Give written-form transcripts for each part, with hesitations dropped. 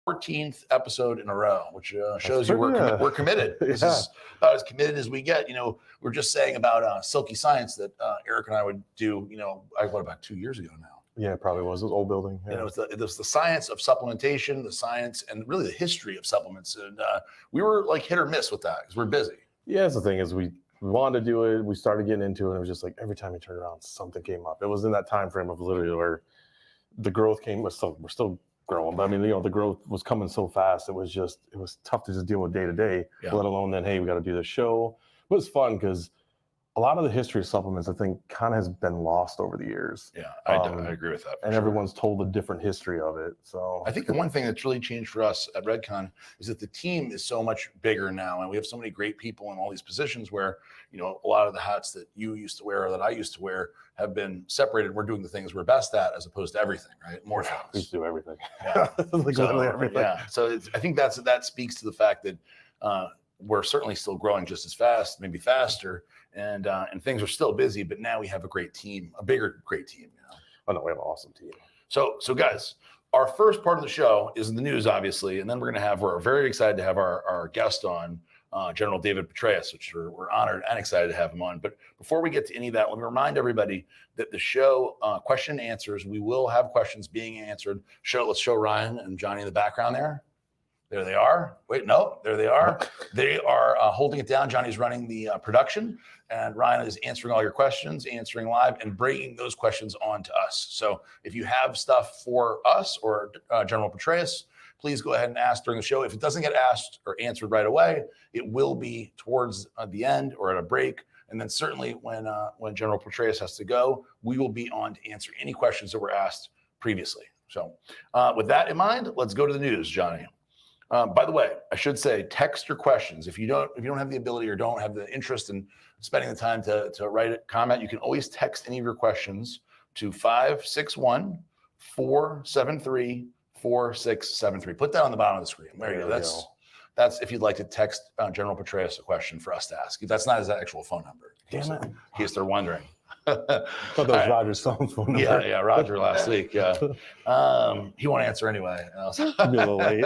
14th episode in a row, which shows you we're committed. This is about as committed as we get. We're just saying about Silky Science that Eric and I would do, about 2 years ago now. Yeah, it probably was. It was old building. Yeah. It was the science of supplementation, the science, and really the history of supplements. And we were like hit or miss with that because we're busy. Yeah, that's the thing is we wanted to do it. We started getting into it. And it was just like every time you turn around, something came up. It was in that time frame of literally where the growth came. We're still growing, but I mean, the growth was coming so fast. It was tough to just deal with day to day, let alone then, hey, we got to do the show. But it's fun because a lot of the history of supplements, I think, kind of has been lost over the years. Yeah, I agree with that. And everyone's told a different history of it. So I think the one thing that's really changed for us at Redcon is that the team is so much bigger now, and we have so many great people in all these positions where, a lot of the hats that you used to wear or that I used to wear have been separated. We're doing the things we're best at as opposed to everything, right? More things. We used to do everything. Yeah. Literally everything. Yeah. So I think that speaks to the fact that we're certainly still growing just as fast, maybe faster, and things are still busy. But now we have a great team, a bigger great team. Oh no, we have an awesome team. So guys, our first part of the show is the news, obviously, and then we're very excited to have our guest on, General David Petraeus, which we're honored and excited to have him on. But before we get to any of that, let me remind everybody that the show question and answers, we will have questions being answered. Let's show Ryan and Johnny in the background there. There they are. Wait, no, there they are. They are holding it down. Johnny's running the production, and Ryan is answering all your questions, answering live, and bringing those questions on to us. So if you have stuff for us or General Petraeus, please go ahead and ask during the show. If it doesn't get asked or answered right away, it will be towards the end or at a break. And then certainly when General Petraeus has to go, we will be on to answer any questions that were asked previously. So with that in mind, let's go to the news, Johnny. By the way, I should say, text your questions. If you don't have the ability or don't have the interest in spending the time to write a comment, you can always text any of your questions to 561-473-4673. Put that on the bottom of the screen. There you go. That's if you'd like to text General Petraeus a question for us to ask. That's not his actual phone number. Damn it. In case they're wondering. I thought that was Roger's phone number. Yeah, Roger last week. Yeah, he won't answer anyway. Be a little late.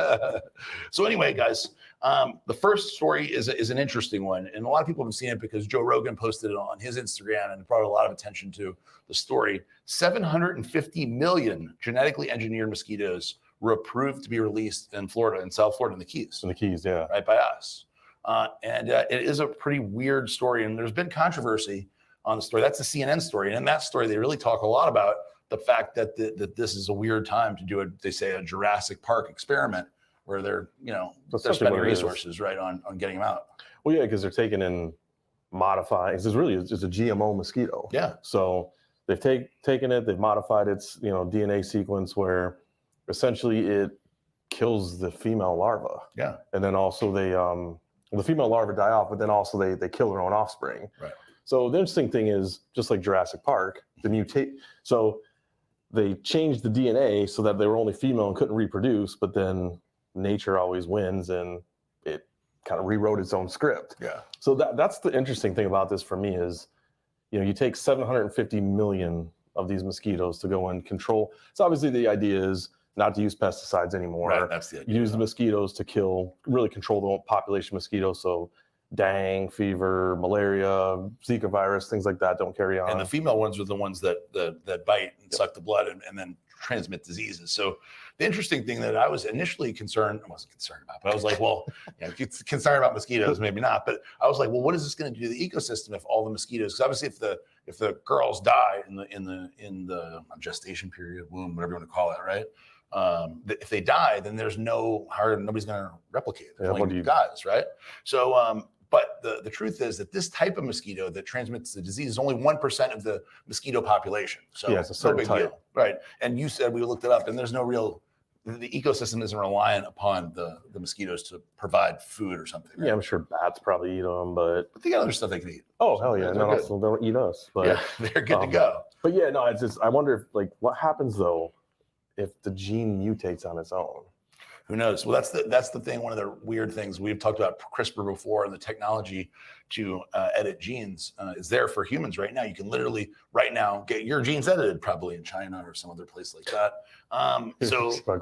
So anyway, guys, the first story is an interesting one, and a lot of people have seen it because Joe Rogan posted it on his Instagram and brought a lot of attention to the story. 750 million genetically engineered mosquitoes were approved to be released in Florida, in South Florida, in the Keys. In the Keys, yeah, right by us. And it is a pretty weird story, and there's been controversy on the story. That's the CNN story. And in that story, they really talk a lot about the fact that this is a weird time to do they say a Jurassic Park experiment where they're spending resources right on getting them out. Well, yeah, because they're taking in modifying. It's a GMO mosquito. Yeah. So they've taken it, they've modified its DNA sequence where essentially it kills the female larva. Yeah. And then also the female larvae die off, but then also they kill their own offspring. Right. So the interesting thing is, just like Jurassic Park, so they changed the DNA so that they were only female and couldn't reproduce, but then nature always wins and it kind of rewrote its own script. Yeah. So that's the interesting thing about this for me is, you take 750 million of these mosquitoes to go and control. So obviously the idea is not to use pesticides anymore. Right, that's the idea. Use the mosquitoes to really control the population of mosquitoes. So dengue, fever, malaria, Zika virus, things like that don't carry on. And the female ones are the ones that bite and suck the blood and then transmit diseases. So the interesting thing that I was initially I wasn't concerned about, but I was like, well, concerned about mosquitoes, maybe not. But I was like, well, what is this going to do to the ecosystem if all the mosquitoes? Because obviously, if the girls die in the gestation period, womb, whatever you want to call it, right? If they die, then there's nobody's going to replicate. Only guys, right? So, but the truth is that this type of mosquito that transmits the disease is only 1% of the mosquito population. So yeah, it's a big deal, right? And you said, we looked it up, and there's the ecosystem isn't reliant upon the mosquitoes to provide food or something. Right? Yeah, I'm sure bats probably eat them, but they got other stuff they can eat. Oh hell yeah, no, also they don't eat us. But yeah, they're good to go. But yeah, no, it's just I wonder if what happens though if the gene mutates on its own. Who knows? Well, that's the thing. One of the weird things we've talked about CRISPR before, and the technology to edit genes is there for humans right now. You can literally right now get your genes edited, probably in China or some other place like that. So we're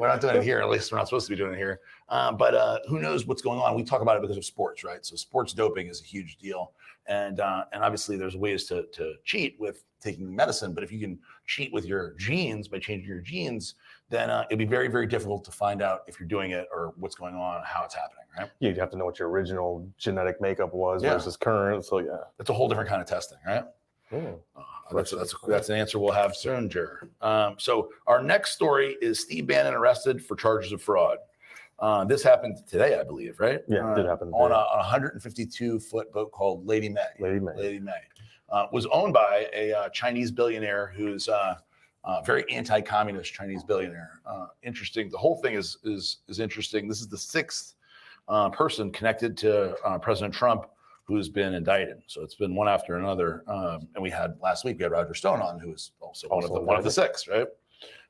not doing it here. At least we're not supposed to be doing it here. But who knows what's going on? We talk about it because of sports, right? So sports doping is a huge deal, and obviously there's ways to cheat with taking medicine. But if you can cheat with your genes by changing your genes, then it'd be very, very difficult to find out if you're doing it or what's going on, how it's happening, right? Yeah, you'd have to know what your original genetic makeup was versus current. So yeah, that's a whole different kind of testing, right? That's an answer we'll have soon, Jer. So our next story is Steve Bannon arrested for charges of fraud. This happened today, I believe, right? Yeah, it did happen on a 152-foot boat called Lady May. Lady May was owned by a Chinese billionaire who's very anti-communist Chinese billionaire. Interesting. The whole thing is interesting. This is the sixth person connected to President Trump who's been indicted. So it's been one after another. And we had last week, we had Roger Stone on, who was also one of the six, right?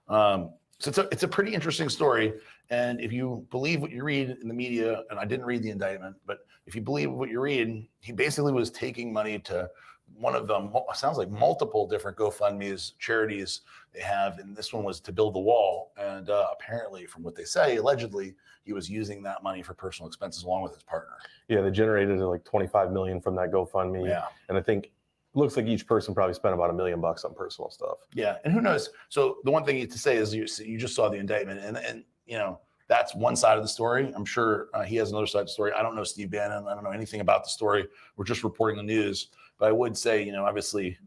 So it's a pretty interesting story. And if you believe what you read in the media, and I didn't read the indictment, but if you believe what you read, he basically was taking money to one of them, sounds like multiple different GoFundMe's, charities they have, and this one was to build the wall. And apparently, from what they say, allegedly, he was using that money for personal expenses along with his partner. Yeah, they generated like 25 million from that GoFundMe. Yeah, and I think it looks like each person probably spent about $1 million on personal stuff. Yeah, and who knows? So the one thing to say is you just saw the indictment, and you know that's one side of the story. I'm sure he has another side of the story. I don't know Steve Bannon. I don't know anything about the story. We're just reporting the news. But I would say, obviously,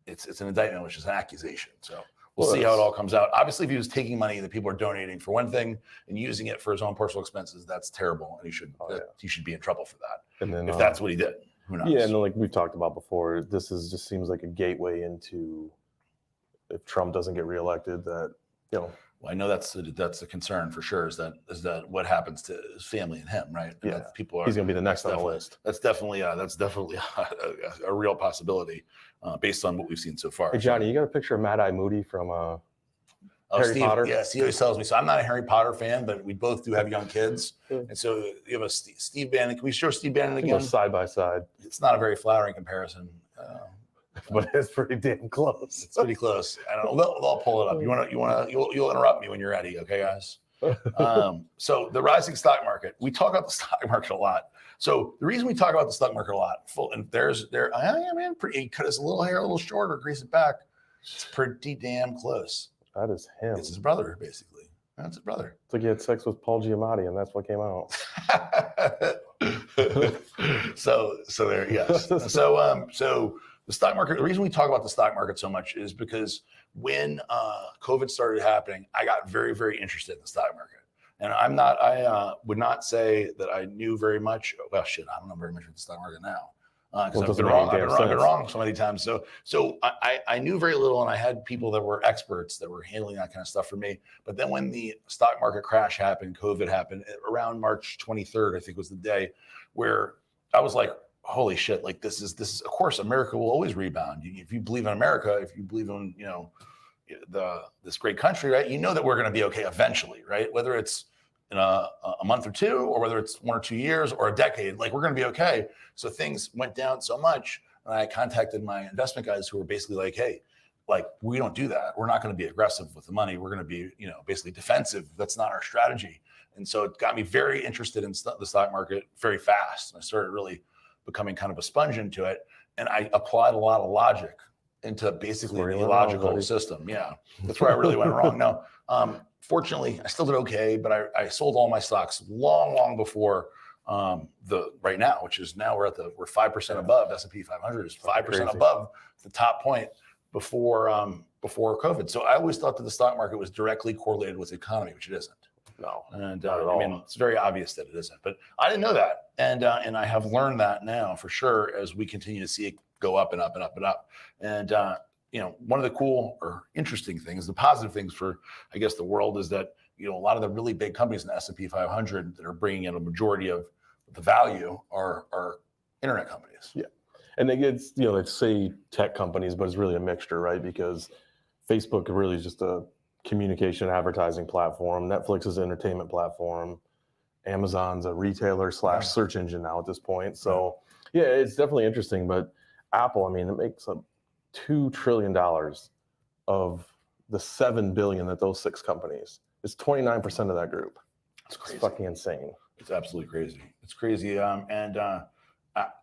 it's an indictment, which is an accusation. So we'll see how it all comes out. Obviously, if he was taking money that people are donating for one thing and using it for his own personal expenses, that's terrible, and he should be in trouble for that. And then, if that's what he did, who knows? Yeah, and like we've talked about before, this just seems like a gateway into if Trump doesn't get reelected, that Well, I know that's a concern for sure. Is that what happens to his family and him, right? And yeah, he's going to be the next on the list. That's definitely a real possibility based on what we've seen so far. Hey, Johnny, you got a picture of Mad Eye Moody from Harry Potter? Yeah, Steve always tells me. So I'm not a Harry Potter fan, but we both do have young kids, and so you have a Steve Bannon. Can we show Steve Bannon again? Side by side. It's not a very flattering comparison. But it's pretty damn close. It's pretty close. I don't know. They'll pull it up. You'll interrupt me when you're ready, okay, guys? So the rising stock market. We talk about the stock market a lot. So the reason we talk about the stock market a lot, he cut his little hair a little shorter, grease it back. It's pretty damn close. That is him. It's his brother, basically. That's his brother. It's like he had sex with Paul Giamatti, and that's what came out. So there, yes. So the stock market, the reason we talk about the stock market so much is because when COVID started happening, I got very, very interested in the stock market. And I would not say that I knew very much. Well, shit, I don't know very much about the stock market now. Because I've been wrong so many times. So I knew very little, and I had people that were experts that were handling that kind of stuff for me. But then when the stock market crash happened, COVID happened, around March 23rd, I think was the day, where I was like, holy shit, like this is of course America will always rebound. If you believe in America, if you believe in this great country, right, you know that we're going to be okay eventually, right? Whether it's in a month or two, or whether it's 1 or 2 years or a decade, like we're going to be okay. So things went down so much, and I contacted my investment guys who were basically like, hey, like we don't do that. We're not going to be aggressive with the money. We're going to be, basically defensive. That's not our strategy. And so it got me very interested in the stock market very fast. I started really becoming kind of a sponge into it, and I applied a lot of logic into basically the logical system. Yeah, that's where I really went wrong. No, fortunately, I still did okay, but I sold all my stocks long before right now, which is now we're 5% above S&P 500 is 5% above the top point before COVID. So I always thought that the stock market was directly correlated with the economy, which it isn't. No, and I mean, it's very obvious that it isn't, but I didn't know that. And I have learned that now for sure, as we continue to see it go up and up and up and up. And, one of the cool or interesting things, the positive things for, I guess, the world is that, a lot of the really big companies in the S&P 500 that are bringing in a majority of the value are internet companies. Yeah. And they get, they say tech companies, but it's really a mixture, right? Because Facebook really is just a communication advertising platform. Netflix is an entertainment platform. Amazon's a retailer / search engine now at this point. So yeah, it's definitely interesting. But Apple, I mean, it makes up $2 trillion of the $7 billion that those 6 companies. It's 29% of that group. It's crazy. It's fucking insane. It's absolutely crazy. It's crazy.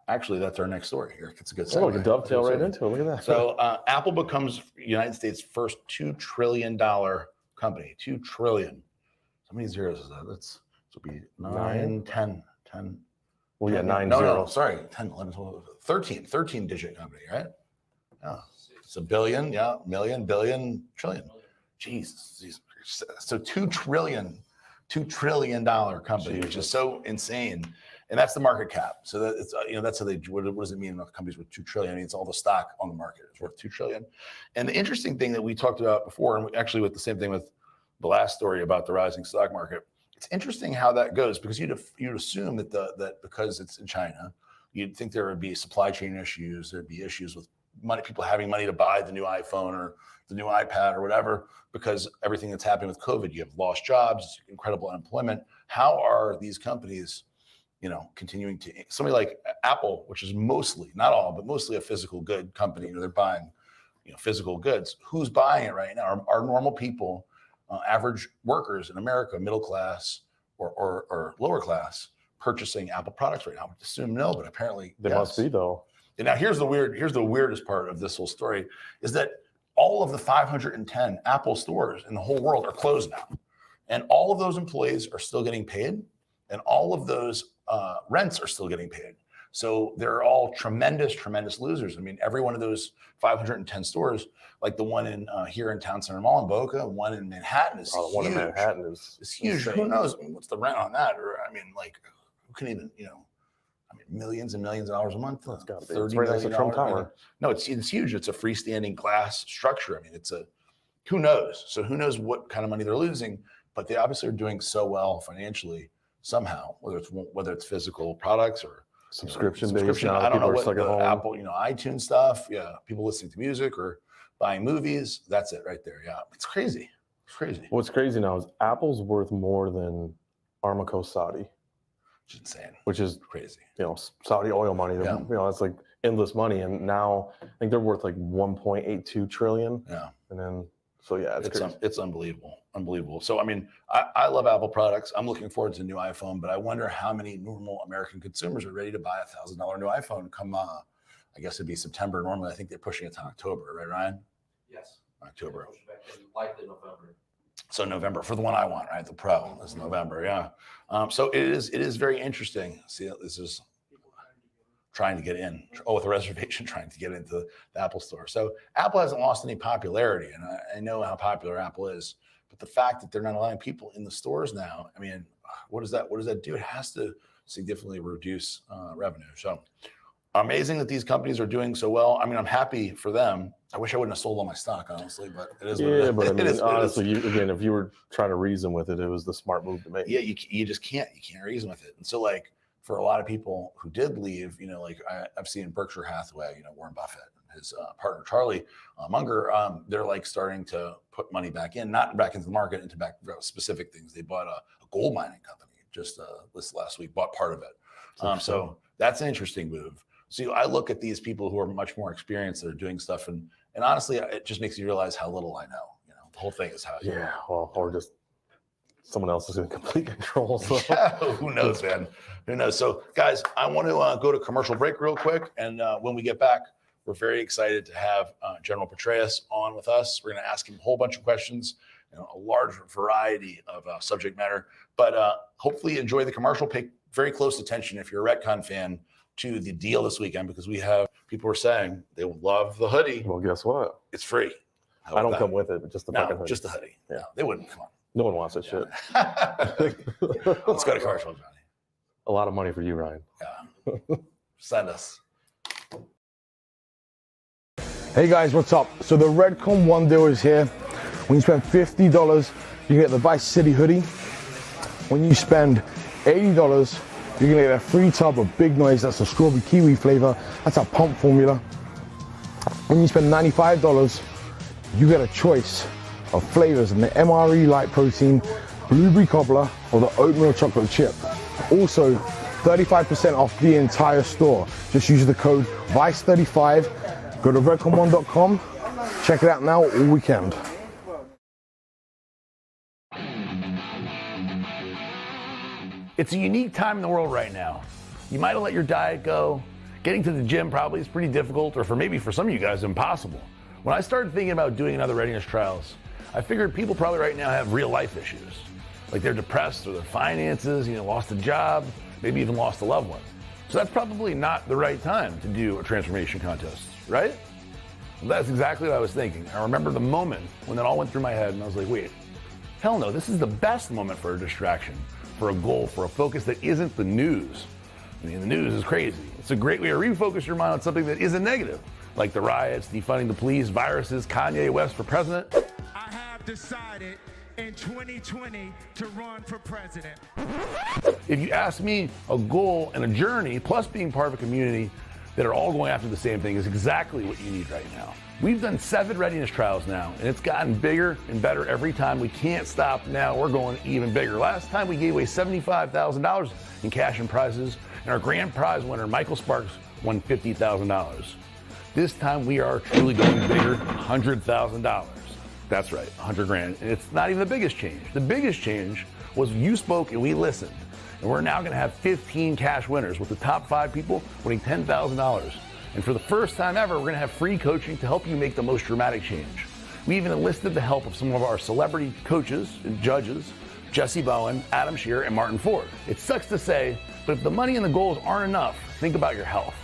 Actually, that's our next story here. It's a good segue. Oh, we can dovetail right into it. Look at that. So Apple becomes United States' first $2 trillion company. $2 trillion. How many zeros is that? This will be 9, 10. Well, yeah, 9 no, zeros. No, sorry. 10, 11, 12, 13 digit company, right? Yeah. It's a billion, million, billion, trillion. Jesus. So $2 trillion company, which is so insane. And that's the market cap. So that it's, that's how they, what does it mean about companies with $2 trillion? I mean, it's all the stock on the market. It's worth $2 trillion. And the interesting thing that we talked about before, and actually with the same thing with the last story about the rising stock market, it's interesting how that goes, because you'd assume that because it's in China, you'd think there would be supply chain issues. There'd be issues with money, people having money to buy the new iPhone or the new iPad or whatever, because everything that's happening with COVID, you have lost jobs, incredible unemployment. How are these companies, continuing to, somebody like Apple, which is mostly, not all, but mostly a physical good company, they're buying, physical goods. Who's buying it right now? Are normal people, average workers in America, middle class or lower class, purchasing Apple products right now? I would assume no, but apparently they must be, though. And now here's the weirdest part of this whole story is that all of the 510 Apple stores in the whole world are closed now. And all of those employees are still getting paid, and all of those rents are still getting paid. So they're all tremendous losers. I mean, every one of those 510 stores, like the one in here in Town Center Mall in Boca, one in Manhattan is huge. The one in Manhattan is huge. insane. Who knows? I mean, what's the rent on that? Or who can even, millions and millions of dollars a month. It's got to be. $30 It's right next to million. Trump Tower. No, it's huge. It's a freestanding glass structure. I mean, who knows? So who knows what kind of money they're losing? But they obviously are doing so well financially somehow, whether it's physical products or subscription based. I don't know what the Apple, iTunes stuff. Yeah, people listening to music or buying movies. That's it right there. Yeah, it's crazy. It's crazy. What's crazy now is Apple's worth more than Aramco Saudi. Which is insane. Which is crazy. Saudi oil money. Yeah. That's like endless money, and now I think they're worth like 1.82 trillion. Yeah. And then it's unbelievable. So I mean, I love Apple products. I'm looking forward to the new iPhone, but I wonder how many normal American consumers are ready to buy a $1,000 new iPhone come I guess it'd be September. Normally I think they're pushing it to October, right, Ryan? Yes. October. Likely November. So November for the one I want, right? The Pro is November, yeah. So it is very interesting. See, this is trying to get in. With a reservation, trying to get into the Apple store. So Apple hasn't lost any popularity, and I know how popular Apple is. But the fact that they're not allowing people in the stores now, I mean, what does that do? It has to significantly reduce revenue. So amazing that these companies are doing so well. I mean, I'm happy for them. I wish I wouldn't have sold all my stock, honestly, but it is what it is. But I mean, honestly, if you were trying to reason with it, it was the smart move to make. Yeah, you just can't. You can't reason with it. And so, for a lot of people who did leave, I've seen Berkshire Hathaway, Warren Buffett, his partner Charlie Munger, they're starting to put money back in, not back into the market, into back specific things. They bought a gold mining company just this last week, bought part of it. So that's an interesting move. So I look at these people who are much more experienced that are doing stuff, and honestly, it just makes you realize how little I know. The whole thing is how. Yeah, well, or just someone else is in complete control. So. Yeah, who knows, man? Who knows? So, guys, I want to go to commercial break real quick, and when we get back, we're very excited to have General Petraeus on with us. We're going to ask him a whole bunch of questions, a large variety of subject matter, but hopefully enjoy the commercial. Pay very close attention if you're a Retcon fan to the deal this weekend, because we have people are saying they will love the hoodie. Well, guess what? It's free. I don't come with it, but just the fucking hoodie. Just the hoodie. Yeah, they wouldn't. Come on. No one wants that shit. Let's go to commercial, Johnny. A lot of money for you, Ryan. Yeah. Send us. Hey guys, what's up? So the Redcon One deal is here. When you spend $50, you get the Vice City hoodie. When you spend $80, you're gonna get a free tub of Big Noise. That's a strawberry kiwi flavor. That's a pump formula. When you spend $95, you get a choice of flavors in the MRE light protein, blueberry cobbler, or the oatmeal chocolate chip. Also, 35% off the entire store. Just use the code VICE35. Go to redcon1.com. Check it out now all weekend. It's a unique time in the world right now. You might have let your diet go. Getting to the gym probably is pretty difficult, or maybe for some of you guys, impossible. When I started thinking about doing another readiness trials, I figured people probably right now have real life issues. Like they're depressed or their finances, lost a job, maybe even lost a loved one. So that's probably not the right time to do a transformation contest, right? Well, that's exactly what I was thinking. I remember the moment when that all went through my head and I was like, wait, hell no, this is the best moment for a distraction, for a goal, for a focus that isn't the news. I mean, the news is crazy. It's a great way to refocus your mind on something that isn't negative, like the riots, defunding the police, viruses, Kanye West for president. I have decided in 2020 to run for president. If you ask me, a goal and a journey, plus being part of a community that are all going after the same thing, is exactly what you need right now. We've done 7 readiness trials now, and it's gotten bigger and better every time. We can't stop now. We're going even bigger. Last time we gave away $75,000 in cash and prizes, and our grand prize winner, Michael Sparks, won $50,000. This time we are truly going bigger, $100,000. That's right, 100 grand. And it's not even the biggest change. The biggest change was you spoke and we listened. And we're now gonna have 15 cash winners, with the top 5 people winning $10,000. And for the first time ever, we're gonna have free coaching to help you make the most dramatic change. We even enlisted the help of some of our celebrity coaches and judges, Jesse Bowen, Adam Shearer, and Martin Ford. It sucks to say, but if the money and the goals aren't enough, think about your health.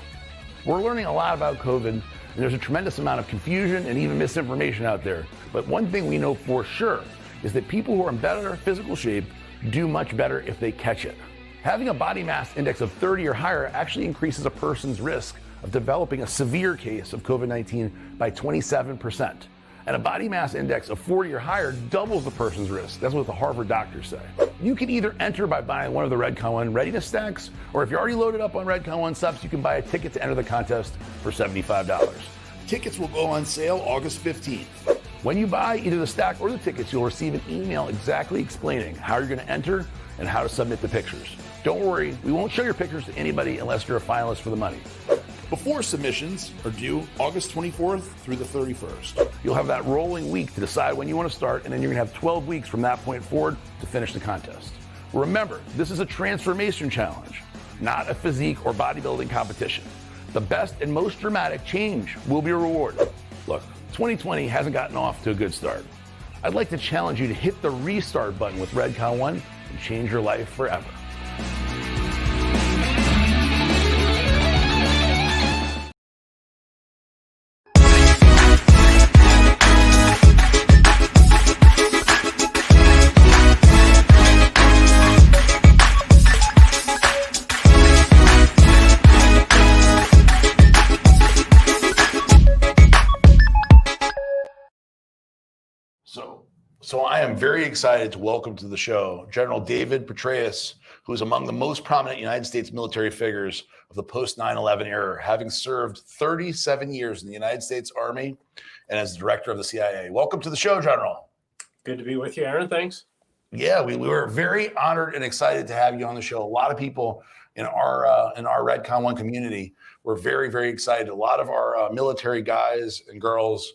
We're learning a lot about COVID, and there's a tremendous amount of confusion and even misinformation out there. But one thing we know for sure is that people who are in better physical shape do much better if they catch it. Having a body mass index of 30 or higher actually increases a person's risk of developing a severe case of COVID-19 by 27%. And a body mass index of 40 or higher doubles the person's risk. That's what the Harvard doctors say. You can either enter by buying one of the Redcon 1 readiness stacks, or if you're already loaded up on Redcon 1 subs, you can buy a ticket to enter the contest for $75. Tickets will go on sale August 15th. When you buy either the stack or the tickets, you'll receive an email exactly explaining how you're gonna enter and how to submit the pictures. Don't worry, we won't show your pictures to anybody unless you're a finalist for the money. Before submissions are due August 24th through the 31st. You'll have that rolling week to decide when you want to start, and then you're going to have 12 weeks from that point forward to finish the contest. Remember, this is a transformation challenge, not a physique or bodybuilding competition. The best and most dramatic change will be rewarded. Look, 2020 hasn't gotten off to a good start. I'd like to challenge you to hit the restart button with Redcon 1 and change your life forever. So I am very excited to welcome to the show General David Petraeus, who is among the most prominent United States military figures of the post 9/11 era, having served 37 years in the United States Army and as director of the CIA. Welcome to the show, General. Good to be with you, Aaron. Thanks. Yeah, we were very honored and excited to have you on the show. A lot of people in our Redcon 1 community were very, very excited. A lot of our military guys and girls,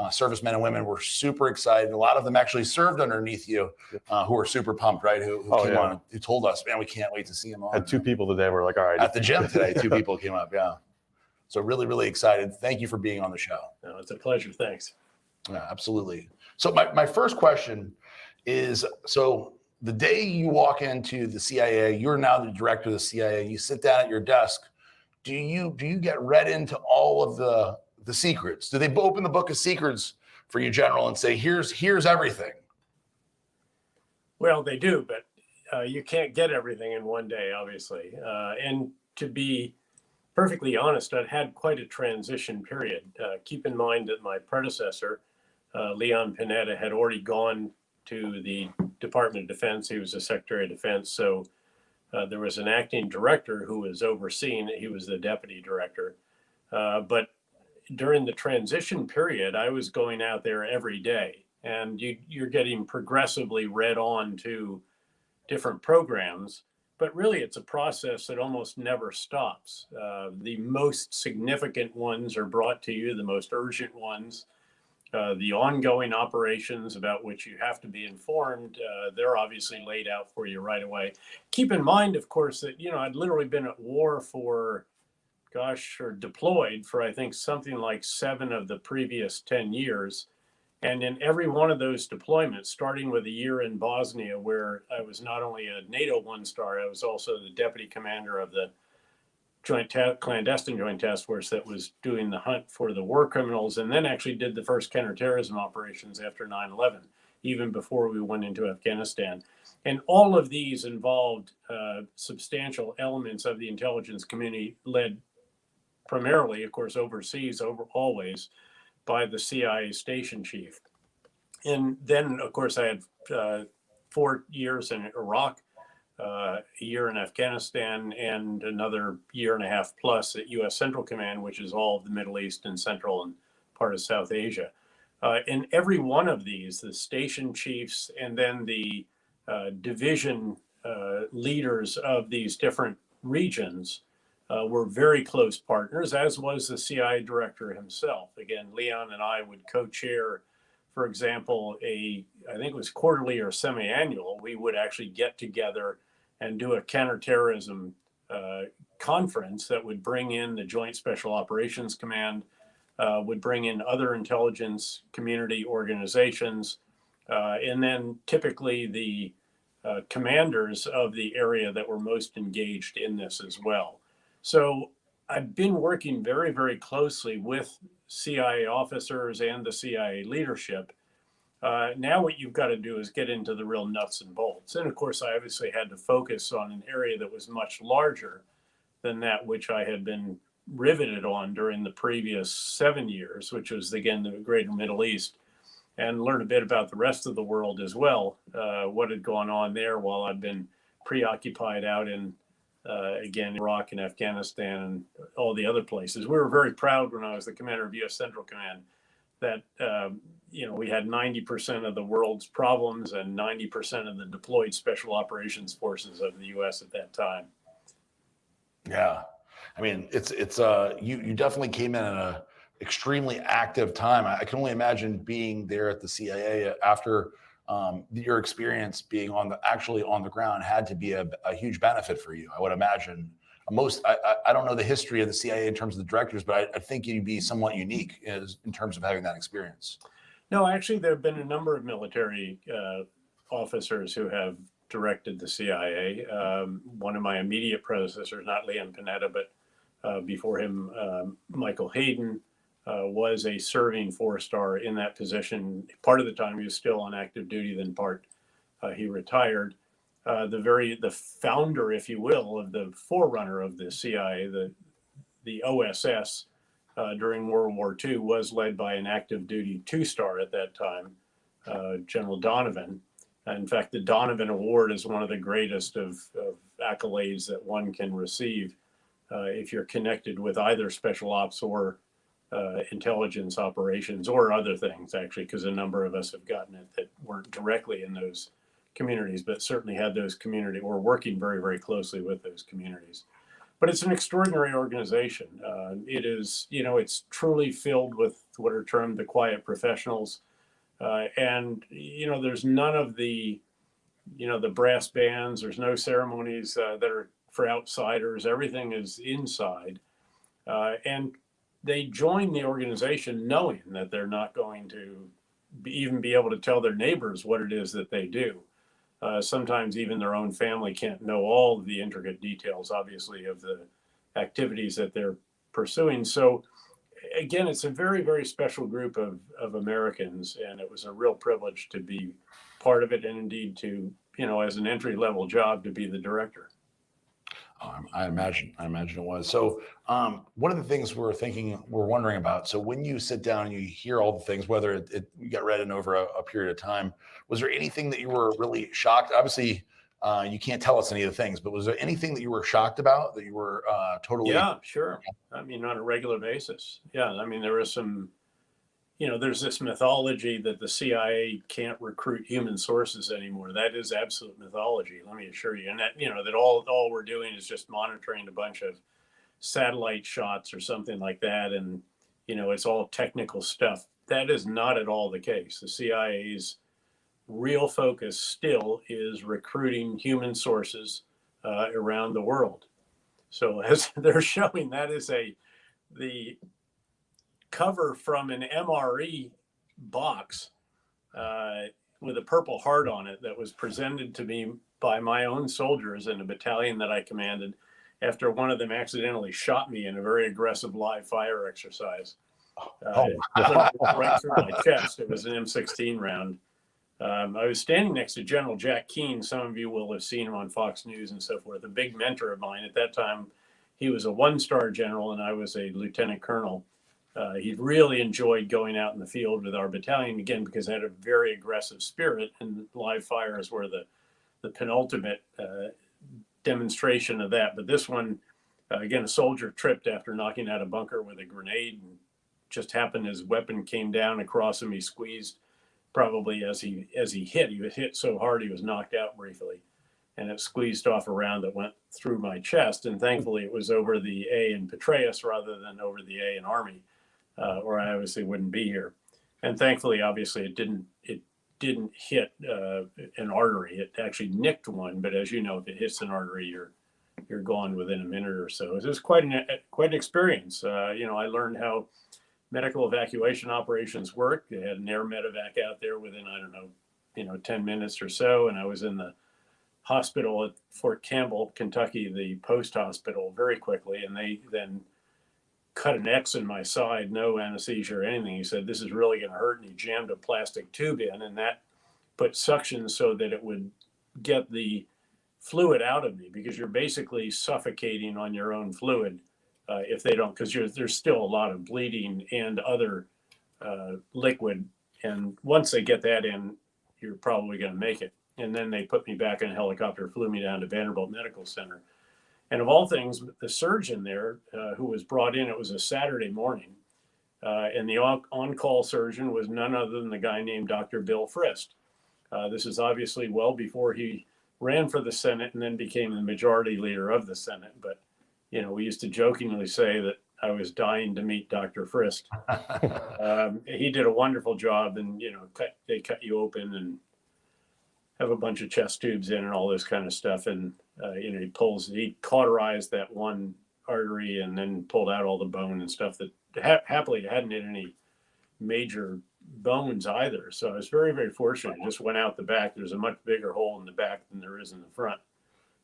servicemen and women, were super excited. A lot of them actually served underneath you, who were super pumped, right? Who came on, who told us, man, we can't wait to see him on. Had 2 people today. We're like, all right. At the gym today, 2 people came up, yeah. So really, really excited. Thank you for being on the show. No, it's a pleasure. Thanks. Yeah, absolutely. So my first question is, so the day you walk into the CIA, you're now the director of the CIA, you sit down at your desk, do you get read into all of the secrets? Do they open the book of secrets for you, General, and say, here's everything? Well, they do, but you can't get everything in one day, obviously. And to be perfectly honest, I've had quite a transition period. Keep in mind that my predecessor, Leon Panetta, had already gone to the Department of Defense. He was the Secretary of Defense. So there was an acting director who was overseeing it. He was the deputy director. But during the transition period, I was going out there every day. and you're getting progressively read on to different programs. But really, it's a process that almost never stops. The most significant ones are brought to you, the most urgent ones. The ongoing operations about which you have to be informed, they're obviously laid out for you right away. Keep in mind, of course, that, I'd literally been at war for, or deployed for, I think, something like 7 of the previous 10 years. And in every one of those deployments, starting with a year in Bosnia, where I was not only a NATO 1-star, I was also the deputy commander of the clandestine joint task force that was doing the hunt for the war criminals, and then actually did the first counterterrorism operations after 9/11, even before we went into Afghanistan. And all of these involved substantial elements of the intelligence community, led primarily, of course, overseas, always, by the CIA station chief. And then, of course, I had 4 years in Iraq, a year in Afghanistan, and another year and a half plus at U.S. Central Command, which is all of the Middle East and Central and part of South Asia. In every one of these, the station chiefs and then the division leaders of these different regions were very close partners, as was the CIA director himself. Again, Leon and I would co-chair, for example, I think it was quarterly or semi-annual, we would actually get together and do a counterterrorism conference that would bring in the Joint Special Operations Command, would bring in other intelligence community organizations, and then typically the commanders of the area that were most engaged in this as well. So I've been working very, very closely with CIA officers and the CIA leadership. Now what you've got to do is get into the real nuts and bolts. And of course, I obviously had to focus on an area that was much larger than that which I had been riveted on during the previous 7 years, which was, again, the greater Middle East, and learn a bit about the rest of the world as well, what had gone on there while I'd been preoccupied out in, again, Iraq and Afghanistan and all the other places. We were very proud when I was the commander of U.S. Central Command that, we had 90% of the world's problems and 90% of the deployed special operations forces of the U.S. at that time. Yeah. I mean, you definitely came in at a extremely active time. I can only imagine being there at the CIA after your experience being actually on the ground had to be a huge benefit for you. I would imagine I don't know the history of the CIA in terms of the directors, but I think you'd be somewhat unique in terms of having that experience. No, actually, there have been a number of military officers who have directed the CIA. One of my immediate predecessors, not Leon Panetta, but before him, Michael Hayden, was a serving 4-star in that position. Part of the time he was still on active duty, then part he retired. The founder, if you will, of the forerunner of the CIA, the OSS, during World War II was led by an active duty 2-star at that time, General Donovan. In fact, the Donovan Award is one of the greatest of accolades that one can receive if you're connected with either special ops or intelligence operations or other things, actually, because a number of us have gotten it that weren't directly in those communities, but certainly had those community or working very, very closely with those communities. But it's an extraordinary organization. It is, it's truly filled with what are termed the quiet professionals. And, there's none of the, the brass bands, there's no ceremonies that are for outsiders. Everything is inside. And they join the organization knowing that they're not going to even be able to tell their neighbors what it is that they do. Sometimes even their own family can't know all of the intricate details, obviously, of the activities that they're pursuing. So again, it's a very, very special group of Americans, and it was a real privilege to be part of it, and indeed to, as an entry-level job, to be the director. I imagine it was. So one of the things we're wondering about, so when you sit down and you hear all the things, whether you got read in over a period of time, was there anything that you were really shocked? Obviously, you can't tell us any of the things, but was there anything that you were shocked about that you were totally? Yeah, sure. I mean, on a regular basis. Yeah, I mean, there was some, there's this mythology that the CIA can't recruit human sources anymore. That is absolute mythology, let me assure you. And that, that all we're doing is just monitoring a bunch of satellite shots or something like that. And, it's all technical stuff. That is not at all the case. The CIA's real focus still is recruiting human sources around the world. So as they're showing, that is the cover from an MRE box with a Purple Heart on it that was presented to me by my own soldiers in a battalion that I commanded after one of them accidentally shot me in a very aggressive live fire exercise. Right through my chest. It was an M16 round. I was standing next to General Jack Keane. Some of you will have seen him on Fox News and so forth, a big mentor of mine. At that time, he was a one-star general and I was a lieutenant colonel. He really enjoyed going out in the field with our battalion, again, because I had a very aggressive spirit, and live fires were the penultimate demonstration of that. But this one, again, a soldier tripped after knocking out a bunker with a grenade, and just happened his weapon came down across him. He squeezed probably as he hit. He was hit so hard he was knocked out briefly, and it squeezed off a round that went through my chest. And thankfully, it was over the A in Petraeus rather than over the A in Army, or I obviously wouldn't be here. And thankfully, obviously, it didn't hit an artery. It actually nicked one. But as you know, if it hits an artery, you're gone within a minute or so. It was quite an experience. I learned how medical evacuation operations work. They had an air medevac out there within, 10 minutes or so. And I was in the hospital at Fort Campbell, Kentucky, the post hospital, very quickly. And they then cut an X in my side, no anesthesia or anything. He said, "This is really going to hurt." And he jammed a plastic tube in, and that put suction so that it would get the fluid out of me, because you're basically suffocating on your own fluid. If they don't, because there's still a lot of bleeding and other liquid. And once they get that in, you're probably going to make it. And then they put me back in a helicopter, flew me down to Vanderbilt Medical Center. And of all things, the surgeon there who was brought in, it was a Saturday morning. And the on-call surgeon was none other than the guy named Dr. Bill Frist. This is obviously well before he ran for the Senate and then became the majority leader of the Senate. But we used to jokingly say that I was dying to meet Dr. Frist. He did a wonderful job, and they cut you open and have a bunch of chest tubes in and all this kind of stuff. And he cauterized that one artery and then pulled out all the bone and stuff that happily hadn't hit any major bones either. So I was very, very fortunate. It just went out the back. There's a much bigger hole in the back than there is in the front.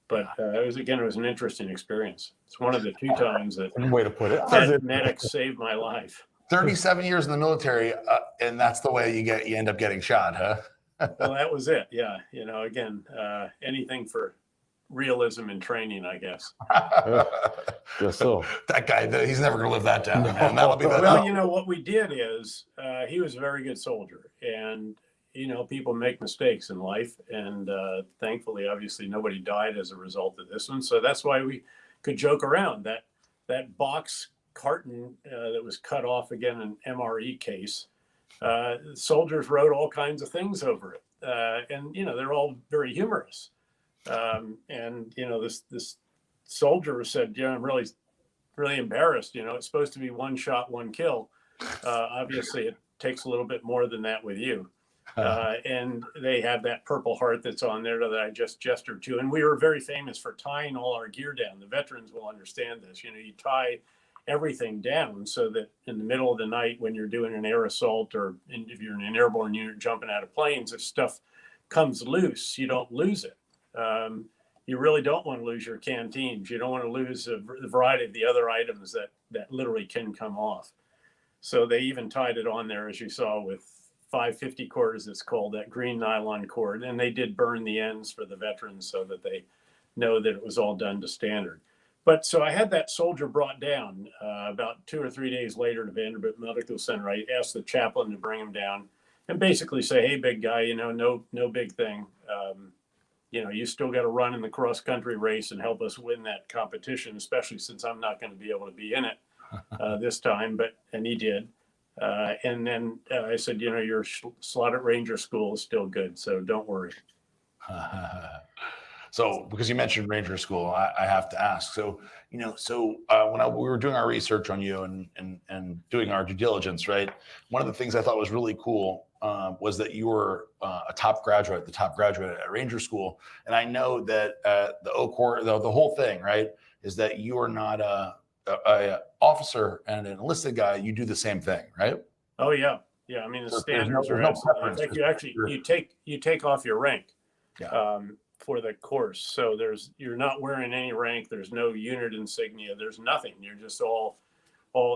But it was an interesting experience. It's one of the two times that Way to put it. medics saved my life. 37 years in the military, and that's the way you end up getting shot, huh? Well, that was it. Yeah. Again, anything for realism and training, I guess. Yes, so. That guy, he's never going to live that down, man. That'll be the. Well, what we did is he was a very good soldier, and people make mistakes in life, and thankfully, obviously, nobody died as a result of this one. So that's why we could joke around that box carton that was cut off, again, an MRE case. Soldiers wrote all kinds of things over it, and they're all very humorous. And this soldier said, "I'm really, really embarrassed. It's supposed to be one shot, one kill. Obviously, it takes a little bit more than that with you." And they have that Purple Heart that's on there that I just gestured to. And we were very famous for tying all our gear down. The veterans will understand this. You tie everything down so that in the middle of the night when you're doing an air assault, or if you're in an airborne unit jumping out of planes, if stuff comes loose, you don't lose it. You really don't want to lose your canteens. You don't want to lose the variety of the other items that literally can come off. So they even tied it on there, as you saw, with 550 cord, as it's called, that green nylon cord. And they did burn the ends for the veterans so that they know that it was all done to standard. But so I had that soldier brought down about 2 or 3 days later to Vanderbilt Medical Center. I asked the chaplain to bring him down and basically say, "Hey, big guy, no big thing. You still got to run in the cross country race and help us win that competition, especially since I'm not going to be able to be in it this time." And he did. And then I said, your slot at Ranger School is still good, so don't worry. So, because you mentioned Ranger School, I have to ask. So, when we were doing our research on you and doing our due diligence, right? One of the things I thought was really cool was that you were the top graduate at Ranger School, and I know that the OCOR, the whole thing, right, is that you are not a officer and an enlisted guy. You do the same thing, right? Oh yeah, yeah. I mean, the So standards there's are no absolutely. In preference. fact, you take off your rank. Yeah. For the course. So you're not wearing any rank. There's no unit insignia. There's nothing. You're just all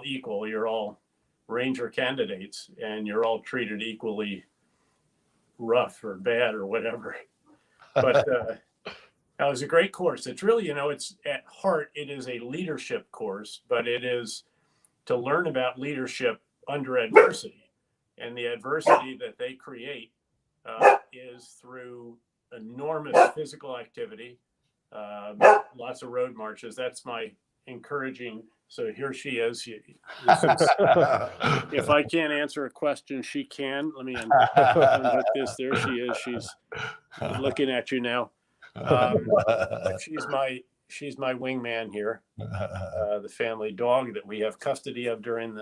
equal. You're all Ranger candidates, and you're all treated equally rough or bad or whatever. But it was a great course. It's really, it's at heart, it is a leadership course, but it is to learn about leadership under adversity. And the adversity that they create is through enormous physical activity, lots of road marches. That's my encouraging. So here she is. If I can't answer a question, she can. Let me unhook this. There she is. She's looking at you now. She's my wingman here. The family dog that we have custody of during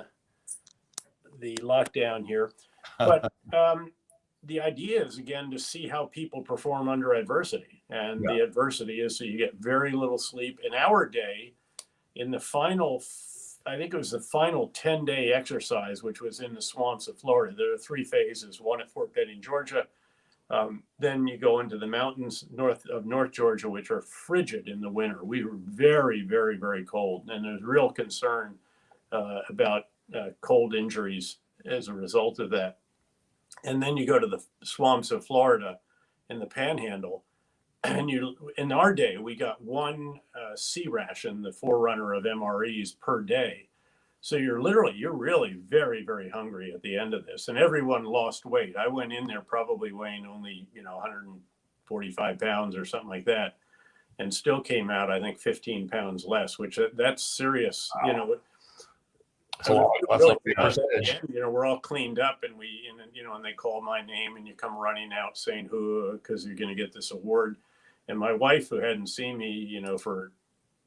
the lockdown here. But the idea is, again, to see how people perform under adversity. And the adversity is so you get very little sleep. In our day, in the final, I think it was the final 10-day exercise, which was in the swamps of Florida. There are 3 phases, one at Fort Benning, Georgia. Then you go into the mountains north of North Georgia, which are frigid in the winter. We were very, very, very cold. And there's real concern about cold injuries as a result of that. And then you go to the swamps of Florida in the Panhandle, and in our day, we got 1 C ration, the forerunner of MREs, per day. So you're really very, very hungry at the end of this. And everyone lost weight. I went in there probably weighing only, 145 pounds or something like that, and still came out, I think, 15 pounds less, which that's serious. Wow. We're all cleaned up, and and they call my name, and you come running out saying who, because you're going to get this award. And my wife, who hadn't seen me, for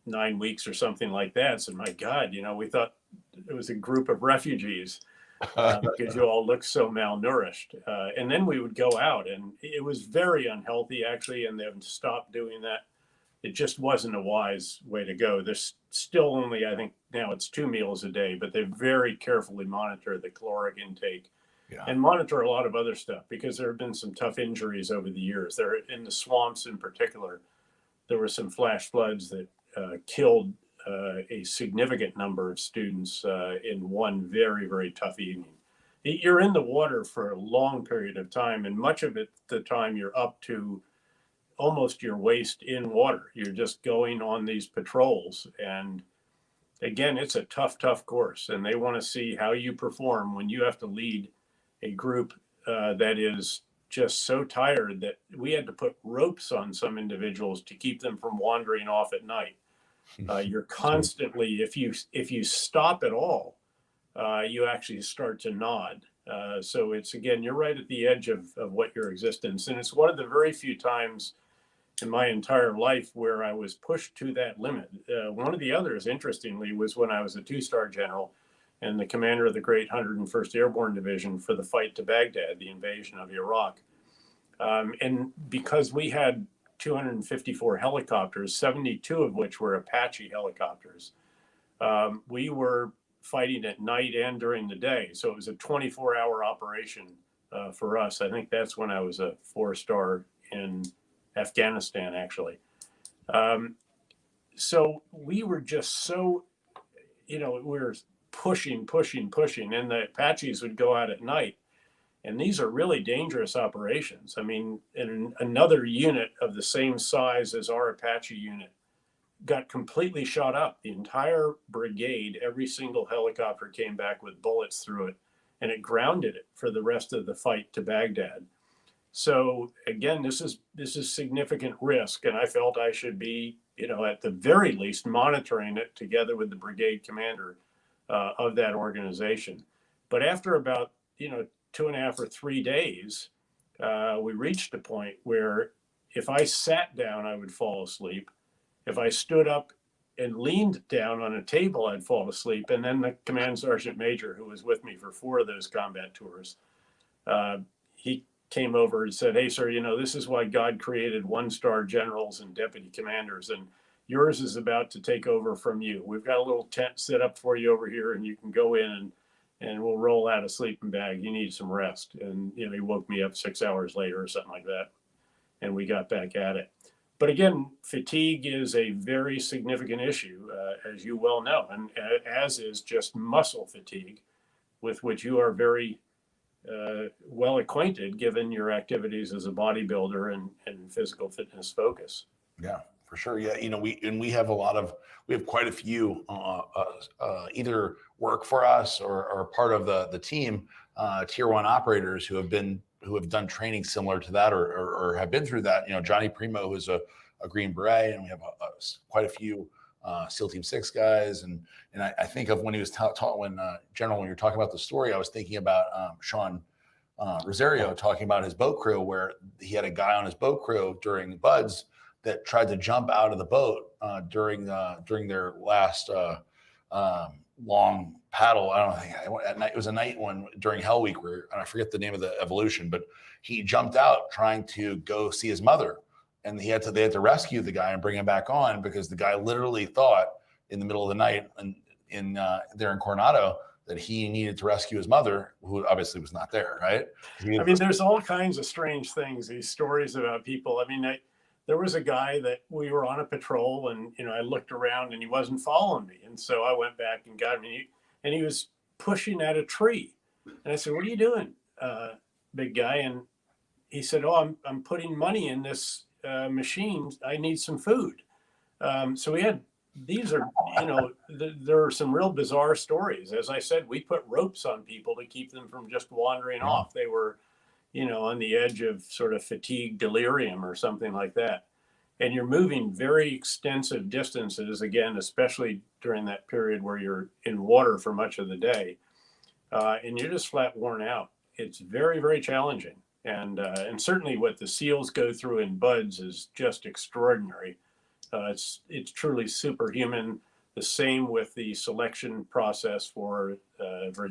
9 weeks or something like that, said, "My God, we thought it was a group of refugees because you all look so malnourished." And then we would go out, and it was very unhealthy, actually, and they've stopped doing that. It just wasn't a wise way to go. There's still only, I think now it's 2 meals a day, but they very carefully monitor the caloric intake and monitor a lot of other stuff, because there have been some tough injuries over the years. There, in the swamps in particular, there were some flash floods that killed a significant number of students in one very, very tough evening. You're in the water for a long period of time, and much of it, the time you're up to almost your waist in water. You're just going on these patrols. And again, it's a tough course. And they want to see how you perform when you have to lead a group that is just so tired that we had to put ropes on some individuals to keep them from wandering off at night. You're constantly, if you stop at all, you actually start to nod. So it's, again, you're right at the edge of what your existence. And it's one of the very few times in my entire life where I was pushed to that limit. One of the others, interestingly, was when I was a 2-star general and the commander of the great 101st Airborne Division for the fight to Baghdad, the invasion of Iraq. And because we had 254 helicopters, 72 of which were Apache helicopters, we were fighting at night and during the day. So it was a 24-hour operation for us. I think that's when I was a 4-star in Afghanistan, actually. So we were just so, we were pushing, and the Apaches would go out at night. And these are really dangerous operations. I mean, another unit of the same size as our Apache unit got completely shot up. The entire brigade, every single helicopter came back with bullets through it, and it grounded it for the rest of the fight to Baghdad. So again, this is significant risk, and I felt I should be, at the very least, monitoring it together with the brigade commander of that organization. But after about, 2.5 or 3 days, we reached a point where if I sat down, I would fall asleep. If I stood up and leaned down on a table, I'd fall asleep. And then the command sergeant major, who was with me for 4 of those combat tours, he came over and said, "Hey, sir, this is why God created 1-star generals and deputy commanders, and yours is about to take over from you. We've got a little tent set up for you over here, and you can go in and we'll roll out a sleeping bag. You need some rest." And, he woke me up 6 hours later or something like that, and we got back at it. But again, fatigue is a very significant issue, as you well know, and as is just muscle fatigue, with which you are very well acquainted given your activities as a bodybuilder and physical fitness focus. Yeah, for sure. Yeah, we have quite a few either work for us or part of the team, tier 1 operators who have done training similar to that or have been through that. Johnny Primo, who's a Green Beret, and we have quite a few SEAL Team 6 guys, and I think of when he was taught when General, when you're talking about the story, I was thinking about Sean Rosario talking about his boat crew, where he had a guy on his boat crew during Buds that tried to jump out of the boat during their last long paddle. I don't think at night. It was a night one during Hell Week, where, and I forget the name of the evolution, but he jumped out trying to go see his mother, and they had to rescue the guy and bring him back on, because the guy literally thought in the middle of the night in there in Coronado that he needed to rescue his mother, who obviously was not there, right? There's all kinds of strange things, these stories about people. There was a guy that we were on a patrol, and I looked around and he wasn't following me, and so I went back and got him, and he was pushing at a tree, and I said, "What are you doing, big guy?" And he said, "Oh, I'm putting money in this machine. I need some food." So there are some real bizarre stories. As I said, we put ropes on people to keep them from just wandering off. They were, on the edge of sort of fatigue delirium or something like that. And you're moving very extensive distances, again, especially during that period where you're in water for much of the day, and you're just flat worn out. It's very, very challenging. And certainly what the SEALs go through in Buds is just extraordinary. It's truly superhuman. The same with the selection process for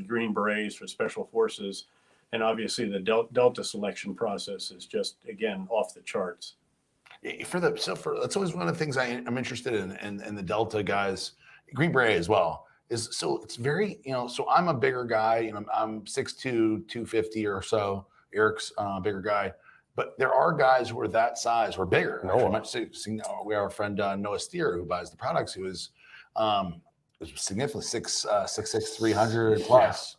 Green Berets, for Special Forces, and obviously the Delta selection process is just, again, off the charts. That's always one of the things I'm interested in, and the Delta guys, Green Beret as well, is so it's very, so I'm a bigger guy, I'm 6'2", 250 or so. Eric's a bigger guy. But there are guys who are that size or bigger. We have our friend Noah Steer, who buys the products, who is significantly 6'6", 300 plus.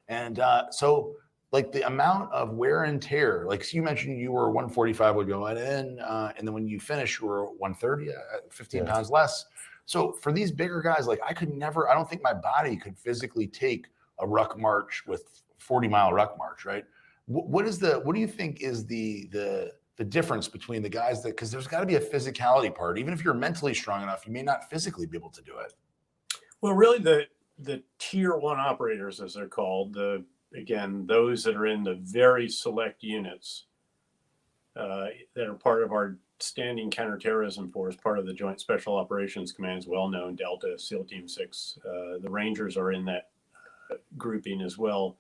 Yeah. And so like the amount of wear and tear, like so you mentioned you were 145 would go in, and then when you finish, you were 130, 15 pounds less. So for these bigger guys, like I don't think my body could physically take a ruck march with 40-mile ruck march, right? What do you think is the difference between the guys that, because there's got to be a physicality part, even if you're mentally strong enough, you may not physically be able to do it. Well, really the tier 1 operators, as they're called, again, those that are in the very select units that are part of our standing counterterrorism force, part of the Joint Special Operations Command's well-known Delta, SEAL Team 6. The Rangers are in that grouping as well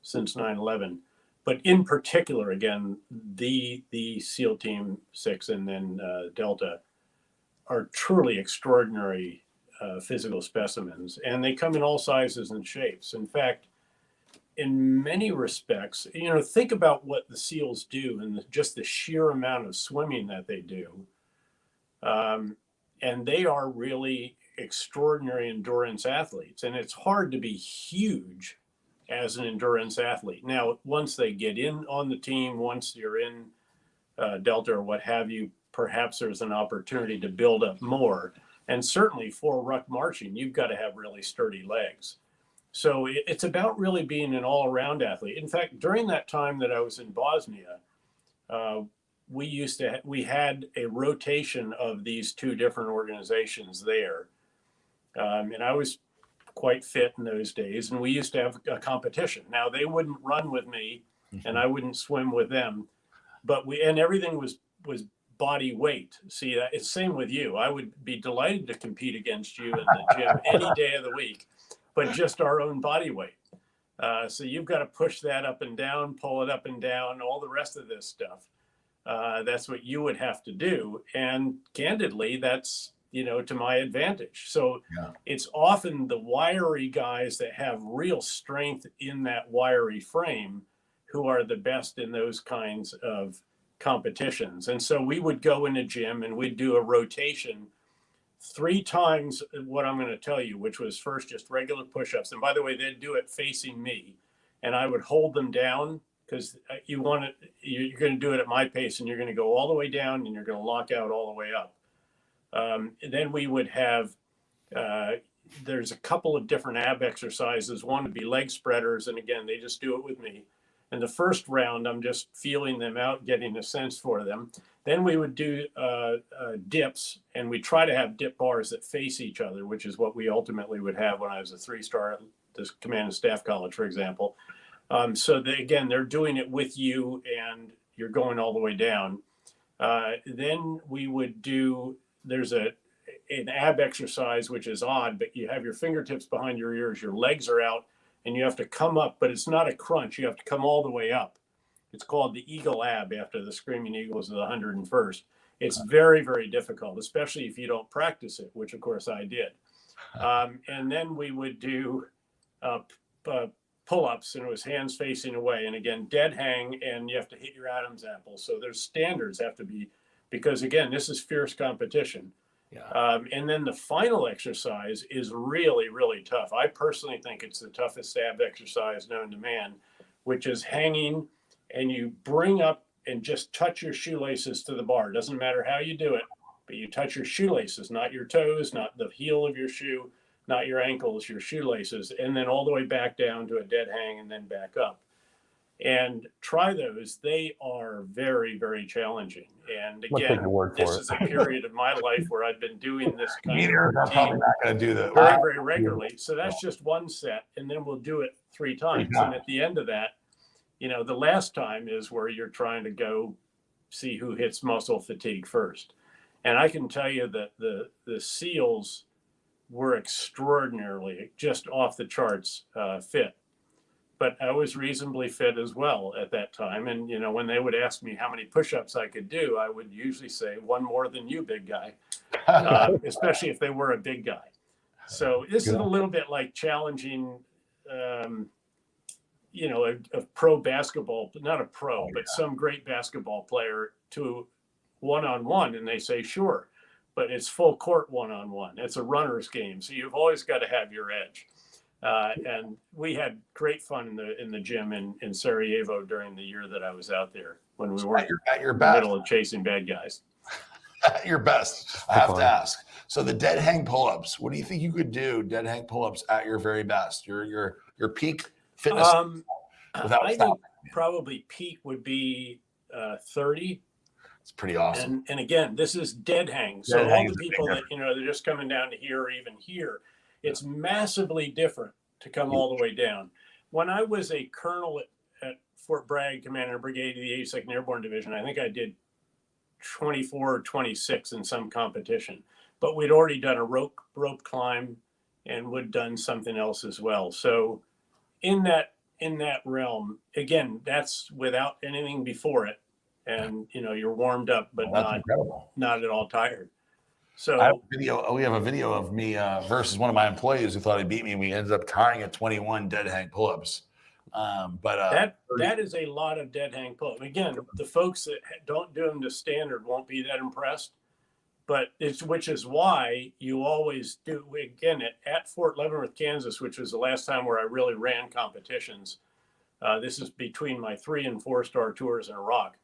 since 9/11. But in particular, again, the SEAL Team 6 and then Delta are truly extraordinary physical specimens, and they come in all sizes and shapes. In fact, in many respects, think about what the SEALs do and just the sheer amount of swimming that they do. And they are really extraordinary endurance athletes, and it's hard to be huge as an endurance athlete. Now, once they get in on the team, once you're in Delta or what have you, perhaps there's an opportunity to build up more. And certainly for ruck marching, you've got to have really sturdy legs. So it's about really being an all-around athlete. In fact, during that time that I was in Bosnia, we had a rotation of these two different organizations there. And I was quite fit in those days, and we used to have a competition. Now they wouldn't run with me, and I wouldn't swim with them, but everything was body weight. See, it's same with you. I would be delighted to compete against you in the gym any day of the week, but just our own body weight. So you've got to push that up and down, pull it up and down, all the rest of this stuff. That's what you would have to do. And candidly, that's, to my advantage. So it's often the wiry guys that have real strength in that wiry frame who are the best in those kinds of competitions. And so we would go in a gym and we'd do a rotation 3 times what I'm going to tell you, which was first just regular push-ups. And by the way, they'd do it facing me, and I would hold them down because you're going to do it at my pace, and you're going to go all the way down and you're going to lock out all the way up. Then we would have, there's a couple of different ab exercises. One would be leg spreaders. And again, they just do it with me. And the first round, I'm just feeling them out, getting a sense for them. Then we would do dips, and we try to have dip bars that face each other, which is what we ultimately would have when I was a 3-star at this Command and Staff College, for example. So again, they're doing it with you, and you're going all the way down. Then we would do, there's an ab exercise, which is odd, but you have your fingertips behind your ears, your legs are out, and you have to come up, but it's not a crunch. You have to come all the way up. It's called the Eagle Ab after the Screaming Eagles of the 101st. It's very, very difficult, especially if you don't practice it, which of course I did. And then we would do pull-ups, and it was hands facing away. And again, dead hang, and you have to hit your Adam's apple. So there's standards have to be, because again, this is fierce competition. And then the final exercise is really, really tough. I personally think it's the toughest ab exercise known to man, which is hanging, and you bring up and just touch your shoelaces to the bar. It doesn't matter how you do it, but you touch your shoelaces, not your toes, not the heel of your shoe, not your ankles, your shoelaces, and then all the way back down to a dead hang and then back up. And try those. They are very, very challenging. And again, this is a period of my life where I've been doing this kind of routine I'm probably not going to do that very, very regularly. So that's just one set, and then we'll do it 3 times. And at the end of that, the last time is where you're trying to go see who hits muscle fatigue first. And I can tell you that the SEALs were extraordinarily, just off the charts fit. But I was reasonably fit as well at that time. And, when they would ask me how many push-ups I could do, I would usually say 1 more than you, big guy, especially if they were a big guy. So this is a little bit like challenging, a pro basketball, not a pro, but some great basketball player to one-on-one. And they say, sure, but it's full court one-on-one. It's a runner's game. So you've always got to have your edge. And we had great fun in the gym in Sarajevo during the year that I was out there, when we weren't at your in the best. middle of chasing bad guys. At your best. I have to ask. So the dead hang pull-ups, what do you think you could do dead hang pull-ups at your very best? Your peak fitness without I stopping? think probably peak would be 30. It's pretty awesome. And again, this is dead hang. So Dead all hang the is a big people that, they're just coming down to here or even here, it's massively different to come all the way down. When I was a colonel at Fort Bragg, Commander Brigade of the 82nd Airborne Division, I think I did 24 or 26 in some competition, but we'd already done a rope climb, and we'd done something else as well. So in that realm, again, that's without anything before it. And, you're warmed up, but not at all tired. So I have we have a video of me versus one of my employees who thought he beat me, and we ended up tying at 21 dead hang pull-ups. That is a lot of dead hang pull-ups. Again, the folks that don't do them to standard won't be that impressed, but which is why you always do. Again, at Fort Leavenworth, Kansas, which was the last time where I really ran competitions. This is between my 3- and 4-star tours in Iraq.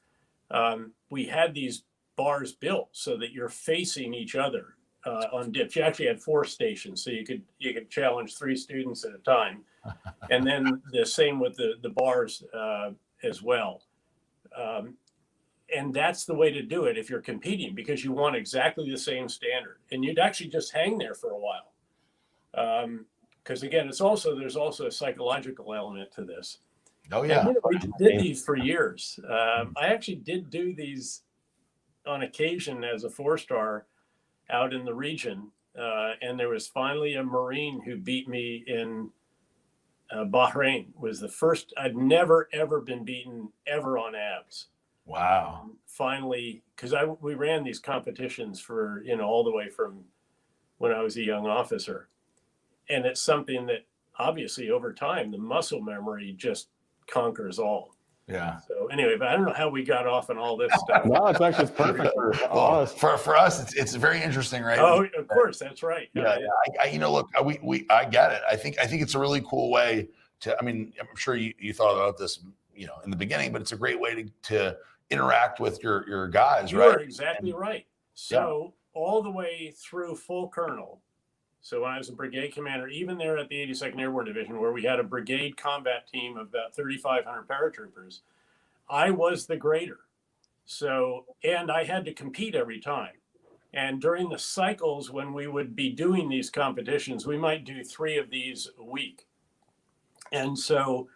We had these bars built so that you're facing each other on dips. You actually had 4 stations, so you could challenge 3 students at a time, and then the same with the bars as well. And that's the way to do it if you're competing, because you want exactly the same standard, and you'd actually just hang there for a while, because again, there's also a psychological element to this. Oh And, yeah. we did these for years. I actually did do these on occasion as a 4-star out in the region. And there was finally a Marine who beat me in Bahrain. Was the first. I'd never, ever been beaten ever on abs. Wow. Finally, because we ran these competitions for, all the way from when I was a young officer. And it's something that obviously over time, the muscle memory just conquers all. Yeah. So anyway, but I don't know how we got off on all this stuff. No, it's actually perfect for Well, us. for us, it's very interesting, right? Oh, of course, that's right. Yeah. Look, I get it. I think it's a really cool way to. I mean, I'm sure you thought about this, in the beginning, but it's a great way to interact with your guys, You right? are exactly right. So all the way through full colonel. So when I was a brigade commander, even there at the 82nd Airborne Division, where we had a brigade combat team of about 3,500 paratroopers, I was the grader. So, and I had to compete every time. And during the cycles, when we would be doing these competitions, we might do 3 of these a week. And so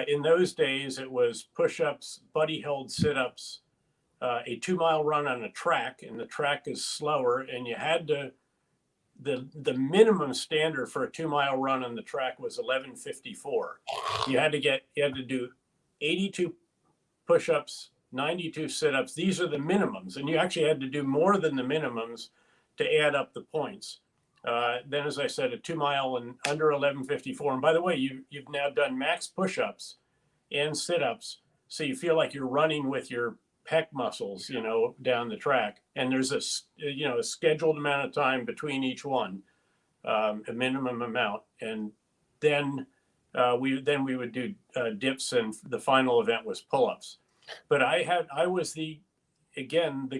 in those days, it was push-ups, buddy-held sit-ups, a 2-mile run on a track, and the track is slower, and you had to, the minimum standard for a 2-mile run on the track was 11:54. You had to do 82 push-ups, 92 sit-ups. These are the minimums, and you actually had to do more than the minimums to add up the points. Then, as I said, a 2-mile and under 11:54. And by the way, you've now done max push-ups and sit-ups, so you feel like you're running with your pec muscles, down the track. And there's a scheduled amount of time between each one, a minimum amount. And then we would do dips, and the final event was pull-ups. But I was the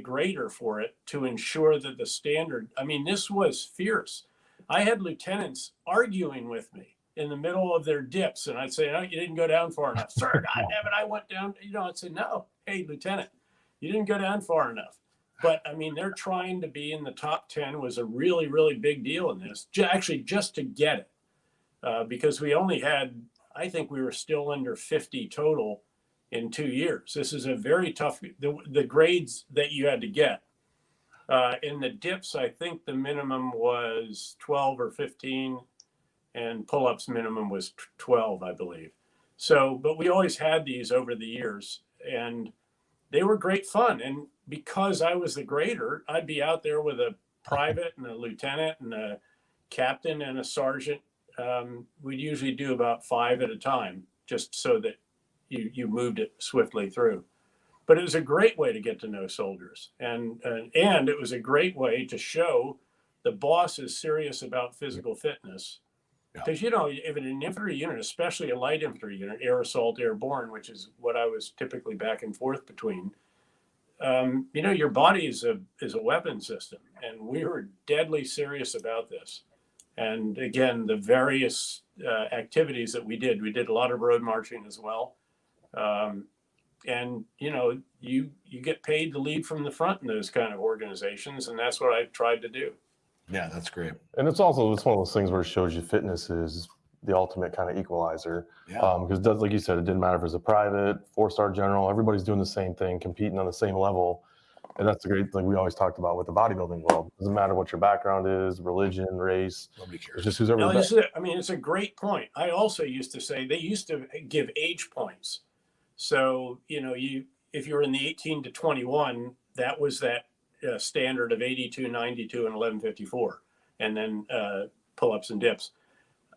grader for it to ensure that the standard. I mean, this was fierce. I had lieutenants arguing with me in the middle of their dips, and I'd say, "No, you didn't go down far enough, sir. God damn it, I went down." I'd say, "No, hey, Lieutenant, you didn't go down far enough." But I mean, they're trying to be in the top 10 was a really, really big deal in this. Actually, just to get it, because we only had, I think we were still under 50 total in 2 years. This is a very tough, the grades that you had to get. In the dips, I think the minimum was 12 or 15, and pull-ups minimum was 12, I believe. So, but we always had these over the years, and they were great fun. And because I was the grader, I'd be out there with a private and a lieutenant and a captain and a sergeant. We'd usually do about 5 at a time, just so that you moved it swiftly through. But it was a great way to get to know soldiers, and it was a great way to show the boss is serious about physical fitness. Because if in an infantry unit, especially a light infantry unit, air assault, airborne, which is what I was typically back and forth between, your body is a weapon system, and we were deadly serious about this. And again, the various activities that we did a lot of road marching as well. And you get paid to lead from the front in those kind of organizations, and that's what I tried to do. Yeah, that's great. And it's one of those things where it shows you fitness is the ultimate kind of equalizer. Yeah. Because like you said, it didn't matter if it was a private, 4-star general, everybody's doing the same thing, competing on the same level. And that's the great thing we always talked about with the bodybuilding world. It doesn't matter what your background is, religion, race. Nobody cares. It's just who's ever No, the best. it's a great point. I also used to say they used to give age points. So, if you're in the 18 to 21, that was that standard of 82, 92, and 11:54, and then pull-ups and dips.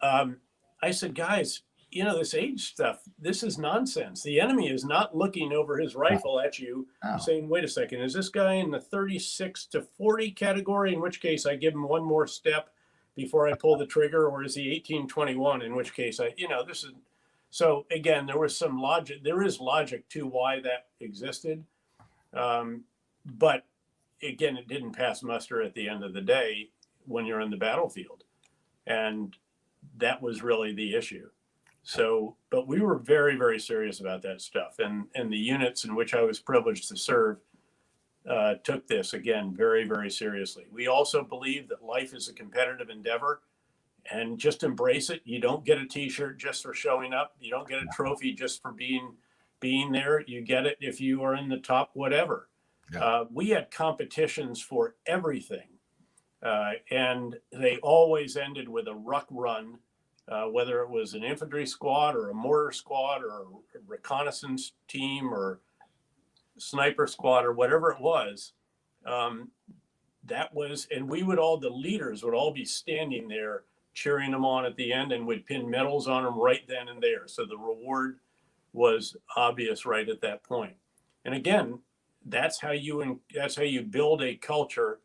I said, guys, this age stuff, this is nonsense. The enemy is not looking over his rifle at you saying, wait a second, is this guy in the 36 to 40 category, in which case I give him one more step before I pull the trigger, or is he 18-21, in which case this is. So again, there was some logic. There is logic to why that existed. But again, it didn't pass muster at the end of the day when you're in the battlefield. And that was really the issue. So, but we were very, very serious about that stuff. And the units in which I was privileged to serve took this, again, very, very seriously. We also believe that life is a competitive endeavor. and just embrace it. You don't get a t-shirt just for showing up. You don't get a trophy just for being there. You get it if you are in the top whatever. Yeah. We had competitions for everything. And they always ended with a ruck run, whether it was an infantry squad or a mortar squad or a reconnaissance team or sniper squad or whatever it was. That was, and we would all, the leaders would all be standing there cheering them on at the end and would pin medals on them right then and there. So the reward was obvious right at that point. And again, that's how you build a culture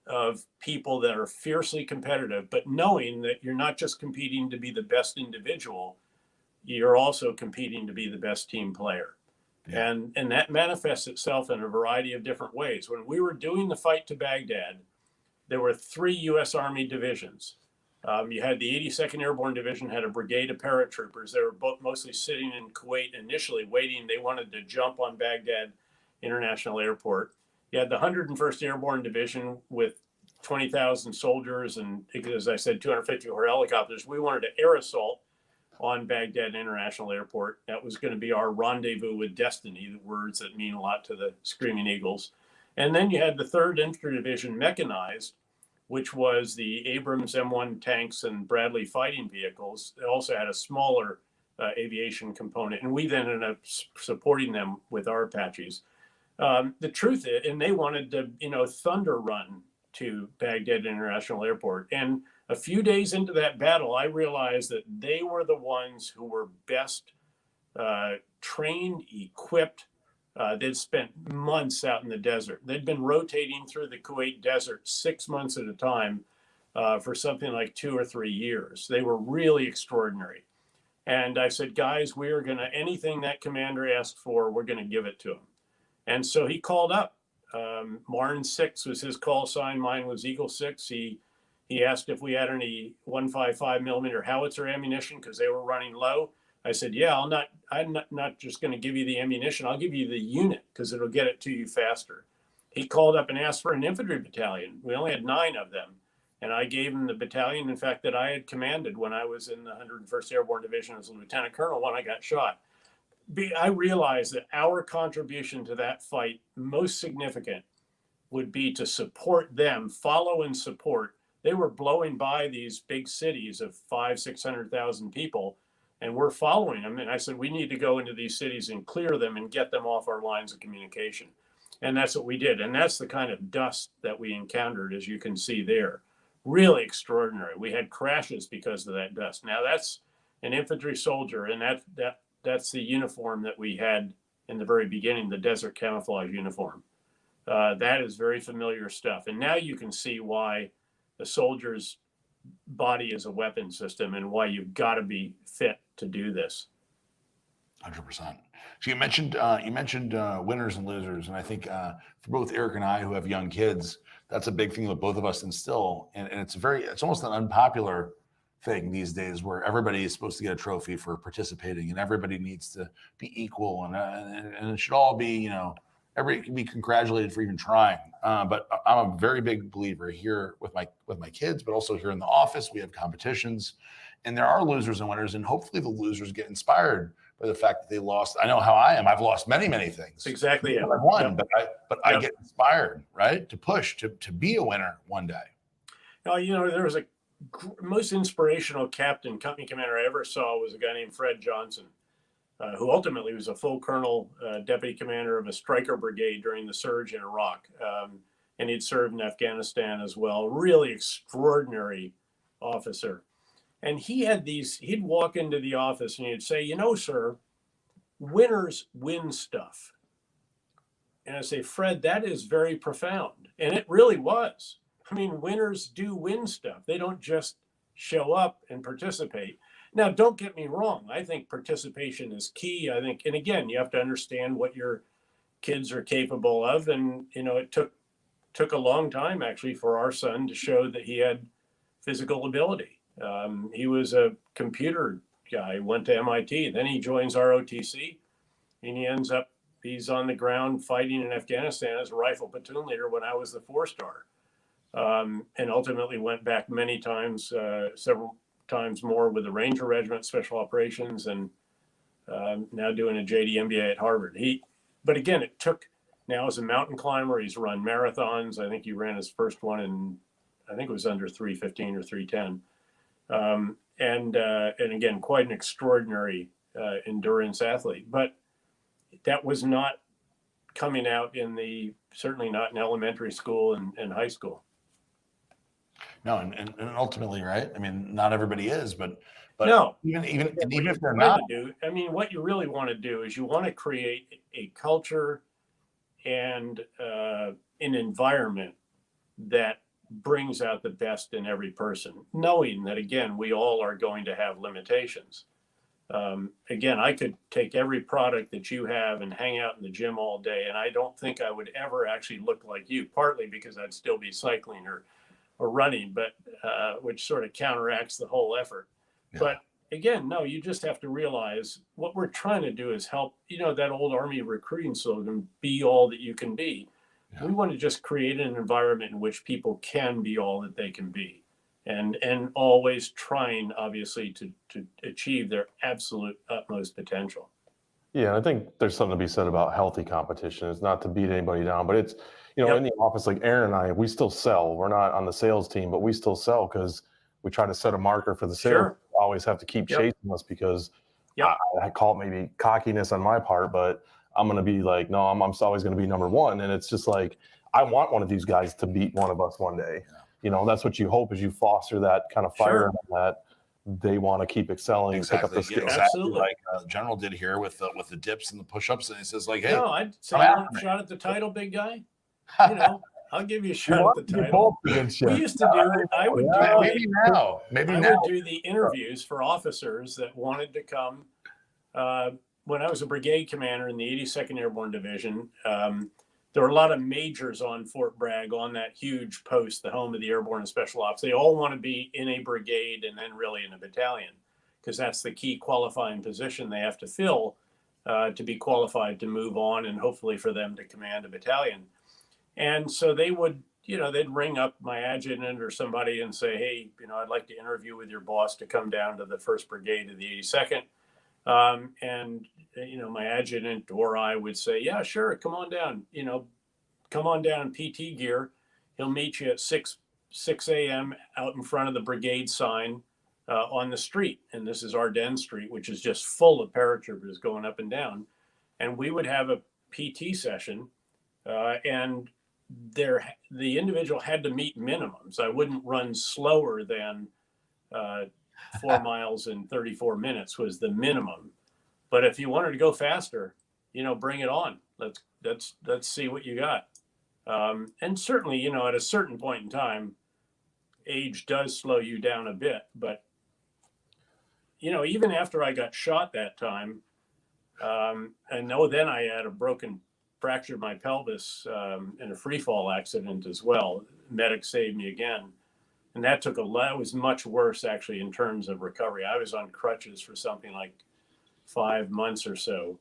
of people that are fiercely competitive, but knowing that you're not just competing to be the best individual, you're also competing to be the best team player. Yeah. And that manifests itself in a variety of different ways. When we were doing the fight to Baghdad, there were 3 U.S. Army divisions. You had the 82nd Airborne Division, had a brigade of paratroopers. They were both mostly sitting in Kuwait initially waiting. They wanted to jump on Baghdad International Airport. You had the 101st Airborne Division with 20,000 soldiers and, as I said, 254 helicopters. We wanted to air assault on Baghdad International Airport. That was going to be our rendezvous with destiny, the words that mean a lot to the Screaming Eagles. And then you had the 3rd Infantry Division mechanized, which was the Abrams M1 tanks and Bradley fighting vehicles. It also had a smaller aviation component. And we then ended up supporting them with our Apaches. The truth is, and they wanted to, thunder run to Baghdad International Airport. And a few days into that battle, I realized that they were the ones who were best trained, equipped. They'd spent months out in the desert. They'd been rotating through the Kuwait desert 6 months at a time for something like 2 or 3 years. They were really extraordinary. And I said, guys, we are going to, anything that commander asked for, we're going to give it to him. And so he called up. Martin 6 was his call sign. Mine was Eagle 6. He asked if we had any 155 millimeter howitzer ammunition because they were running low. I said, yeah, I'm not just going to give you the ammunition. I'll give you the unit because it'll get it to you faster. He called up and asked for an infantry battalion. We only had 9 of them. And I gave him the battalion, in fact, that I had commanded when I was in the 101st Airborne Division as a lieutenant colonel when I got shot. I realized that our contribution to that fight, most significant, would be to support them, follow and support. They were blowing by these big cities of 500,000-600,000 people, and we're following them. And I said, we need to go into these cities and clear them and get them off our lines of communication. And that's what we did. And that's the kind of dust that we encountered, as you can see there. Really extraordinary. We had crashes because of that dust. Now that's an infantry soldier, and that's the uniform that we had in the very beginning, the desert camouflage uniform. That is very familiar stuff. And now you can see why the soldier's body is a weapon system and why you've got to be fit to do this. 100%. So you mentioned winners and losers, and I think for both Eric and I, who have young kids, that's a big thing that both of us instill, and it's almost an unpopular thing these days, where everybody is supposed to get a trophy for participating, and everybody needs to be equal, and it should all be, everybody can be congratulated for even trying. But I'm a very big believer here with my kids, but also here in the office, we have competitions, and there are losers and winners, and hopefully the losers get inspired by the fact that they lost. I know how I am. I've lost many, many things. Exactly. Yeah. I've won, but I get inspired, right, to push to be a winner one day. Now, there was a most inspirational company commander I ever saw was a guy named Fred Johnson, who ultimately was a full colonel, deputy commander of a Stryker brigade during the surge in Iraq. And he'd served in Afghanistan as well. Really extraordinary officer. And he'd walk into the office and he'd say, sir, winners win stuff. And I say, Fred, that is very profound. And it really was. I mean, winners do win stuff. They don't just show up and participate. Now, don't get me wrong. I think participation is key. I think, and again, you have to understand what your kids are capable of. And, it took a long time actually for our son to show that he had physical ability. He was a computer guy, went to MIT, then he joins ROTC, and he's on the ground fighting in Afghanistan as a rifle platoon leader when I was the 4-star. and ultimately went back many times, several times more with the Ranger Regiment, Special Operations, and now doing a JD MBA at Harvard. But again, it took, now as a mountain climber, he's run marathons. I think he ran his first one in, I think it was under 3:15 or 3:10. And again, quite an extraordinary endurance athlete. But that was not coming out certainly not in elementary school and high school. No, and ultimately, right? I mean, not everybody is, but no, even if they're not, not, I mean, what you really want to do is you want to create a culture and an environment that brings out the best in every person, knowing that, again, we all are going to have limitations. Again, I could take every product that you have and hang out in the gym all day, and I don't think I would ever actually look like you, partly because I'd still be cycling or running, but which sort of counteracts the whole effort. Yeah. But again, no, you just have to realize what we're trying to do is help, that old Army recruiting slogan, be all that you can be. Yeah. We want to just create an environment in which people can be all that they can be. And always trying, obviously, to achieve their absolute utmost potential. Yeah, I think there's something to be said about healthy competition. It's not to beat anybody down, but it's, in the office, like Aaron and I, we still sell. We're not on the sales team, but we still sell because we try to set a marker for the sales. Sure. Always have to keep chasing us because I call it maybe cockiness on my part, but I'm going to be like, no, I'm always going to be number one. And it's just like, I want one of these guys to beat one of us one day. Yeah. That's what you hope, is you foster that kind of fire that they want to keep excelling, exactly. Pick up the skills. Absolutely. Like General did here with the dips and the push-ups, and he says like, hey, I'd say you want a shot at the title, big guy. I'll give you a shot at the title. We used to do. I would do. Maybe now. I would do the interviews for officers that wanted to come. When I was a brigade commander in the 82nd Airborne Division, there were a lot of majors on Fort Bragg, on that huge post, the home of the Airborne and Special Ops. They all want to be in a brigade and then really in a battalion, because that's the key qualifying position they have to fill to be qualified to move on and hopefully for them to command a battalion. And so they would, they'd ring up my adjutant or somebody and say, hey, I'd like to interview with your boss to come down to the 1st Brigade of the 82nd. And my adjutant or I would say, yeah, sure, come on down, come on down in PT gear. He'll meet you at 6 a.m. out in front of the brigade sign on the street. And this is Ardennes Street, which is just full of paratroopers going up and down. And we would have a PT session, and the individual had to meet minimums. I wouldn't run slower than 4 miles in 34 minutes was the minimum. But if you wanted to go faster, bring it on. Let's see what you got. And certainly, at a certain point in time, age does slow you down a bit. But, even after I got shot that time, and then I had fractured my pelvis in a free fall accident as well. Medic saved me again. And that was much worse actually in terms of recovery. I was on crutches for something like 5 months or so.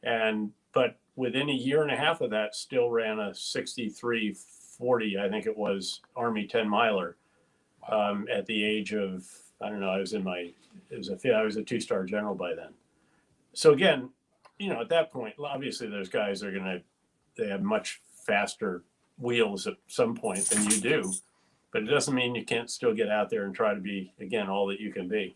But within a year and a half of that, still ran a 63:40, I think it was, Army 10 miler at the age of, I don't know, I was a 2-star general by then. So again, at that point, obviously those guys they have much faster wheels at some point than you do. But it doesn't mean you can't still get out there and try to be, again, all that you can be.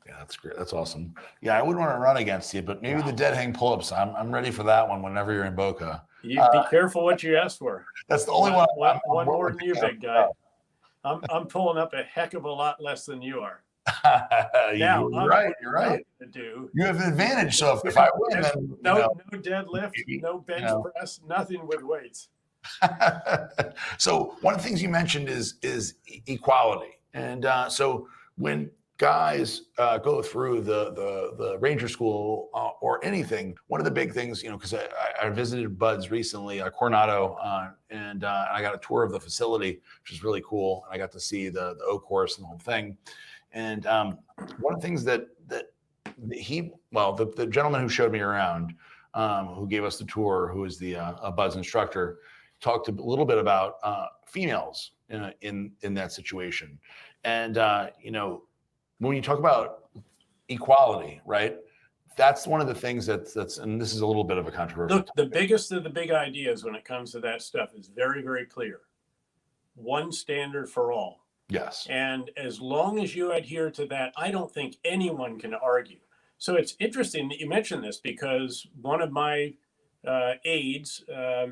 Yeah, that's great. That's awesome. Yeah, I wouldn't want to run against you, but maybe the dead hang pull-ups. I'm ready for that one whenever you're in Boca. You be careful what you ask for. That's the only one. One more than you, big guy. I'm pulling up a heck of a lot less than you are. You're right. You have an advantage. So if I win, then no deadlift, no bench press, nothing with weights. So one of the things you mentioned is equality, and so when guys go through the Ranger School or anything, one of the big things, because I visited Bud's recently, Coronado, and I got a tour of the facility, which is really cool, and I got to see the O course and the whole thing. And one of the things that the gentleman who showed me around, who gave us the tour, who is the Bud's instructor, talked a little bit about females in that situation. And you know, when you talk about equality, right? That's one of the things that's and this is a little bit of a controversial Look, the biggest of the big ideas when it comes to that stuff is very, very clear. One standard for all. Yes. And as long as you adhere to that, I don't think anyone can argue. So it's interesting that you mentioned this, because one of my aides,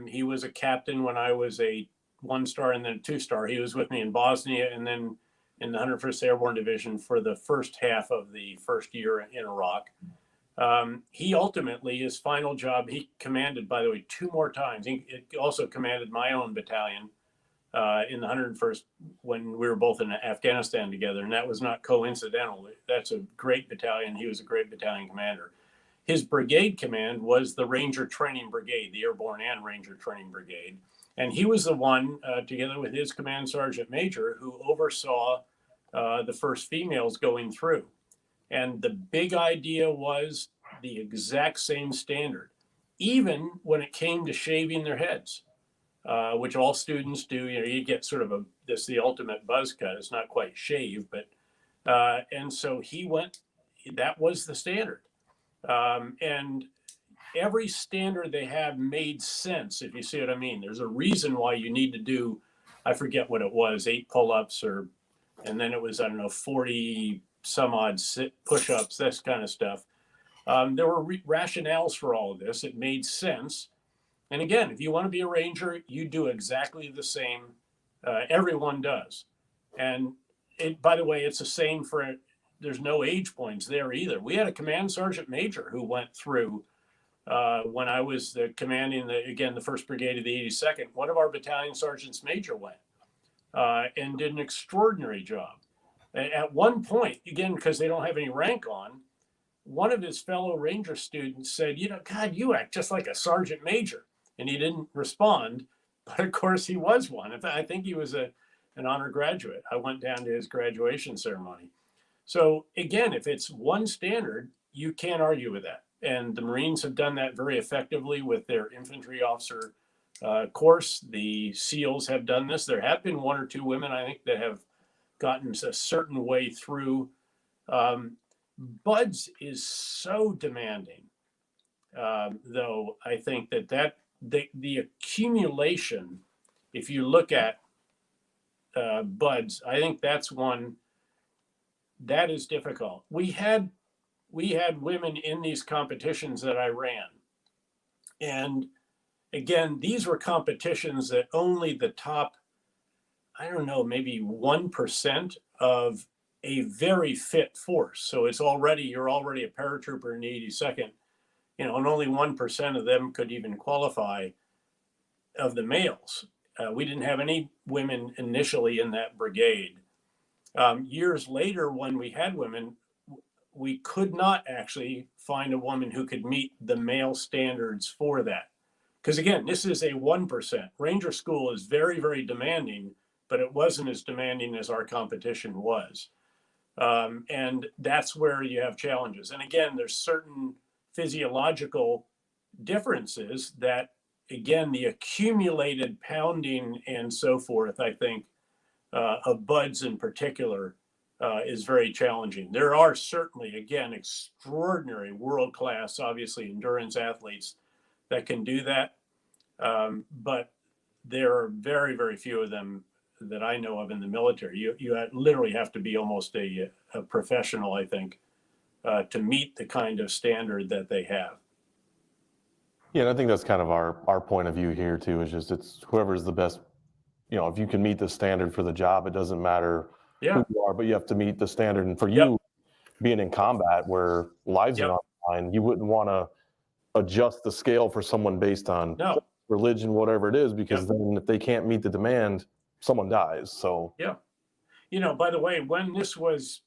he was a captain when I was a 1-star and then a 2-star. He was with me in Bosnia and then in the 101st Airborne Division for the first half of the first year in Iraq. He ultimately, his final job, he commanded, by the way, 2 more times. He also commanded my own battalion in the 101st when we were both in Afghanistan together. And that was not coincidental. That's a great battalion. He was a great battalion commander. His brigade command was the Ranger Training Brigade, the Airborne and Ranger Training Brigade. And he was the one, together with his command sergeant major, who oversaw the first females going through. And the big idea was the exact same standard, even when it came to shaving their heads, which all students do. You know, you get sort of the ultimate buzz cut. It's not quite shave, but, and so he went, that was the standard. And every standard they have made sense, if you see what I mean. There's a reason why you need to do, I forget what it was, 8 pull-ups and then it was, I don't know, 40 some odd push-ups, this kind of stuff. There were rationales for all of this. It made sense. And again, if you want to be a ranger, you do exactly the same. Everyone does. And by the way, it's the same for, there's no age points there either. We had a command sergeant major who went through when I was commanding the 1st Brigade of the 82nd. One of our battalion sergeants major went and did an extraordinary job. At one point, again, because they don't have any rank on, one of his fellow ranger students said, you know, God, you act just like a sergeant major. And he didn't respond, but of course he was one. I think he was an honor graduate. I went down to his graduation ceremony. So again, if it's one standard, you can't argue with that. And the Marines have done that very effectively with their infantry officer course. The SEALs have done this. There have been 1 or 2 women, I think, that have gotten a certain way through. Buds is so demanding, though. I think that the accumulation, if you look at buds, I think that's one that is difficult. We had women in these competitions that I ran, and again, these were competitions that only the top, I don't know, maybe 1% of a very fit force. So you're already a paratrooper in the 82nd, you know, and only 1% of them could even qualify of the males. We didn't have any women initially in that brigade. Years later, when we had women, we could not actually find a woman who could meet the male standards for that. Because again, this is a 1%. Ranger school is very, very demanding, but it wasn't as demanding as our competition was. And that's where you have challenges. And again, there's certain physiological differences that, again, the accumulated pounding and so forth, I think, of buds in particular, is very challenging. There are certainly, again, extraordinary world-class, obviously, endurance athletes that can do that. But there are very, very few of them that I know of in the military. You literally have to be almost a professional, I think, to meet the kind of standard that they have. Yeah, and I think that's kind of our point of view here too, is just it's whoever's the best, you know, if you can meet the standard for the job, it doesn't matter who you are, but you have to meet the standard. And for you, being in combat where lives are on the line, you wouldn't want to adjust the scale for someone based on religion, whatever it is, because then if they can't meet the demand, someone dies. So you know, by the way, when this was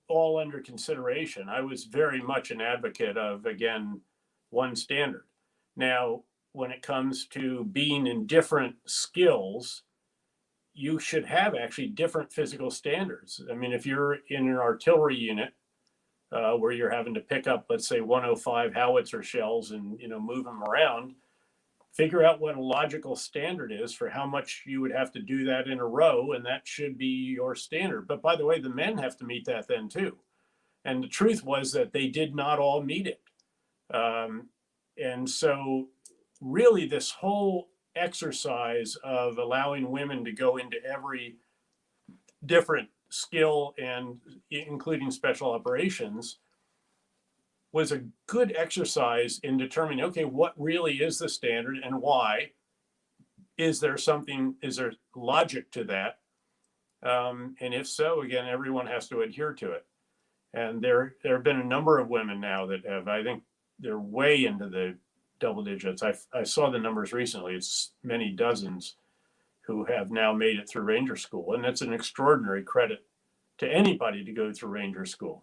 all under consideration, I was very much an advocate of, again, one standard. Now, when it comes to being in different skills, you should have actually different physical standards. I mean, if you're in an artillery unit where you're having to pick up, let's say, 105 howitzer shells and, you know, move them around, figure out what a logical standard is for how much you would have to do that in a row, and that should be your standard. But by the way, the men have to meet that then too. And the truth was that they did not all meet it. And so really this whole exercise of allowing women to go into every different skill, and including special operations, was a good exercise in determining, okay, what really is the standard and why? Is there logic to that? And if so, again, everyone has to adhere to it. And there have been a number of women now that have, I think they're way into the double digits. I saw the numbers recently. It's many dozens who have now made it through Ranger School. And that's an extraordinary credit to anybody to go through Ranger School.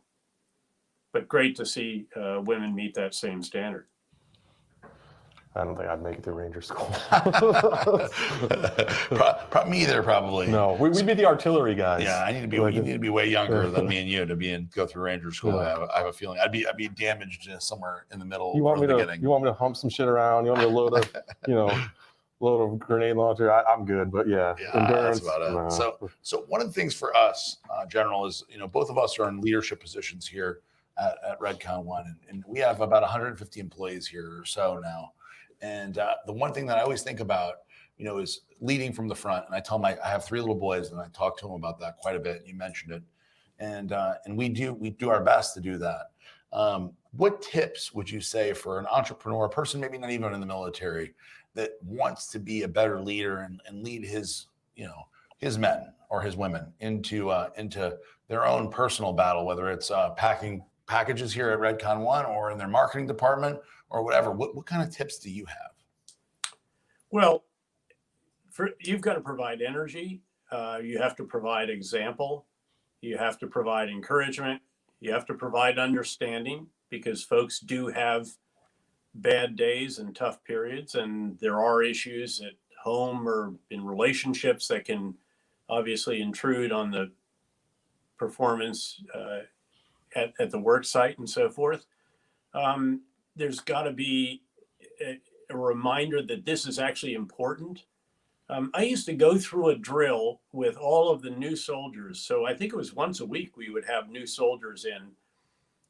But great to see women meet that same standard. I don't think I'd make it to Ranger School. Me either, probably. No, we'd be the artillery guys. Yeah, I need to be. You need to be way younger than me and you to go through Ranger School. Yeah. I have a feeling I'd be damaged somewhere in the middle. You want me the to? beginning. You want me to hump some shit around? You want me to load a, load a grenade launcher? I'm good, but yeah, endurance. That's about it. Nah. So one of the things for us, General, is both of us are in leadership positions here at Redcon 1, and we have about 150 employees here or so now. And the one thing that I always think about, is leading from the front. And I tell I have 3 little boys, and I talk to them about that quite a bit. You mentioned it, and we do our best to do that. What tips would you say for an entrepreneur, a person maybe not even in the military, that wants to be a better leader and lead his men or his women into their own personal battle, whether it's packing packages here at Redcon 1 or in their marketing department or whatever? What kind of tips do you have? Well, you've got to provide energy. You have to provide example. You have to provide encouragement. You have to provide understanding, because folks do have bad days and tough periods, and there are issues at home or in relationships that can obviously intrude on the performance at the work site and so forth. There's got to be a reminder that this is actually important. I used to go through a drill with all of the new soldiers. So I think it was once a week we would have new soldiers in.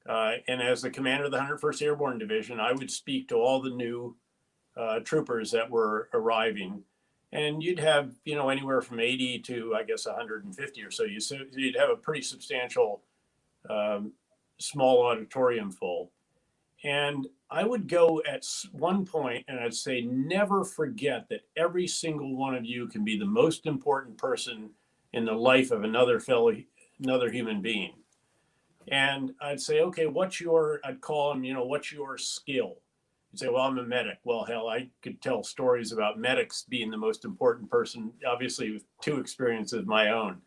And as the commander of the 101st Airborne Division, I would speak to all the new troopers that were arriving. And you'd have, anywhere from 80 to, I guess, 150 or so. You'd have a pretty substantial small auditorium full. And I would go at one point and I'd say, never forget that every single one of you can be the most important person in the life of another human being. And I'd say, okay, I'd call them, what's your skill? You'd say, well, I'm a medic. Well, hell, I could tell stories about medics being the most important person, obviously with 2 experiences of my own.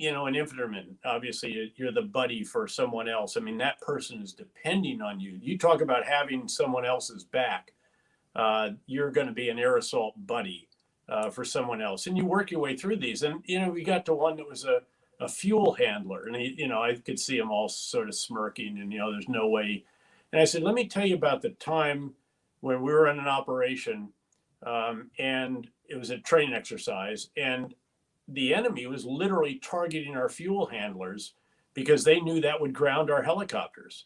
An infantryman, obviously you're the buddy for someone else. I mean, that person is depending on you. You talk about having someone else's back. You're going to be an air assault buddy for someone else. And you work your way through these. And, we got to one that was a fuel handler. And, I could see them all sort of smirking and, there's no way. And I said, let me tell you about the time when we were in an operation and it was a training exercise. And the enemy was literally targeting our fuel handlers because they knew that would ground our helicopters.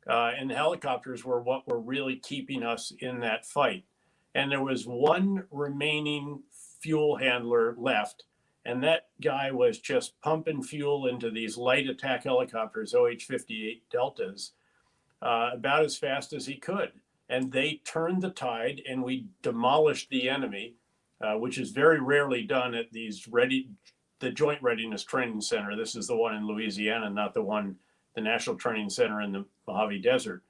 And the helicopters were what were really keeping us in that fight. And there was one remaining fuel handler left. And that guy was just pumping fuel into these light attack helicopters, OH-58 Deltas, about as fast as he could. And they turned the tide and we demolished the enemy. Which is very rarely done at the Joint Readiness Training Center. This is the one in Louisiana, not the National Training Center in the Mojave Desert.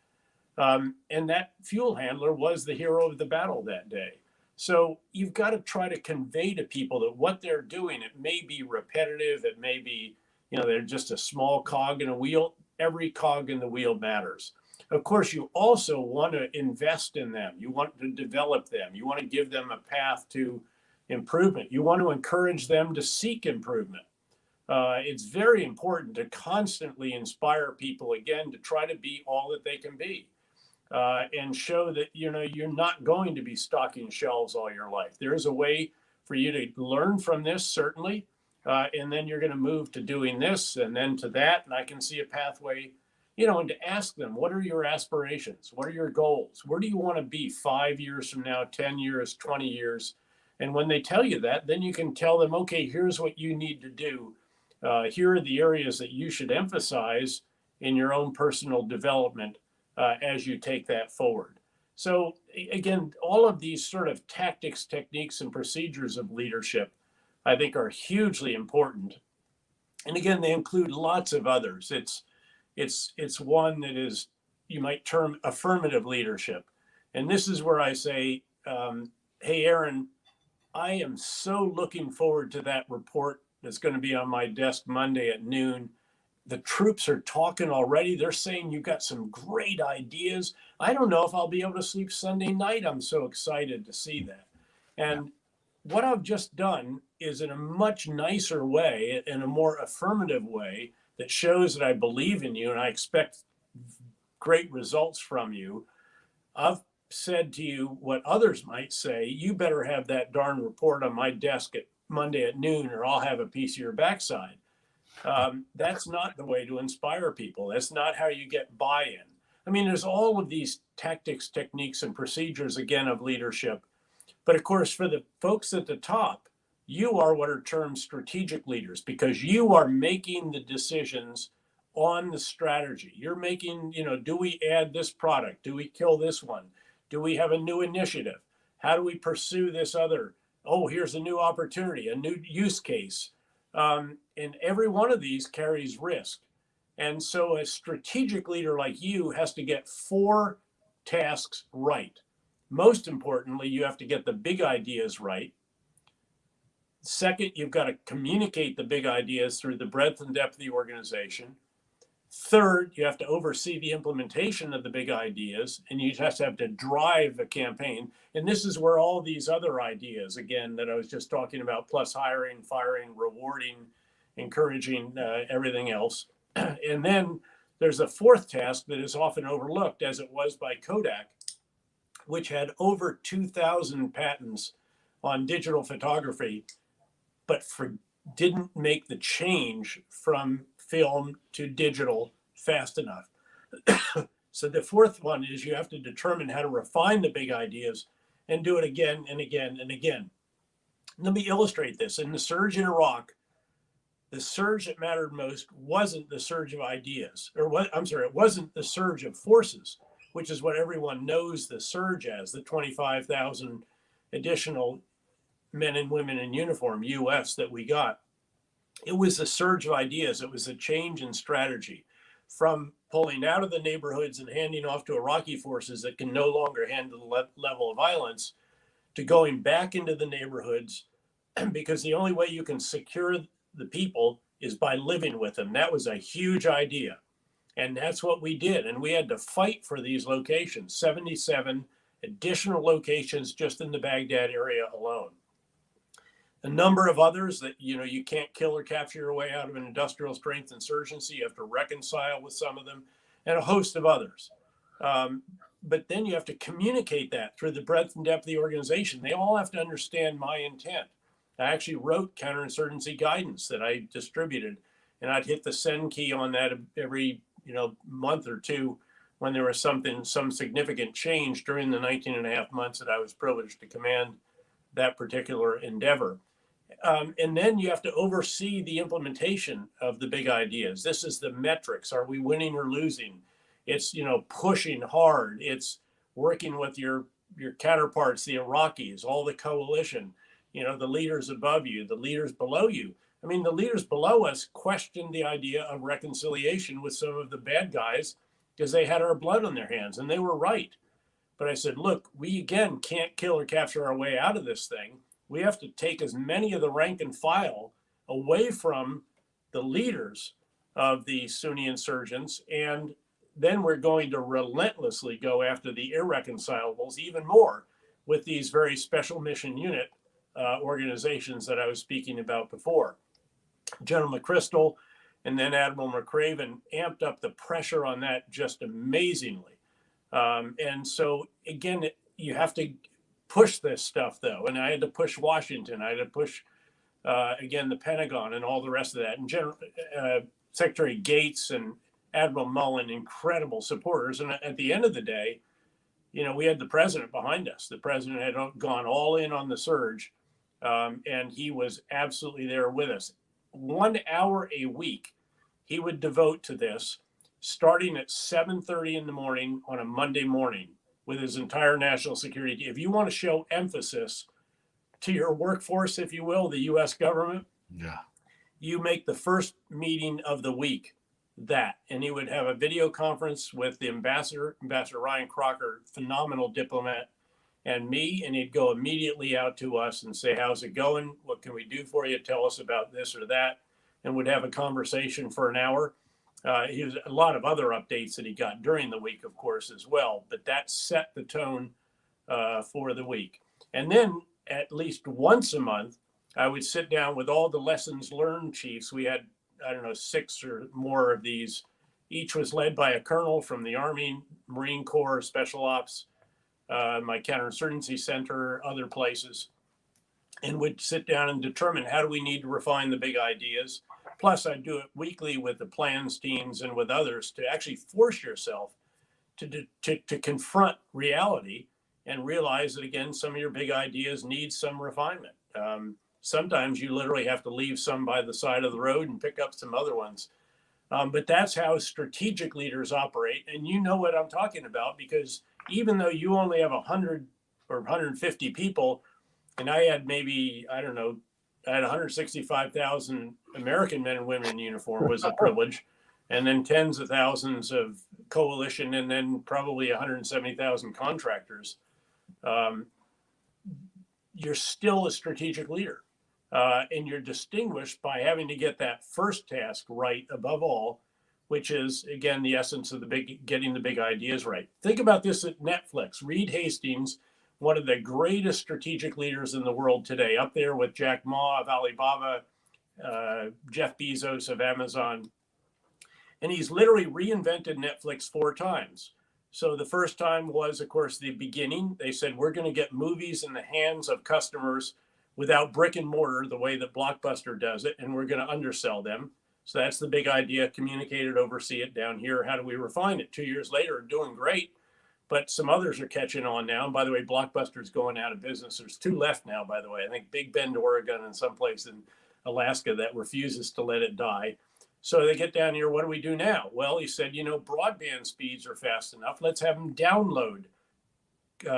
And that fuel handler was the hero of the battle that day. So you've got to try to convey to people that what they're doing, it may be repetitive, it may be, they're just a small cog in a wheel. Every cog in the wheel matters. Of course, you also want to invest in them. You want to develop them. You want to give them a path to improvement. You want to encourage them to seek improvement. It's very important to constantly inspire people, again, to try to be all that they can be. and show that, you're not going to be stocking shelves all your life. There is a way for you to learn from this, certainly. And then you're going to move to doing this and then to that. And I can see a pathway, and to ask them, what are your aspirations? What are your goals? Where do you want to be 5 years from now, 10 years, 20 years? And when they tell you that, then you can tell them, okay, here's what you need to do. Here are the areas that you should emphasize in your own personal development as you take that forward. So again, all of these sort of tactics, techniques, and procedures of leadership, I think, are hugely important. And again, they include lots of others. It's one that is, you might term, affirmative leadership. And this is where I say, hey, Aaron, I am so looking forward to that report that's going to be on my desk Monday at noon. The troops are talking already. They're saying you've got some great ideas. I don't know if I'll be able to sleep Sunday night. I'm so excited to see that. And what I've just done is, in a much nicer way, in a more affirmative way, that shows that I believe in you and I expect great results from you. I've said to you what others might say: you better have that darn report on my desk at Monday at noon, or I'll have a piece of your backside. That's not the way to inspire people. That's not how you get buy-in. I mean, there's all of these tactics, techniques, and procedures, again, of leadership. But of course, for the folks at the top, you are what are termed strategic leaders, because you are making the decisions on the strategy. You're making, do we add this product? Do we kill this one? Do we have a new initiative? How do we pursue this other? Oh, here's a new opportunity, a new use case. And every one of these carries risk. And so a strategic leader like you has to get 4 tasks right. Most importantly, you have to get the big ideas right. Second, you've got to communicate the big ideas through the breadth and depth of the organization. Third, you have to oversee the implementation of the big ideas, and you just have to drive the campaign. And this is where all these other ideas, again, that I was just talking about, plus hiring, firing, rewarding, encouraging, everything else. And then there's a 4th task that is often overlooked, as it was by Kodak, which had over 2,000 patents on digital photography, but didn't make the change from film to digital fast enough. So the 4th one is, you have to determine how to refine the big ideas and do it again and again and again. Let me illustrate this. In the surge in Iraq, the surge that mattered most wasn't the surge of ideas, it wasn't the surge of forces, which is what everyone knows the surge as, the 25,000 additional men and women in uniform, US, that we got. It was a surge of ideas. It was a change in strategy from pulling out of the neighborhoods and handing off to Iraqi forces that can no longer handle the level of violence, to going back into the neighborhoods, because the only way you can secure the people is by living with them. That was a huge idea. And that's what we did. And we had to fight for these locations, 77 additional locations just in the Baghdad area alone. A number of others that, you can't kill or capture your way out of an industrial strength insurgency. You have to reconcile with some of them, and a host of others. But then you have to communicate that through the breadth and depth of the organization. They all have to understand my intent. I actually wrote counterinsurgency guidance that I distributed, and I'd hit the send key on that every month or two when there was some significant change during the 19 and a half months that I was privileged to command that particular endeavor. And then you have to oversee the implementation of the big ideas. This is the metrics. Are we winning or losing? It's, pushing hard. It's working with your counterparts, the Iraqis, all the coalition, the leaders above you, the leaders below you. I mean, the leaders below us questioned the idea of reconciliation with some of the bad guys because they had our blood on their hands, and they were right. But I said, look, we again can't kill or capture our way out of this thing. We have to take as many of the rank and file away from the leaders of the Sunni insurgents, and then we're going to relentlessly go after the irreconcilables even more with these very special mission unit organizations that I was speaking about before. General McChrystal and then Admiral McRaven amped up the pressure on that just amazingly. And so, again, you have to push this stuff, though. And I had to push Washington. I had to push, again, the Pentagon and all the rest of that. And Secretary Gates and Admiral Mullen, incredible supporters. And at the end of the day, we had the president behind us. The president had gone all in on the surge, and he was absolutely there with us. 1 hour a week he would devote to this, starting at 7:30 in the morning on a Monday morning with his entire national security team. If you want to show emphasis to your workforce, if you will, the U.S. government, you make the first meeting of the week that. And he would have a video conference with the Ambassador Ryan Crocker, phenomenal diplomat, and me, and he'd go immediately out to us and say, how's it going? What can we do for you? Tell us about this or that. And would have a conversation for an hour. He was a lot of other updates that he got during the week, of course, as well. But that set the tone for the week. And then at least once a month, I would sit down with all the lessons learned chiefs. We had, 6 or more of these. Each was led by a colonel from the Army, Marine Corps, Special Ops, my counterinsurgency center, other places, and would sit down and determine how do we need to refine the big ideas. Plus, I'd do it weekly with the plans teams and with others to actually force yourself to confront reality and realize that, again, some of your big ideas need some refinement. Sometimes you literally have to leave some by the side of the road and pick up some other ones. But that's how strategic leaders operate. And you know what I'm talking about, because even though you only have 100 or 150 people, and I had maybe, I had 165,000 American men and women in uniform, was a privilege. And then tens of thousands of coalition, and then probably 170,000 contractors. You're still a strategic leader. And you're distinguished by having to get that first task right above all, which is, again, the essence of getting the big ideas right. Think about this at Netflix. Reed Hastings, one of the greatest strategic leaders in the world today, up there with Jack Ma of Alibaba, Jeff Bezos of Amazon. And he's literally reinvented Netflix 4 times. So the first time was, of course, the beginning. They said, we're going to get movies in the hands of customers without brick and mortar, the way that Blockbuster does it, and we're going to undersell them. So that's the big idea, communicate it, oversee it down here. How do we refine it? 2 years later, doing great, but some others are catching on now. And by the way, Blockbuster's going out of business. There's 2 left now, by the way. I think Big Bend, Oregon, and someplace in Alaska that refuses to let it die. So they get down here, what do we do now? Well, he said, broadband speeds are fast enough. Let's have them download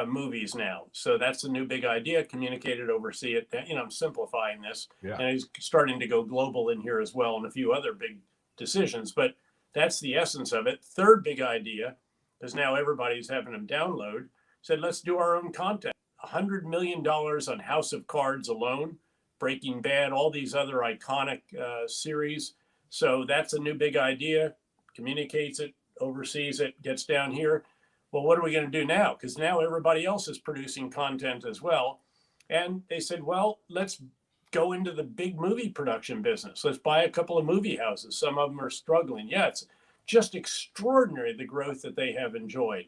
movies now. So that's the new big idea, communicate it, oversee it. I'm simplifying this. Yeah. And he's starting to go global in here as well, and a few other big decisions. But that's the essence of it. Third big idea, because now everybody's having them download, said, let's do our own content. $100 million on House of Cards alone, Breaking Bad, all these other iconic series. So that's a new big idea, communicates it, oversees it, gets down here. Well, what are we going to do now? Because now everybody else is producing content as well. And they said, well, let's go into the big movie production business. Let's buy a couple of movie houses. Some of them are struggling. Yeah, it's just extraordinary, the growth that they have enjoyed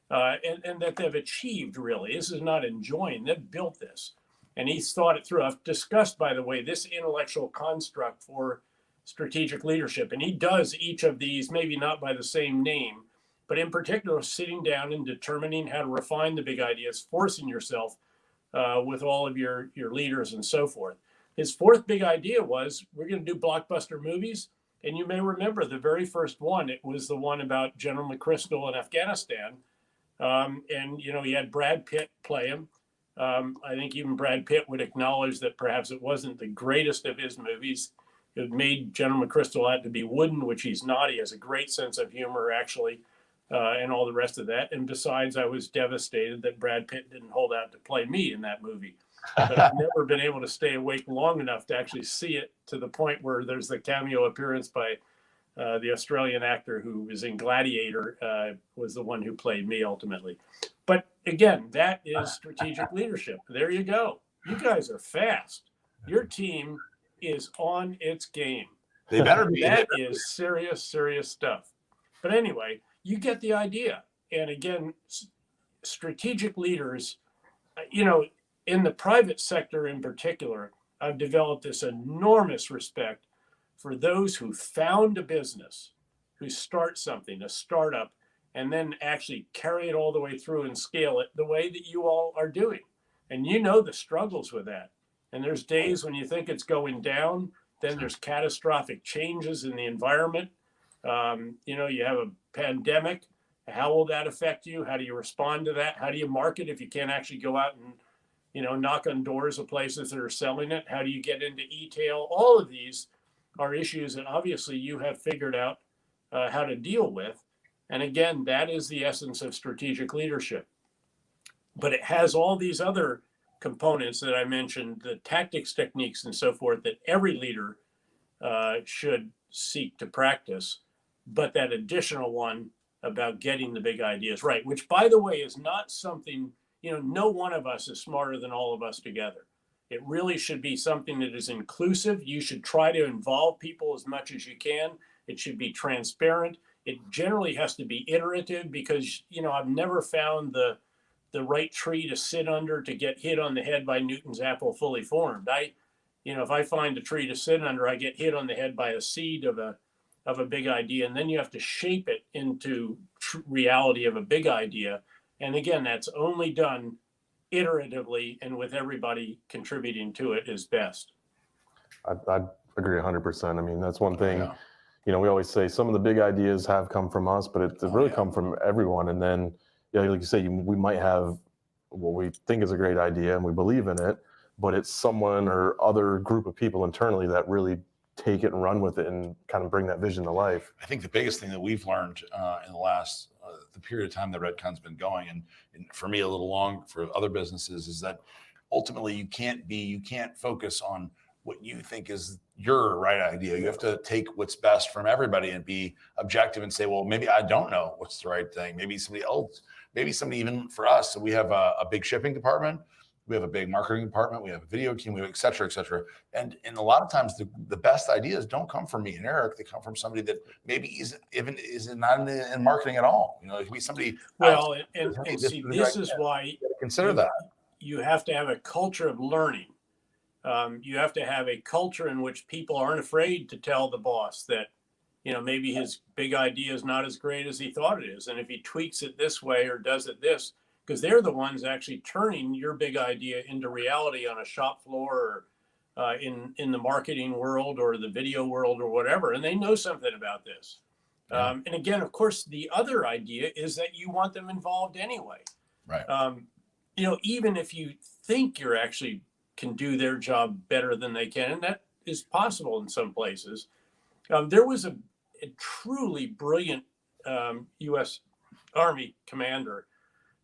and that they've achieved, really. This is not enjoying. They've built this. And he's thought it through. I've discussed, by the way, this intellectual construct for strategic leadership. And he does each of these, maybe not by the same name, but in particular, sitting down and determining how to refine the big ideas, forcing yourself with all of your leaders and so forth. His 4th big idea was, we're going to do blockbuster movies. And you may remember the very first one, it was the one about General McChrystal in Afghanistan. And, he had Brad Pitt play him. I think even Brad Pitt would acknowledge that perhaps it wasn't the greatest of his movies. It made General McChrystal out to be wooden, which he's not. He has a great sense of humor, actually. And all the rest of that. And besides, I was devastated that Brad Pitt didn't hold out to play me in that movie. But I've never been able to stay awake long enough to actually see it, to the point where there's the cameo appearance by the Australian actor who was in Gladiator, was the one who played me ultimately. But again, that is strategic leadership. There you go. You guys are fast. Your team is on its game. They better be. That is serious, serious stuff. But anyway, you get the idea. And again, strategic leaders, in the private sector in particular, I've developed this enormous respect for those who found a business, who start something, a startup, and then actually carry it all the way through and scale it the way that you all are doing. And you know the struggles with that. And there's days when you think it's going down, then there's catastrophic changes in the environment. You have a pandemic. How will that affect you? How do you respond to that? How do you market if you can't actually go out and, knock on doors of places that are selling it? How do you get into e-tail? All of these are issues that obviously you have figured out how to deal with. And again, that is the essence of strategic leadership. But it has all these other components that I mentioned, the tactics, techniques, and so forth, that every leader should seek to practice. But that additional one about getting the big ideas right, which, by the way, is not something, no one of us is smarter than all of us together. It really should be something that is inclusive. You should try to involve people as much as you can. It should be transparent. It generally has to be iterative because, I've never found the right tree to sit under to get hit on the head by Newton's apple fully formed. If I find a tree to sit under, I get hit on the head by a seed of a big idea, and then you have to shape it into reality of a big idea. And again, that's only done iteratively and with everybody contributing to it is best. I agree 100%. I mean, that's one thing. Yeah. We always say some of the big ideas have come from us, but it's really come from everyone. And then, like you say, we might have what we think is a great idea and we believe in it, but it's someone or other group of people internally that really take it and run with it and kind of bring that vision to life. I think the biggest thing that we've learned in the last the period of time that Redcon's been going, and for me a little long for other businesses, is that ultimately you can't focus on what you think is your right idea. You have to take what's best from everybody and be objective and say, well, maybe I don't know what's the right thing. Maybe somebody else, even for us. So we have a big shipping department. We have a big marketing department. We have a video team. We have et cetera, et cetera. And a lot of times the best ideas don't come from me and Eric. They come from somebody that maybe isn't not in marketing at all. It could be somebody. Well, else. and see, this is why consider that you have to have a culture of learning. You have to have a culture in which people aren't afraid to tell the boss that, maybe his big idea is not as great as he thought it is. And if he tweaks it this way or does it this, because they're the ones actually turning your big idea into reality on a shop floor or in the marketing world or the video world or whatever. And they know something about this. Yeah. And again, of course, the other idea is that you want them involved anyway. Right. Even if you think you're actually can do their job better than they can, and that is possible in some places. There was a truly brilliant U.S. Army commander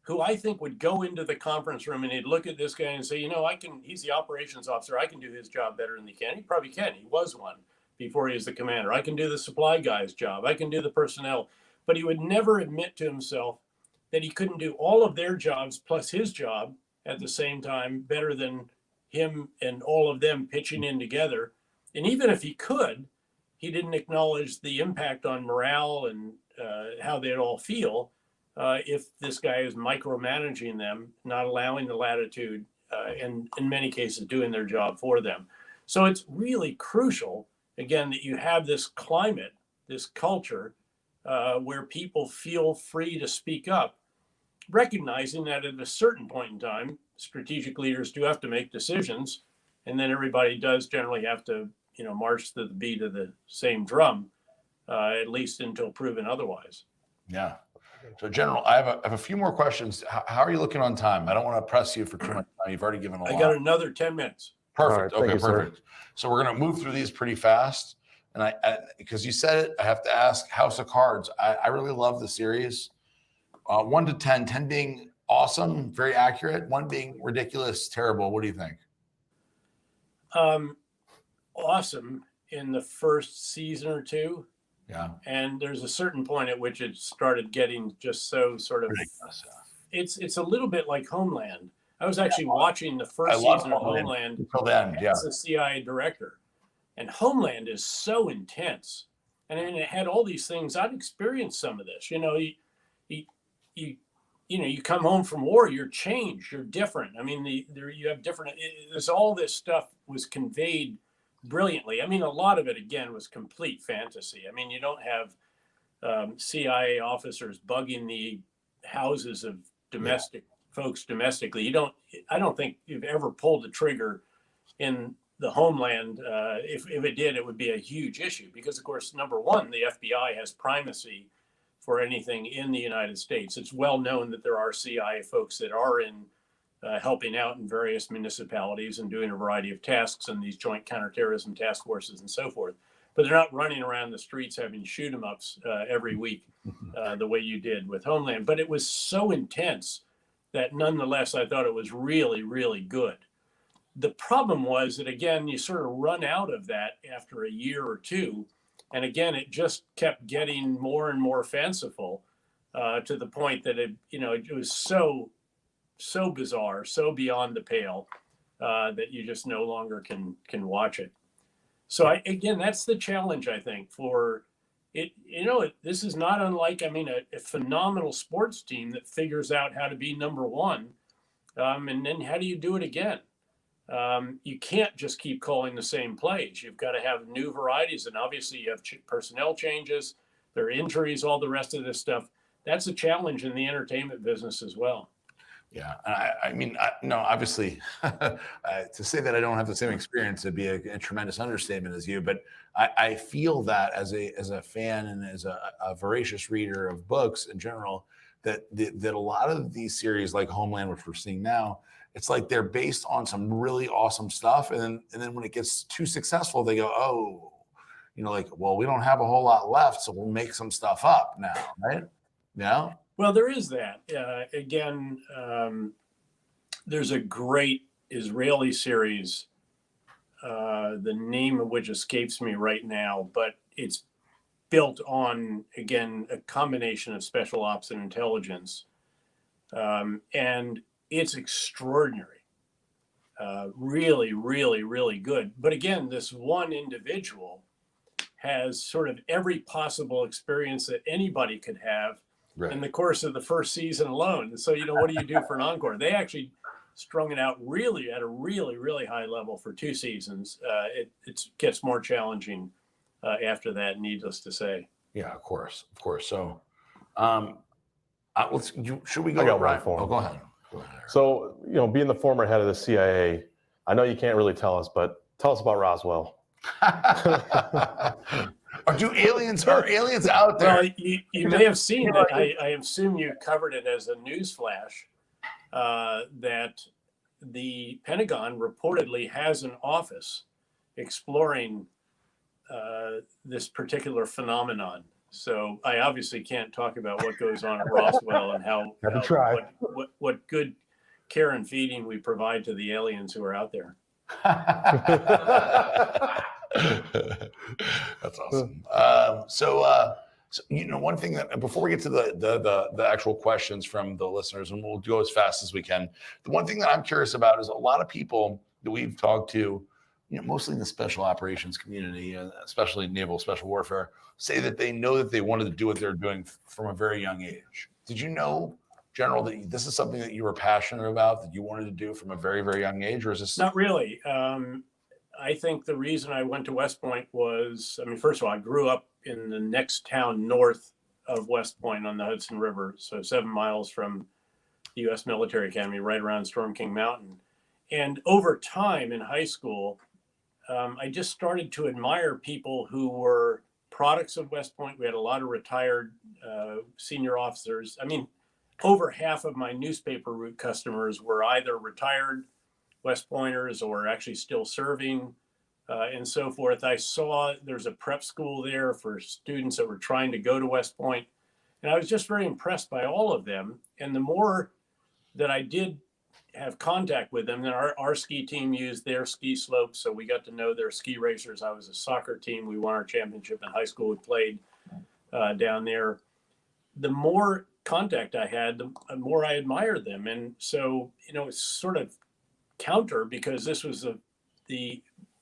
who I think would go into the conference room and he'd look at this guy and say, he's the operations officer. I can do his job better than he can. He probably can. He was one before he was the commander. I can do the supply guy's job. I can do the personnel. But he would never admit to himself that he couldn't do all of their jobs plus his job at the same time better than him and all of them pitching in together. And even if he could, he didn't acknowledge the impact on morale and how they'd all feel if this guy is micromanaging them, not allowing the latitude, and in many cases doing their job for them. So it's really crucial, again, that you have this climate, this culture where people feel free to speak up, recognizing that at a certain point in time, strategic leaders do have to make decisions, and then everybody does generally have to, march to the beat of the same drum, at least until proven otherwise. Yeah. So, General, I have a few more questions. How are you looking on time? I don't want to press you for too much time. You've already given a lot. I got another 10 minutes. Perfect. All right, Okay, perfect. Sir. So we're going to move through these pretty fast. And I because you said it, I have to ask House of Cards. I really love the series. 1 to 10, 10 being awesome, very accurate, 1 being ridiculous, terrible. What do you think? Awesome in the first season or two. Yeah. And there's a certain point at which it started getting just so sort of ridiculous. It's a little bit like Homeland. I was actually watching the first season of Homeland until then, as a CIA director. And Homeland is so intense. And then it had all these things. I've experienced some of this. you come home from war, you're changed, you're different. I mean, you have different. There's all this stuff was conveyed brilliantly. I mean, a lot of it again was complete fantasy. I mean, you don't have CIA officers bugging the houses of domestic folks domestically. I don't think you've ever pulled the trigger in the homeland. If it did, it would be a huge issue because, of course, number one, the FBI has primacy for anything in the United States. It's well known that there are CIA folks that are in helping out in various municipalities and doing a variety of tasks in these joint counterterrorism task forces and so forth. But they're not running around the streets having shoot 'em ups every week the way you did with Homeland. But it was so intense that nonetheless, I thought it was really, really good. The problem was that, again, you sort of run out of that after a year or two. And again, it just kept getting more and more fanciful to the point that it was so bizarre, so beyond the pale that you just no longer can watch it. So again, that's the challenge, I think, for it. This is not unlike, a phenomenal sports team that figures out how to be number one. And then how do you do it again? You can't just keep calling the same plays. You've got to have new varieties. And obviously you have personnel changes, there are injuries, all the rest of this stuff. That's a challenge in the entertainment business as well. Yeah, no, obviously, to say that I don't have the same experience would be a tremendous understatement as you. But I feel that as a fan and as a voracious reader of books in general, that a lot of these series like Homeland, which we're seeing now, it's like they're based on some really awesome stuff, and then when it gets too successful, they go, oh, well, we don't have a whole lot left, so we'll make some stuff up now, right? Yeah. Well, there is that. Again, there's a great Israeli series, the name of which escapes me right now, but it's built on, again, a combination of special ops and intelligence. And it's extraordinary. Really, really, really good. But again, this one individual has sort of every possible experience that anybody could have in the course of the first season alone. So, what do you do for an encore? They actually strung it out really at a really, really high level for 2 seasons. It gets more challenging after that, needless to say. Yeah, of course. So, should we go? I got one for him. Oh, go ahead. So, being the former head of the CIA, I know you can't really tell us, but tell us about Roswell. Are aliens out there? Well, you may have seen it. I assume you covered it as a news flash, that the Pentagon reportedly has an office exploring this particular phenomenon. So I obviously can't talk about what goes on at Roswell and what good care and feeding we provide to the aliens who are out there. That's awesome. So one thing that before we get to the actual questions from the listeners, and we'll go as fast as we can. The one thing that I'm curious about is a lot of people that we've talked to, mostly in the special operations community, especially naval special warfare, say that they know that they wanted to do what they're doing from a very young age. Did you know, General, that this is something that you were passionate about, that you wanted to do from a very, very young age, or is this? Not really. I think the reason I went to West Point was, first of all, I grew up in the next town north of West Point on the Hudson River, so 7 miles from the U.S. Military Academy, right around Storm King Mountain. And over time in high school, I just started to admire people who were products of West Point. We had a lot of retired senior officers. Over half of my newspaper route customers were either retired West Pointers or actually still serving and so forth. I saw there's a prep school there for students that were trying to go to West Point. And I was just very impressed by all of them. And the more that I did have contact with them, then our ski team used their ski slopes. So we got to know their ski racers. I was a soccer team. We won our championship in high school. We played down there. The more contact I had, the more I admired them. And so, it's sort of counter because this was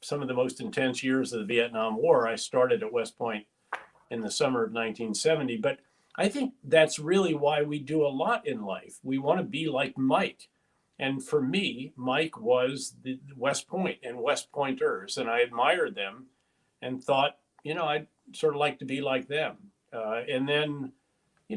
some of the most intense years of the Vietnam War. I started at West Point in the summer of 1970, but I think that's really why we do a lot in life. We want to be like Mike. And for me, Mike was the West Point and West Pointers, and I admired them and thought, I'd sort of like to be like them. And then,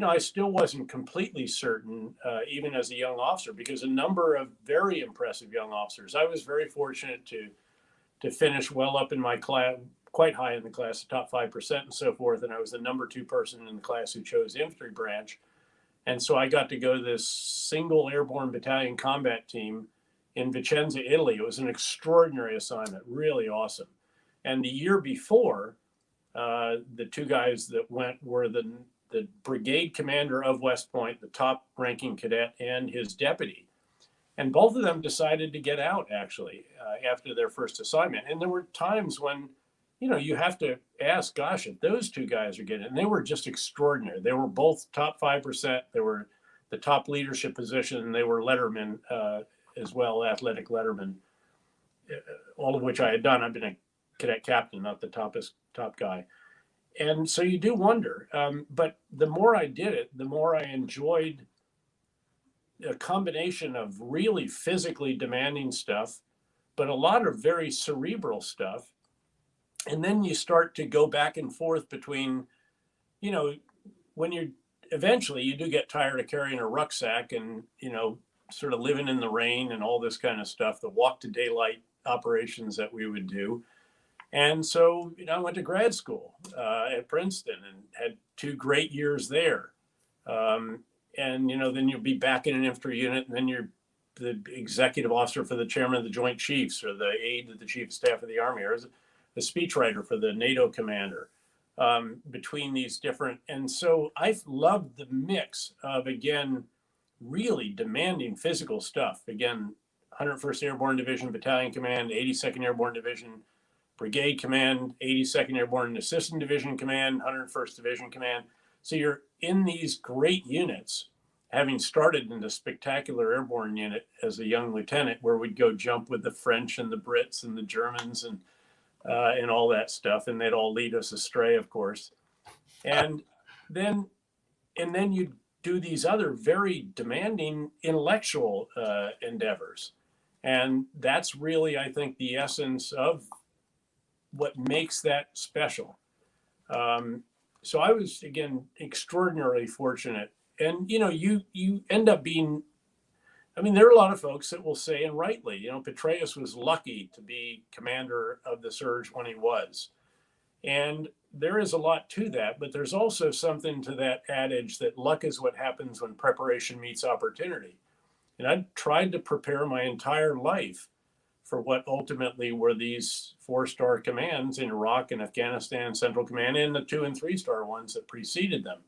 I still wasn't completely certain, even as a young officer, because a number of very impressive young officers. I was very fortunate to finish well up in my class, quite high in the class, the top 5% and so forth. And I was the number 2 person in the class who chose the infantry branch. And so I got to go to this single airborne battalion combat team in Vicenza, Italy. It was an extraordinary assignment, really awesome. And the year before, the 2 guys that went were the brigade commander of West Point, the top ranking cadet, and his deputy. And both of them decided to get out, actually, after their first assignment. And there were times when, you have to ask, gosh, if those 2 guys are getting it, and they were just extraordinary. They were both top 5%. They were the top leadership position, and they were lettermen as well, athletic lettermen, all of which I had done. I've been a cadet captain, not the top guy. And so you do wonder. But the more I did it, the more I enjoyed a combination of really physically demanding stuff, but a lot of very cerebral stuff. And then you start to go back and forth between, when you're eventually you do get tired of carrying a rucksack and, sort of living in the rain and all this kind of stuff, the walk to daylight operations that we would do. And so, I went to grad school at Princeton and had 2 great years there. And, then you'll be back in an infantry unit, and then you're the executive officer for the chairman of the Joint Chiefs, or the aide to the chief of staff of the Army, or the speechwriter for the NATO commander, between these different. And so I've loved the mix of, again, really demanding physical stuff. Again, 101st Airborne Division Battalion Command, 82nd Airborne Division Brigade Command, 82nd Airborne Assistant Division Command, 101st Division Command. So you're in these great units, having started in the spectacular airborne unit as a young lieutenant, where we'd go jump with the French and the Brits and the Germans and all that stuff, and they'd all lead us astray, of course. And then you do these other very demanding intellectual endeavors, and that's really, I think, the essence of what makes that special. So I was, again, extraordinarily fortunate, and you end up being. I mean, there are a lot of folks that will say, and rightly, Petraeus was lucky to be commander of the surge when he was. And there is a lot to that, but there's also something to that adage that luck is what happens when preparation meets opportunity. And I tried to prepare my entire life for what ultimately were these 4-star commands in Iraq and Afghanistan, Central Command, and the 2- and 3-star ones that preceded them.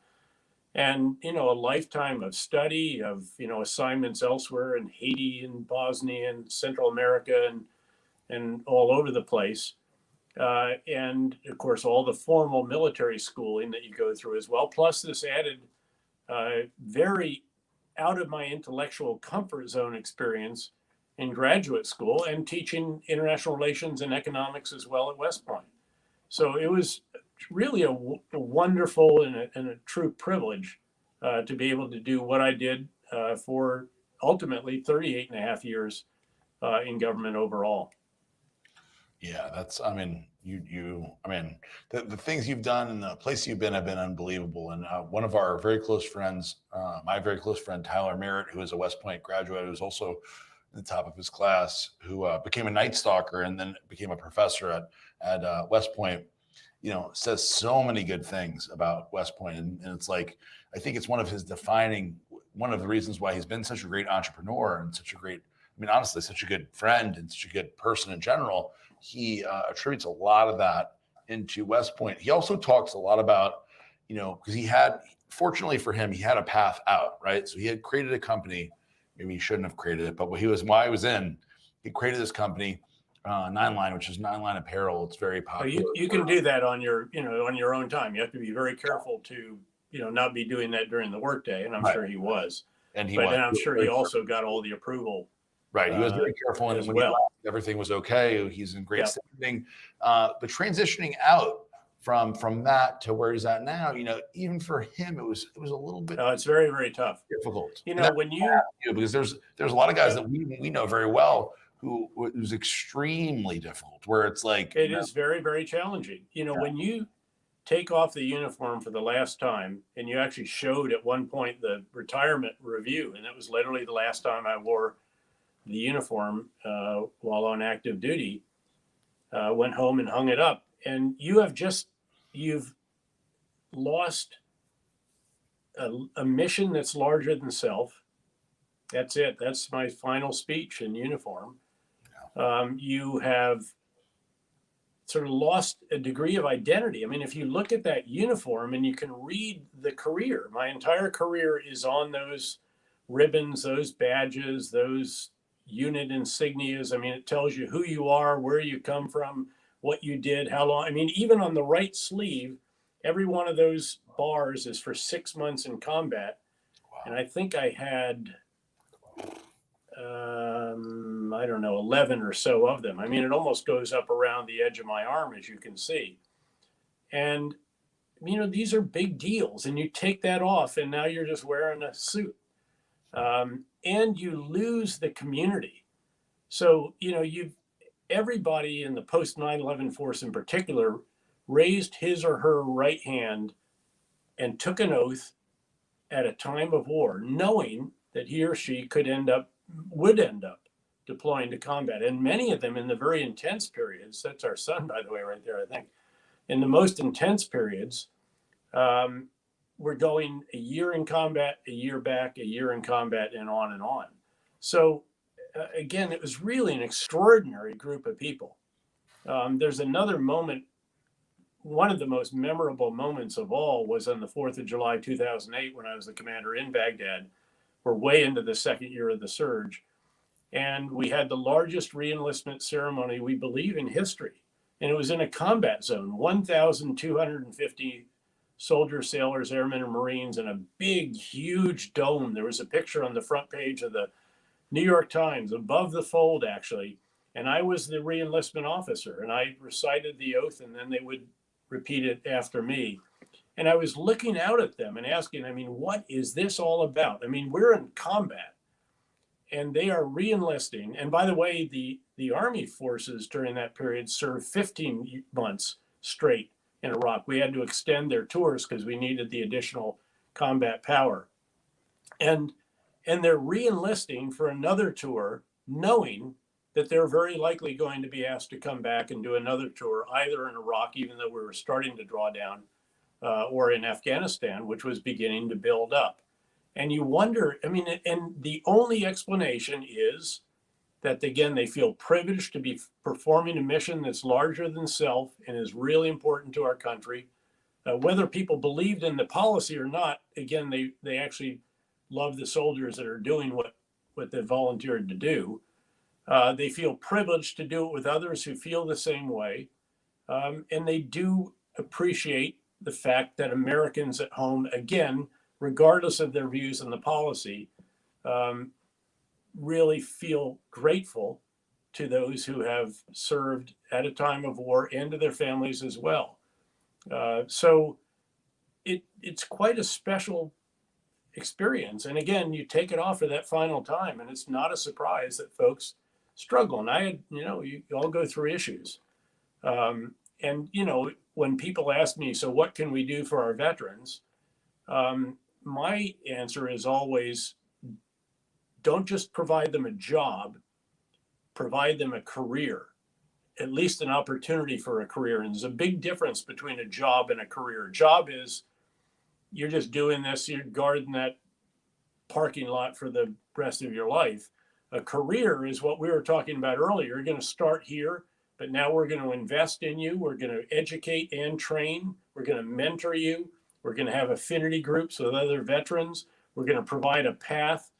And, a lifetime of study, of, assignments elsewhere in Haiti and Bosnia and Central America and all over the place. And, of course, all the formal military schooling that you go through as well, plus this added very out of my intellectual comfort zone experience in graduate school and teaching international relations and economics as well at West Point. So it was really a wonderful and a true privilege to be able to do what I did for ultimately 38 and a half years in government overall. Yeah, that's, the things you've done and the places you've been have been unbelievable. And one of our very close friends, my very close friend, Tyler Merritt, who is a West Point graduate, who's also at the top of his class, who became a Night Stalker and then became a professor at West Point, says so many good things about West Point. And it's like, I think it's one of the reasons why he's been such a great entrepreneur and honestly, such a good friend and such a good person in general. He attributes a lot of that into West Point. He also talks a lot about, because fortunately for him, he had a path out, right? So he had created a company. Maybe he shouldn't have created it, but while he was in, he created this company, 9line, which is 9line Apparel. It's very popular. You can do that on your own time. You have to be very careful to, not be doing that during the workday. And I'm sure he was. And I'm sure he also got all the approval. Right. He was very careful. And when everything was okay, he's in great standing. But transitioning out from that to where he's at now, even for him, it was a little bit It's very, very tough. difficult. You And know, that's when you, because there's a lot of guys that we know very well who's extremely difficult, where it's like it is very, very challenging. You know, when you take off the uniform for the last time, and you actually showed at one point the retirement review, and that was literally the last time I wore the uniform while on active duty, went home and hung it up. And you've lost a mission that's larger than self. That's it. That's my final speech in uniform. You have sort of lost a degree of identity. I mean, if you look at that uniform and you can read the career, my entire career is on those ribbons, those badges, those unit insignias. I mean, it tells you who you are, where you come from, what you did, how long. I mean, even on the right sleeve, every one of those bars is for 6 months in combat. Wow. And I think I had, I don't know, 11 or so of them. I mean, it almost goes up around the edge of my arm, as you can see. And, these are big deals. And you take that off, and now you're just wearing a suit. And you lose the community. So, everybody in the post 9/11 force in particular raised his or her right hand and took an oath at a time of war, knowing that he or she would end up deploying to combat. And many of them in the very intense periods, that's our son, by the way, right there, I think, in the most intense periods, we're going a year in combat, a year back, a year in combat, and on and on. So again, it was really an extraordinary group of people. There's another moment. One of the most memorable moments of all was on the 4th of July, 2008, when I was the commander in Baghdad. We're way into the second year of the surge. And we had the largest reenlistment ceremony, we believe, in history. And it was in a combat zone, 1,250 soldiers, sailors, airmen, and Marines in a big, huge dome. There was a picture on the front page of the New York Times, above the fold, actually. And I was the reenlistment officer, and I recited the oath, and then they would repeat it after me. And I was looking out at them and asking, what is this all about? We're in combat, and they are reenlisting. And by the way, the Army forces during that period served 15 months straight in Iraq. We had to extend their tours because we needed the additional combat power. And they're reenlisting for another tour, knowing that they're very likely going to be asked to come back and do another tour, either in Iraq, even though we were starting to draw down, or in Afghanistan, which was beginning to build up. And you wonder, and the only explanation is that, again, they feel privileged to be performing a mission that's larger than self and is really important to our country. Whether people believed in the policy or not, again, they actually love the soldiers that are doing what they volunteered to do. They feel privileged to do it with others who feel the same way. And they do appreciate the fact that Americans at home, again, regardless of their views on the policy, really feel grateful to those who have served at a time of war and to their families as well. So it's quite a special experience. And again, you take it off for that final time, and it's not a surprise that folks struggle. And I had, you all go through issues. And, when people ask me, so what can we do for our veterans? My answer is always, don't just provide them a job, provide them a career, at least an opportunity for a career. And there's a big difference between a job and a career. A job is, you're just doing this, you're guarding that parking lot for the rest of your life. A career is what we were talking about earlier. You're going to start here, but now we're going to invest in you. We're going to educate and train. We're going to mentor you. We're going to have affinity groups with other veterans. We're going to provide a path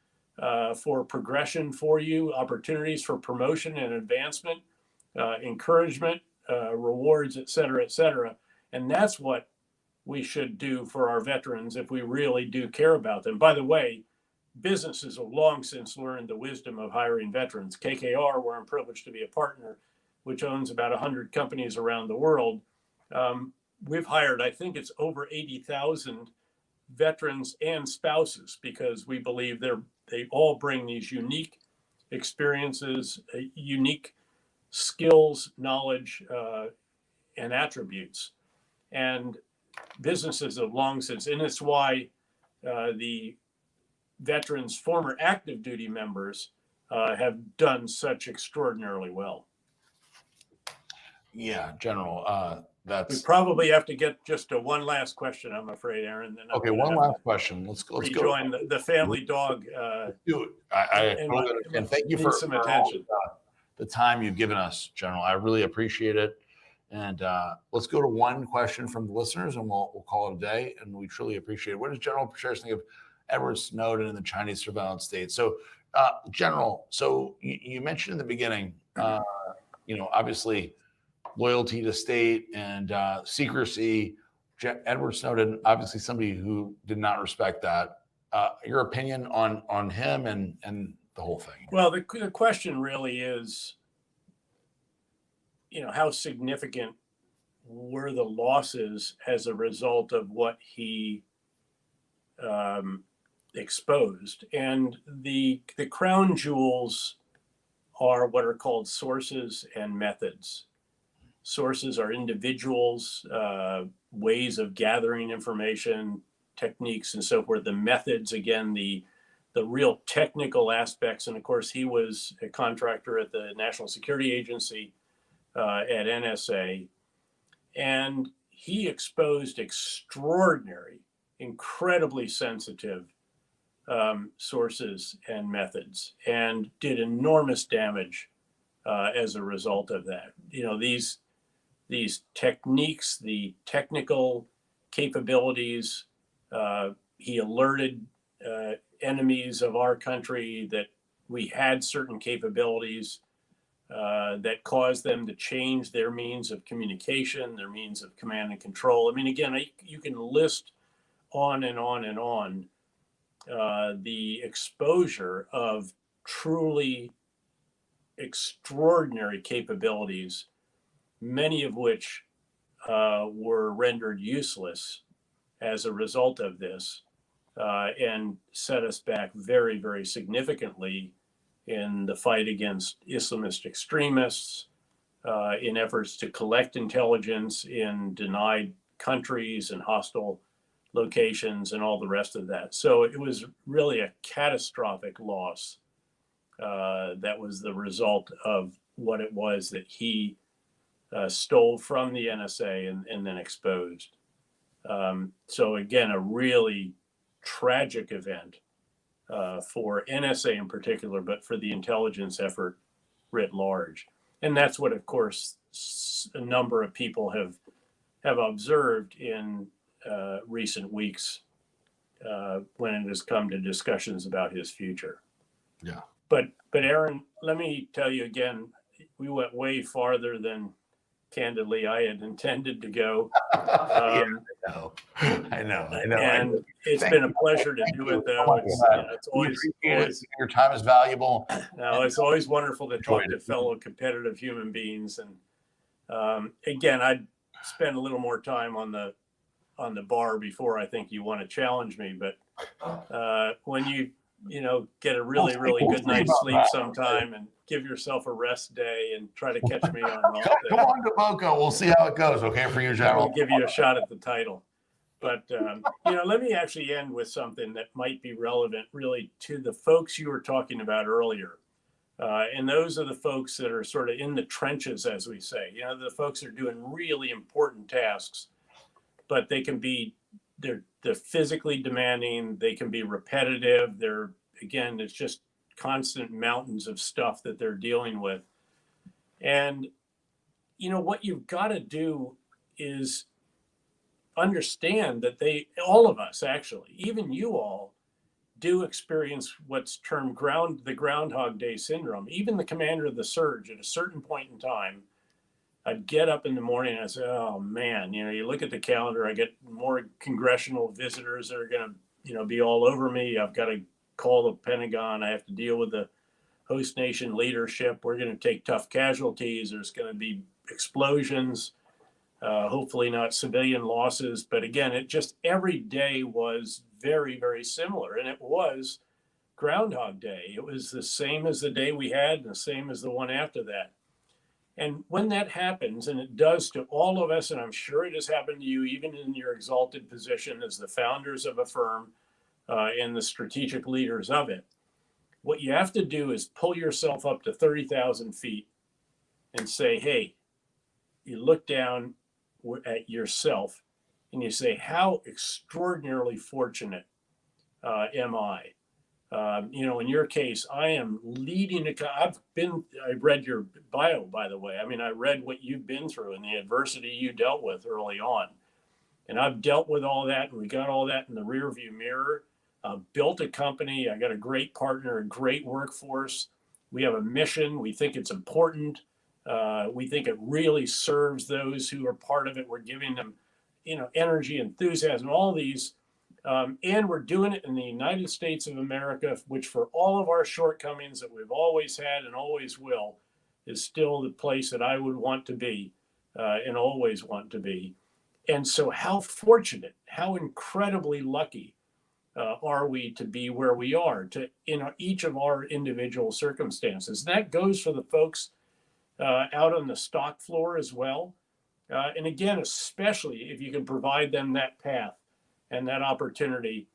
for progression for you, opportunities for promotion and advancement, encouragement, rewards, et cetera, et cetera. And that's what we should do for our veterans if we really do care about them. By the way, businesses have long since learned the wisdom of hiring veterans. KKR, where I'm privileged to be a partner, which owns about 100 companies around the world, we've hired, I think it's over 80,000 veterans and spouses, because we believe they all bring these unique experiences, unique skills, knowledge, and attributes. And businesses have long since, and it's why the veterans, former active duty members, have done such extraordinarily well. Yeah, General. We That's probably have to get just to one last question, I'm afraid, Aaron. Then I'm okay. gonna One have last to question. Let's go. rejoin the family dog. Do it. I and totally understand. Thank you need for, some for all attention. the time you've given us, General. I really appreciate it. And let's go to one question from the listeners, and we'll call it a day. And we truly appreciate it. What does General Petraeus think of Edward Snowden and the Chinese surveillance state? So, General, so you mentioned in the beginning, obviously loyalty to state and secrecy. Edward Snowden, obviously somebody who did not respect that. Your opinion on him and the whole thing? Well, the question really is, how significant were the losses as a result of what he exposed? And the crown jewels are what are called sources and methods. Sources are individuals, ways of gathering information, techniques, and so forth. The methods, again, the real technical aspects. And of course, he was a contractor at the National Security Agency, at NSA, and he exposed extraordinary, incredibly sensitive sources and methods, and did enormous damage as a result of that. These techniques, the technical capabilities, he alerted enemies of our country that we had certain capabilities that caused them to change their means of communication, their means of command and control. I mean, again, you can list on and on and on the exposure of truly extraordinary capabilities, many of which were rendered useless as a result of this, and set us back very, very significantly in the fight against Islamist extremists, in efforts to collect intelligence in denied countries and hostile locations and all the rest of that. So it was really a catastrophic loss that was the result of what it was that he stole from the NSA and then exposed. So again, a really tragic event for NSA in particular, but for the intelligence effort writ large. And that's what, of course, a number of people have observed in recent weeks when it has come to discussions about his future. Yeah. But Aaron, let me tell you again, we went way farther than candidly I had intended to go. Yeah, I know. And it's been a pleasure to do it, though. It's always your time is valuable. no, it's always wonderful to talk to fellow competitive human beings. And again, I'd spend a little more time on the bar before I think you want to challenge me. But when you get a really, really good night's sleep sometime and give yourself a rest day and try to catch me on an off day. Come on to Boca. We'll see how it goes. Okay, for you, General. I'll give you a shot at the title. But, let me actually end with something that might be relevant really to the folks you were talking about earlier. And those are the folks that are sort of in the trenches, as we say. The folks that are doing really important tasks, but they're physically demanding. They can be repetitive. It's just constant mountains of stuff that they're dealing with. And, what you've got to do is understand that all of us actually, even you all, do experience what's termed the Groundhog Day syndrome. Even the commander of the surge at a certain point in time, I'd get up in the morning and I'd say, oh man, you look at the calendar, I get more congressional visitors that are going to, be all over me. I've got to call the Pentagon. I have to deal with the host nation leadership. We're going to take tough casualties. There's going to be explosions. hopefully not civilian losses. But again, it just every day was very, very similar. And it was Groundhog Day. It was the same as the day we had and the same as the one after that. And when that happens, and it does to all of us, and I'm sure it has happened to you, even in your exalted position as the founders of a firm and the strategic leaders of it, what you have to do is pull yourself up to 30,000 feet and say, hey, you look down at yourself and you say, how extraordinarily fortunate am I? In your case, I am leading I read your bio, by the way. I mean, I read what you've been through and the adversity you dealt with early on. And I've dealt with all that, and we got all that in the rearview mirror. Built a company. I got a great partner, a great workforce. We have a mission. We think it's important. We think it really serves those who are part of it. We're giving them, energy, enthusiasm, all these. And we're doing it in the United States of America, which for all of our shortcomings that we've always had and always will, is still the place that I would want to be and always want to be. And so how fortunate, how incredibly lucky are we to be where we are in each of our individual circumstances. That goes for the folks out on the stock floor as well. And again, especially if you can provide them that path and that opportunity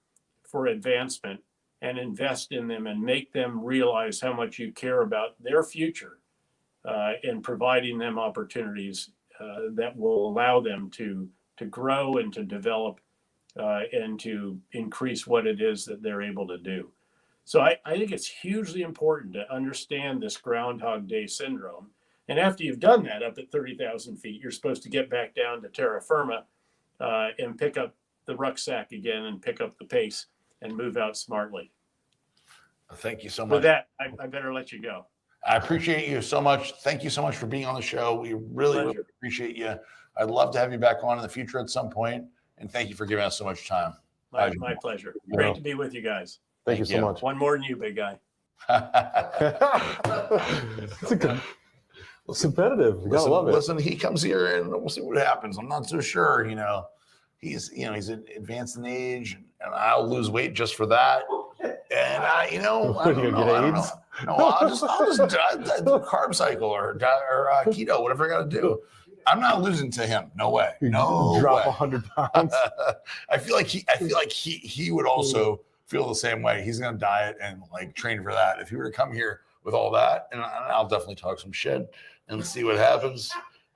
for advancement and invest in them and make them realize how much you care about their future and providing them opportunities that will allow them to grow and to develop and to increase what it is that they're able to do. So I think it's hugely important to understand this Groundhog Day syndrome. And after you've done that up at 30,000 feet, you're supposed to get back down to terra firma and pick up the rucksack again and pick up the pace and move out smartly. Thank you so much. With that, I better let you go. I appreciate you so much. Thank you so much for being on the show. We really appreciate you. I'd love to have you back on in the future at some point. And thank you for giving us so much time. My pleasure. Great to be with you guys. Thank you so much. One more than you, big guy. It's competitive. You gotta love it. Listen, he comes here and we'll see what happens. I'm not so sure, he's advanced in age and I'll lose weight just for that. And I don't know. No, I'll just do carb cycle or keto, whatever I got to do. I'm not losing to him. No way. No drop way. 100 pounds. I feel like he would also feel the same way. He's gonna diet and train for that. If he were to come here with all that, and I'll definitely talk some shit and see what happens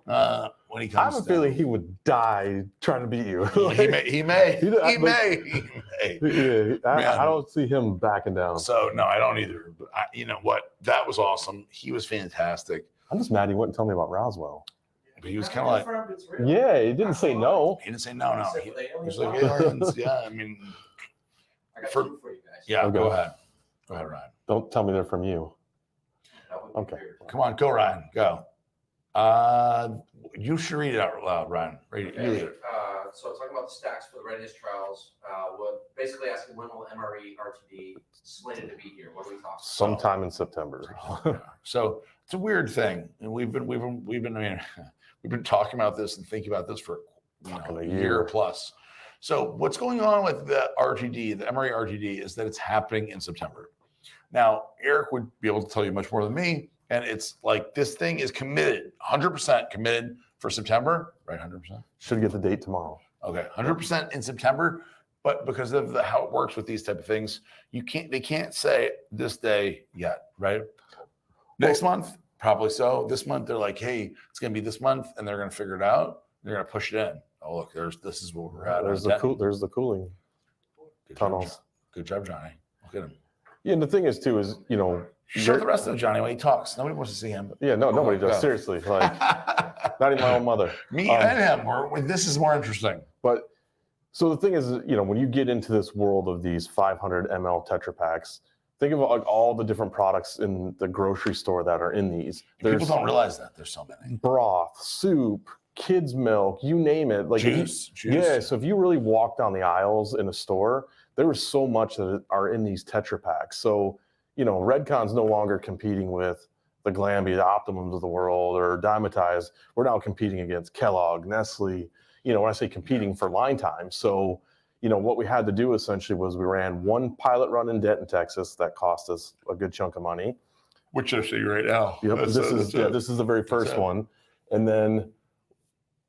when he comes. I have a feeling he would die trying to beat you. He may. Yeah, I don't see him backing down. So no, I don't either. But you know what? That was awesome. He was fantastic. I'm just mad he wouldn't tell me about Roswell. But he was kind of like, yeah, he didn't say no. He didn't say no. He was like, aliens. Yeah, I mean, I got two for you guys. yeah. Okay. Go ahead, Ryan. Don't tell me they're from you. That would be Okay. weird. Come on, go, Ryan. Go. You should read it out loud, Ryan. Read it. You read it. So talking about the stacks for the readiness trials, basically asking when will MRE RTD slated to be here? What are we talking? Sometime in September. So it's a weird thing, and we've been talking about this and thinking about this for a year plus. So what's going on with the RTD, the MRE RTD, is that it's happening in September. Now, Eric would be able to tell you much more than me, and it's like this thing is committed, 100% committed for September, right? 100%. Should get the date tomorrow. Okay, 100% in September, but because of how it works with these type of things, they can't say this day yet, right? Next month, probably so. This month, they're like, hey, it's going to be this month, and they're going to figure it out. They're going to push it in. Oh, look, this is where we're at. There's the cooling tunnels. Good job, Johnny. Look at him. Yeah, and the thing is too is Show the rest of Johnny when he talks. Nobody wants to see him. Yeah, nobody does. Seriously, like not even my own mother. Me and him. This is more interesting. But so the thing is, when you get into this world of these 500 ml Tetra Paks, think of all the different products in the grocery store that are in these. People don't realize that there's so many. Broth, soup, kids' milk, you name it. Like juice. Yeah. So if you really walk down the aisles in a store, there is so much that are in these Tetra Paks. So Redcon's no longer competing with the Glanbia, the Optimums of the world, or Dymatize. We're now competing against Kellogg, Nestle. You know, when I say competing for line time, so you know what we had to do essentially was we ran one pilot run in Denton, Texas, that cost us a good chunk of money. Which I see right now. Yep, this is the very first one, and then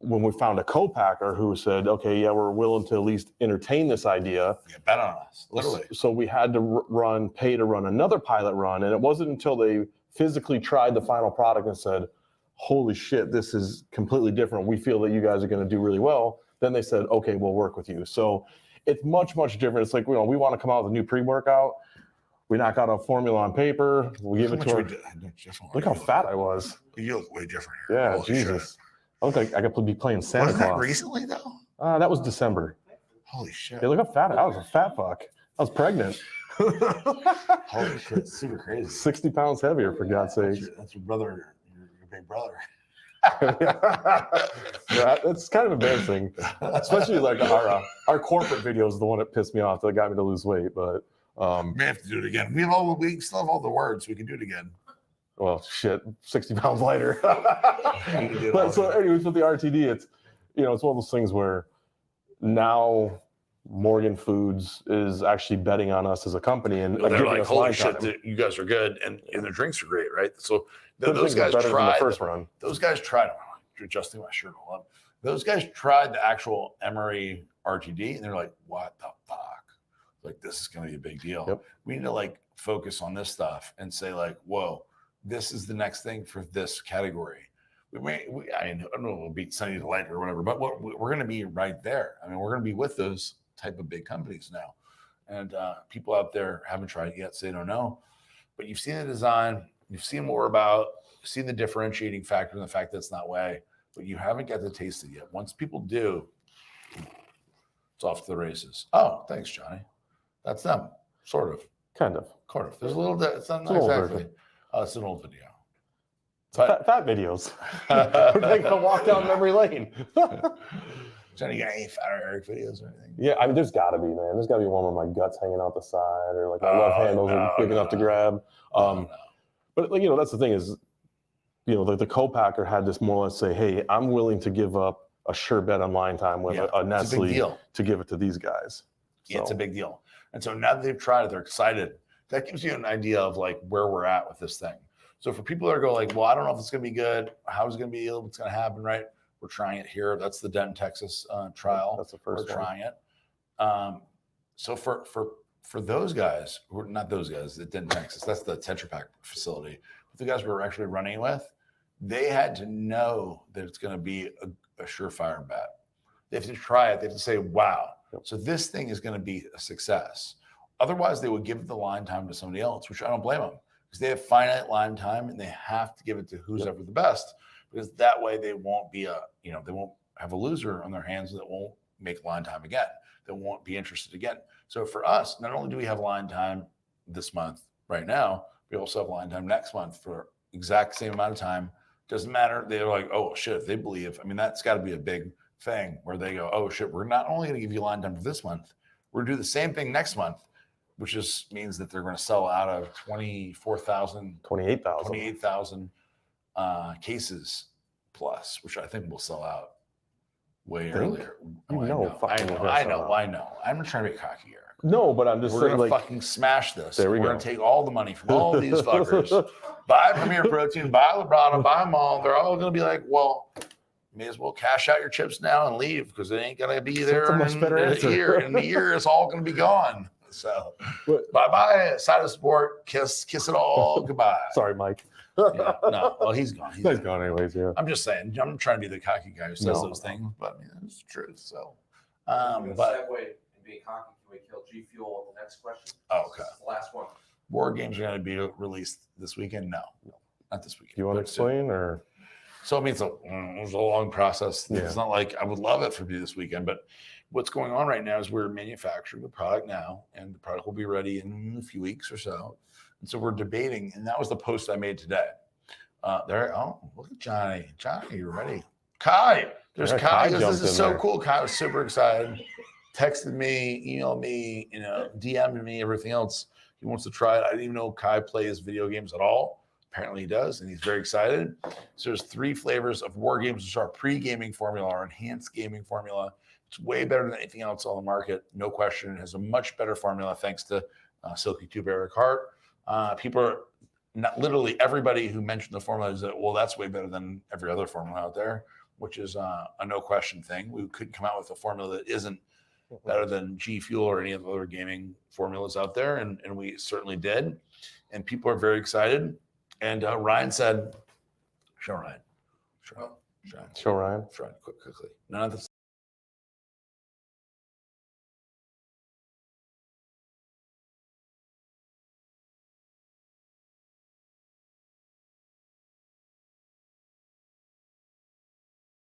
when we found a co-packer who said, okay, yeah, we're willing to at least entertain this idea. Yeah, bet on us, literally. So we had to pay to run another pilot run. And it wasn't until they physically tried the final product and said, holy shit, this is completely different. We feel that you guys are going to do really well. Then they said, okay, we'll work with you. So it's much, much different. It's like, you know, we want to come out with a new pre-workout. We knock out a formula on paper. We give it to her. Look how fat I was. You look way different here. Yeah, holy Jesus. Shit. I look like I could be playing Santa Claus. Was that recently, though? That was December. Holy shit. Yeah, look how fat I was. A fat fuck. I was pregnant. Holy shit, it's super crazy. 60 pounds heavier, for God's sake. That's your brother, your big brother. Yeah, it's kind of embarrassing. Especially like our corporate video is the one that pissed me off, that got me to lose weight. But we have to do it again. We still have all the words. We can do it again. Well, shit, 60 pounds lighter. But so anyways, with the RTD, it's, you know, it's one of those things where now Morgan Foods is actually betting on us as a company, and they're like, holy shit, you guys are good, and the drinks are great, right? So those guys tried the first run. Those guys tried. You're adjusting my shirt all up. Those guys tried the actual Emery RTD, and they're like, what the fuck? Like, this is going to be a big deal. Yep. We need to like focus on this stuff and say like, whoa, this is the next thing for this category. I don't know, we'll beat Sunny Delight or whatever, but we're going to be right there. I mean, we're going to be with those type of big companies now. And people out there haven't tried it yet, so they don't know. But you've seen the design, you've seen what we're about, you've seen the differentiating factor and the fact that it's not whey, but you haven't got to taste it yet. Once people do, it's off to the races. Oh, thanks, Johnny. That's them, sort of. Kind of. There's a little, it's not exactly. It's an old video. But, fat videos. We're taking a walk down memory lane. Johnny, you got any fat Eric videos or anything? Yeah, I mean, there's got to be, man. There's got to be one where my guts hanging out the side, or like my left handles are big enough to grab. But like, you know, that's the thing is, you know, the co-packer had this more or less say, hey, I'm willing to give up a sure bet on line time with a Nestle to give it to these guys. Yeah, it's a big deal. And so now that they've tried it, they're excited. That gives you an idea of like where we're at with this thing. So for people that are going like, well, I don't know if it's going to be good. How's it going to be? What's going to happen, right? We're trying it here. That's the Denton, Texas trial. That's the first We're trying it. So for those guys, who are not those guys, the Denton, Texas, that's the Tetra Pak facility. But the guys we were actually running with, they had to know that it's going to be a surefire bet. They have to try it. They have to say, wow. Yep. So this thing is going to be a success. Otherwise, they would give the line time to somebody else, which I don't blame them, because they have finite line time and they have to give it to who's ever the best, because that way they won't be they won't have a loser on their hands that won't make line time again, that won't be interested again. So for us, not only do we have line time this month right now, we also have line time next month for exact same amount of time. Doesn't matter. They're like, oh shit, if they believe, I mean, that's got to be a big thing where they go, oh shit, we're not only going to give you line time for this month, we're going to do the same thing next month, which just means that they're going to sell out of 28,000 cases plus, which I think will sell out way earlier. I know. I'm not trying to be cocky here. No, but I'm just saying, we're gonna fucking smash this. There we go. We're gonna take all the money from all these fuckers. Buy Premier Protein, buy Librata, buy them all. They're all gonna be like, well, you may as well cash out your chips now and leave, because it ain't gonna be there in a year. In a year, it's all gonna be gone. So bye-bye, side of sport, kiss it all, goodbye. Sorry, Mike. Yeah, no, well, he's gone. He's gone anyways, yeah. I'm just saying, I'm trying to be the cocky guy who says those things, but I mean, it's the truth. So, segue and being cocky, can we kill G Fuel with the next question? Oh, okay. The last one. Board games are going to be released this weekend? No, not this weekend. Do you want to explain, or? So, I mean, it's a long process. Yeah. It's not like I would love it for me this weekend, but what's going on right now is we're manufacturing the product now, and the product will be ready in a few weeks or so. And so we're debating, and that was the post I made today. Look at Johnny. Johnny, you're ready. Kai. There's Kai. This is so cool. Kai was super excited. Texted me, emailed me, DM'd me, everything else. He wants to try it. I didn't even know Kai plays video games at all. Apparently he does, and he's very excited. So there's 3 flavors of War Games, which is our pre-gaming formula, our enhanced gaming formula. It's way better than anything else on the market, no question. It has a much better formula thanks to Silky Tube Eric Hart. People are not literally everybody who mentioned the formula is that, well, that's way better than every other formula out there, which is a no question thing. We couldn't come out with a formula that isn't better than G Fuel or any of the other gaming formulas out there, and we certainly did. And people are very excited. And Ryan said, show Ryan. Show Ryan. Quickly. None of this.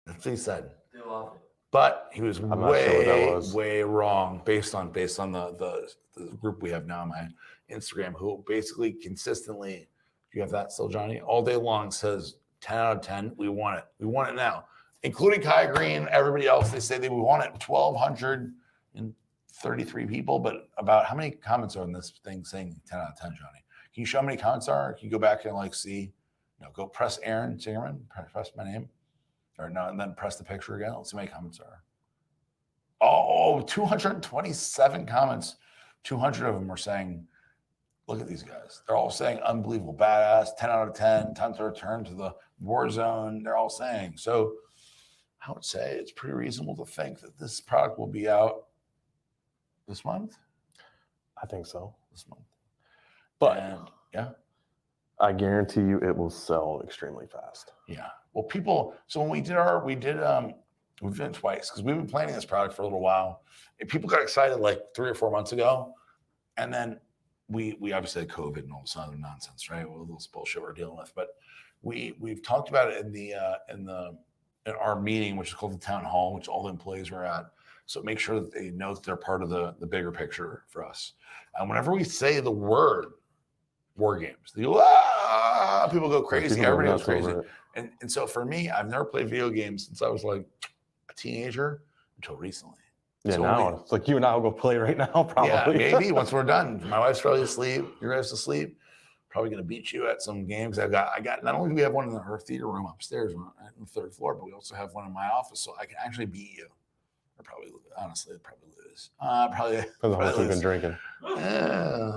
That's what he said. They love it. But he was I'm not sure what that was. way wrong based on the group we have now on my Instagram, who basically consistently, do you have that still, Johnny? All day long says 10 out of 10. We want it. We want it now, including Kai Green, everybody else. They say we want it. 1,233 people, but about how many comments are on this thing saying 10 out of 10, Johnny? Can you show how many comments are? Can you go back and like see? No, go press Aaron Singerman, press my name. Or no, and then press the picture again. Let's see how many comments are. Oh, 227 comments. 200 of them are saying, look at these guys. They're all saying unbelievable, badass, 10 out of 10, time to return to the war zone. They're all saying. So I would say it's pretty reasonable to think that this product will be out this month. I think so. This month. But yeah. I guarantee you it will sell extremely fast. Yeah. Well, people, so when we've done it twice because we've been planning this product for a little while. And people got excited like 3 or 4 months ago. And then we obviously had COVID and all this other nonsense, right? Well, this bullshit we're dealing with. But we've talked about it in our meeting, which is called the town hall, which all the employees were at. So make sure that they know that they're part of the bigger picture for us. And whenever we say the word War Games, they go, people go crazy. Everybody goes crazy. And so for me, I've never played video games since I was like a teenager until recently. Yeah, so now it's like you and I will go play right now, probably. Yeah, maybe once we're done. My wife's probably asleep. Your guys asleep. Probably gonna beat you at some games. I got. Not only do we have one in her theater room upstairs on the 3rd floor, but we also have one in my office, so I can actually beat you. Or probably, honestly, probably lose. Probably. Depends on how much we've been drinking.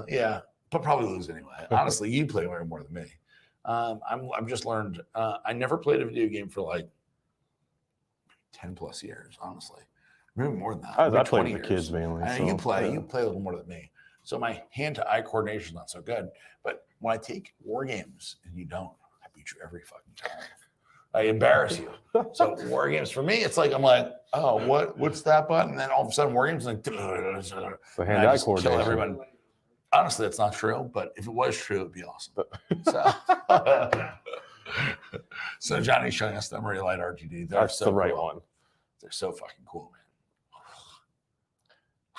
Yeah, but probably lose anyway. Honestly, you play way more than me. I've just learned. I never played a video game for like 10 plus years, honestly. Maybe more than that. I play with the kids mainly. You play a little more than me. So my hand-to-eye coordination is not so good. But when I take War Games and you don't, I beat you every fucking time. I embarrass you. So War Games for me, it's like I'm like, oh, what's that button? And then all of a sudden War Games is like, the hand-eye coordination. Kill everyone. Honestly, that's not true. But if it was true, it'd be awesome. So Johnny's showing us the Emery Light RGD. That's so the right one. They're so fucking cool, man.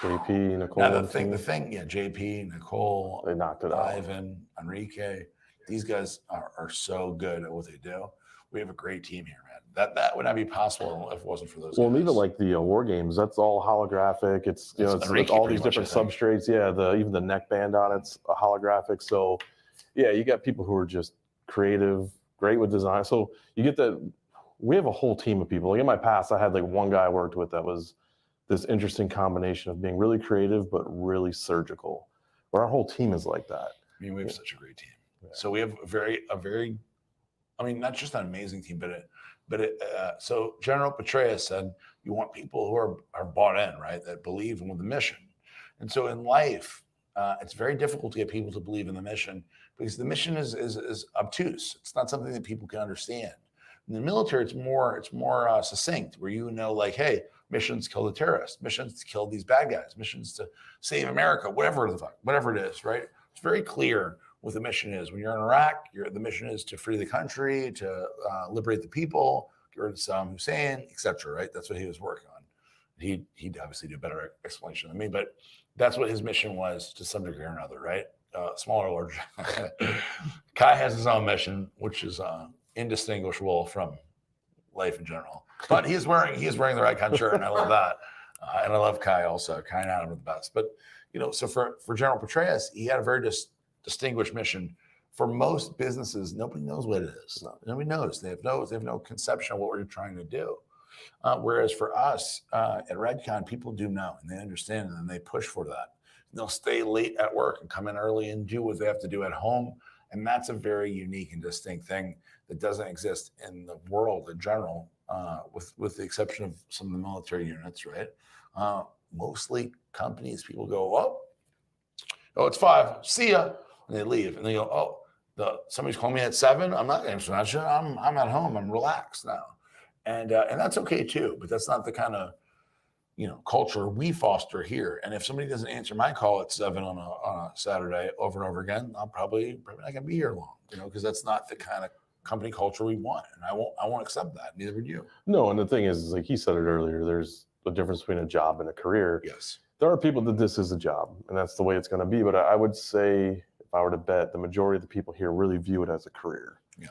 JP, Nicole. Now the thing, yeah, JP, Nicole, they knocked it out. Ivan, Enrique. These guys are so good at what they do. We have a great team here, man. That would not be possible if it wasn't for those guys. Even like the War Games, that's all holographic. It's it's all these different substrates. Yeah, even the neckband on it's a holographic. So yeah, you got people who are just creative, great with design. So you get we have a whole team of people. Like in my past, I had like one guy I worked with that was this interesting combination of being really creative but really surgical. Where our whole team is like that. I mean, we have such a great team. Yeah. So we have a very, I mean, not just an amazing team, so General Petraeus said you want people who are bought in, right? That believe in the mission. And so in life, it's very difficult to get people to believe in the mission because the mission is obtuse. It's not something that people can understand. In the military, it's more succinct, where you know, like, hey, missions to kill the terrorists, missions to kill these bad guys, missions to save America, whatever it is, right? It's very clear what the mission is. When you're in Iraq, the mission is to free the country, to liberate the people, get rid of Saddam Hussein, etc. Right? That's what he was working on. He'd obviously do a better explanation than me, but that's what his mission was to some degree or another, right? Smaller or larger. Kai has his own mission, which is indistinguishable from life in general. But he is wearing the right kind of shirt, and I love that. And I love Kai also. Kai and Adam are the best. But so for General Petraeus, he had a very distinguished mission For most businesses, nobody knows what it is. Nobody knows. They have no conception of what we're trying to do. Whereas for us at Redcon, people do know and they understand, and then they push for that. They'll stay late at work and come in early and do what they have to do at home. And that's a very unique and distinct thing that doesn't exist in the world in general, with the exception of some of the military units, right? Mostly companies, people go, oh, it's 5, see ya, and they leave, and they go, somebody's calling me at 7. I'm not answering that shit. I'm at home. I'm relaxed now, and that's okay too. But that's not the kind of culture we foster here. And if somebody doesn't answer my call at 7 on a Saturday over and over again, I'm probably not gonna be here long, because that's not the kind of company culture we want, and I won't accept that. Neither would you. No, and the thing is, like he said it earlier, there's a difference between a job and a career. Yes. There are people that this is a job, and that's the way it's going to be. But I would say, if I were to bet, the majority of the people here really view it as a career. Yeah.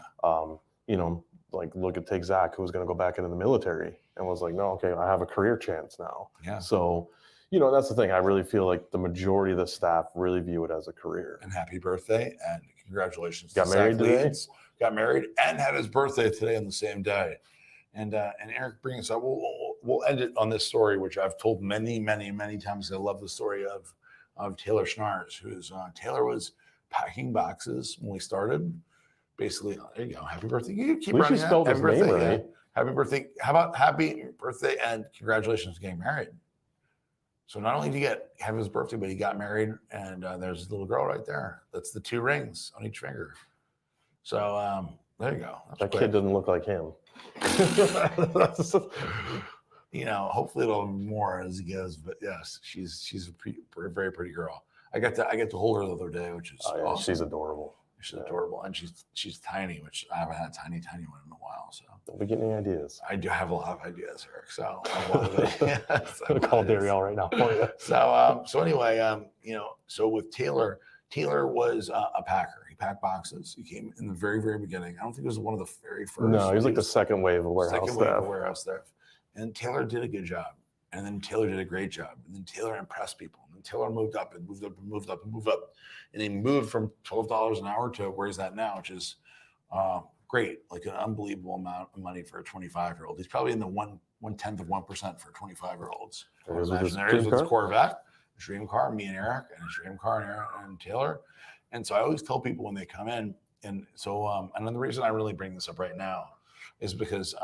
Like take Zach, who was going to go back into the military, and was like, no, okay, I have a career chance now. Yeah. So, that's the thing. I really feel like the majority of the staff really view it as a career. And happy birthday and congratulations. Got married today. Got married and had his birthday today on the same day. And Eric brings up, we'll end it on this story, which I've told many, many, many times. I love the story of Taylor Schnars, who's Taylor was packing boxes when we started. Basically, there you go. Happy birthday. You keep running that. Spelled his name right. Yeah. Happy birthday. How about happy birthday and congratulations on getting married? So not only did he have his birthday, but he got married, and there's a little girl right there. That's the 2 rings on each finger. So there you go. That kid doesn't look like him. Hopefully it'll be more as he goes. But yes, she's a very pretty girl. I get to hold her the other day, which is awesome. She's adorable. She's adorable, and she's tiny, which I haven't had a tiny one in a while. So don't be getting any ideas. I do have a lot of ideas, Eric. So I'm gonna call Darielle right now for you. So anyway, so with Taylor was a packer. He packed boxes. He came in the very, very beginning. I don't think it was one of the very first. No, he was like the second wave of warehouse staff. And Taylor did a good job. And then Taylor did a great job. And then Taylor impressed people. And then Taylor moved up. And he moved from $12 an hour to where he's at now, which is great, like an unbelievable amount of money for a 25-year-old. He's probably in the 1/10 of 1% for 25-year-olds. There is with his Corvette, a dream car, me and Eric, and a dream car and Eric and Taylor. And so I always tell people when they come in, and so and then the reason I really bring this up right now is because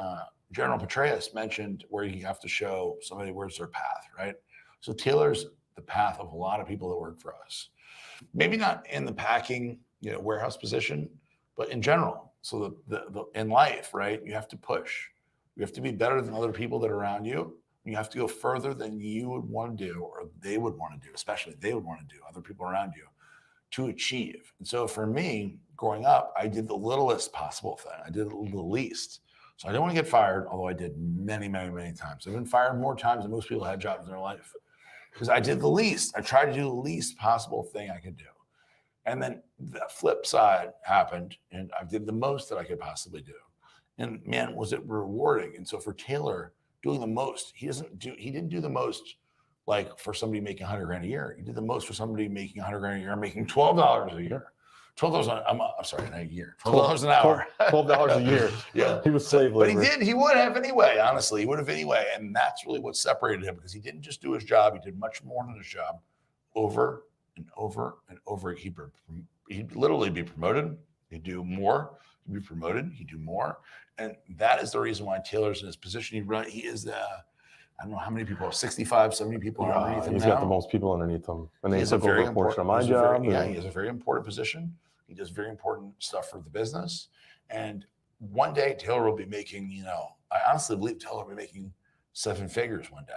General Petraeus mentioned where you have to show somebody where's their path, right? So Taylor's the path of a lot of people that work for us. Maybe not in the packing, warehouse position, but in general. So the in life, right? You have to push. You have to be better than other people that are around you. You have to go further than you would want to do, or they would want to do, especially they would want to do, other people around you, to achieve. And so for me, growing up, I did the littlest possible thing. I did the least. So I didn't want to get fired, although I did many, many, many times. I've been fired more times than most people had jobs in their life because I did the least. I tried to do the least possible thing I could do. And then the flip side happened, and I did the most that I could possibly do. And man, was it rewarding. And so for Taylor, doing the most, he didn't do the most like for somebody making $100,000 a year. He did the most for somebody making $100,000 a year, making $12 a year. $12 a year. $12 an hour. $12 a year. Yeah. He was slave labor. But he would have anyway, honestly. He would have anyway. And that's really what separated him, because he didn't just do his job. He did much more than his job over and over and over. He'd literally be promoted. He'd do more. He'd be promoted. He'd do more. And that is the reason why Taylor's in his position. He is the, I don't know how many people, 65, 70 people underneath him. He's got the most people underneath him. And he took over a portion of my job. He has a very important position. He does very important stuff for the business. And one day Taylor will be making, I honestly believe Taylor will be making 7 figures one day.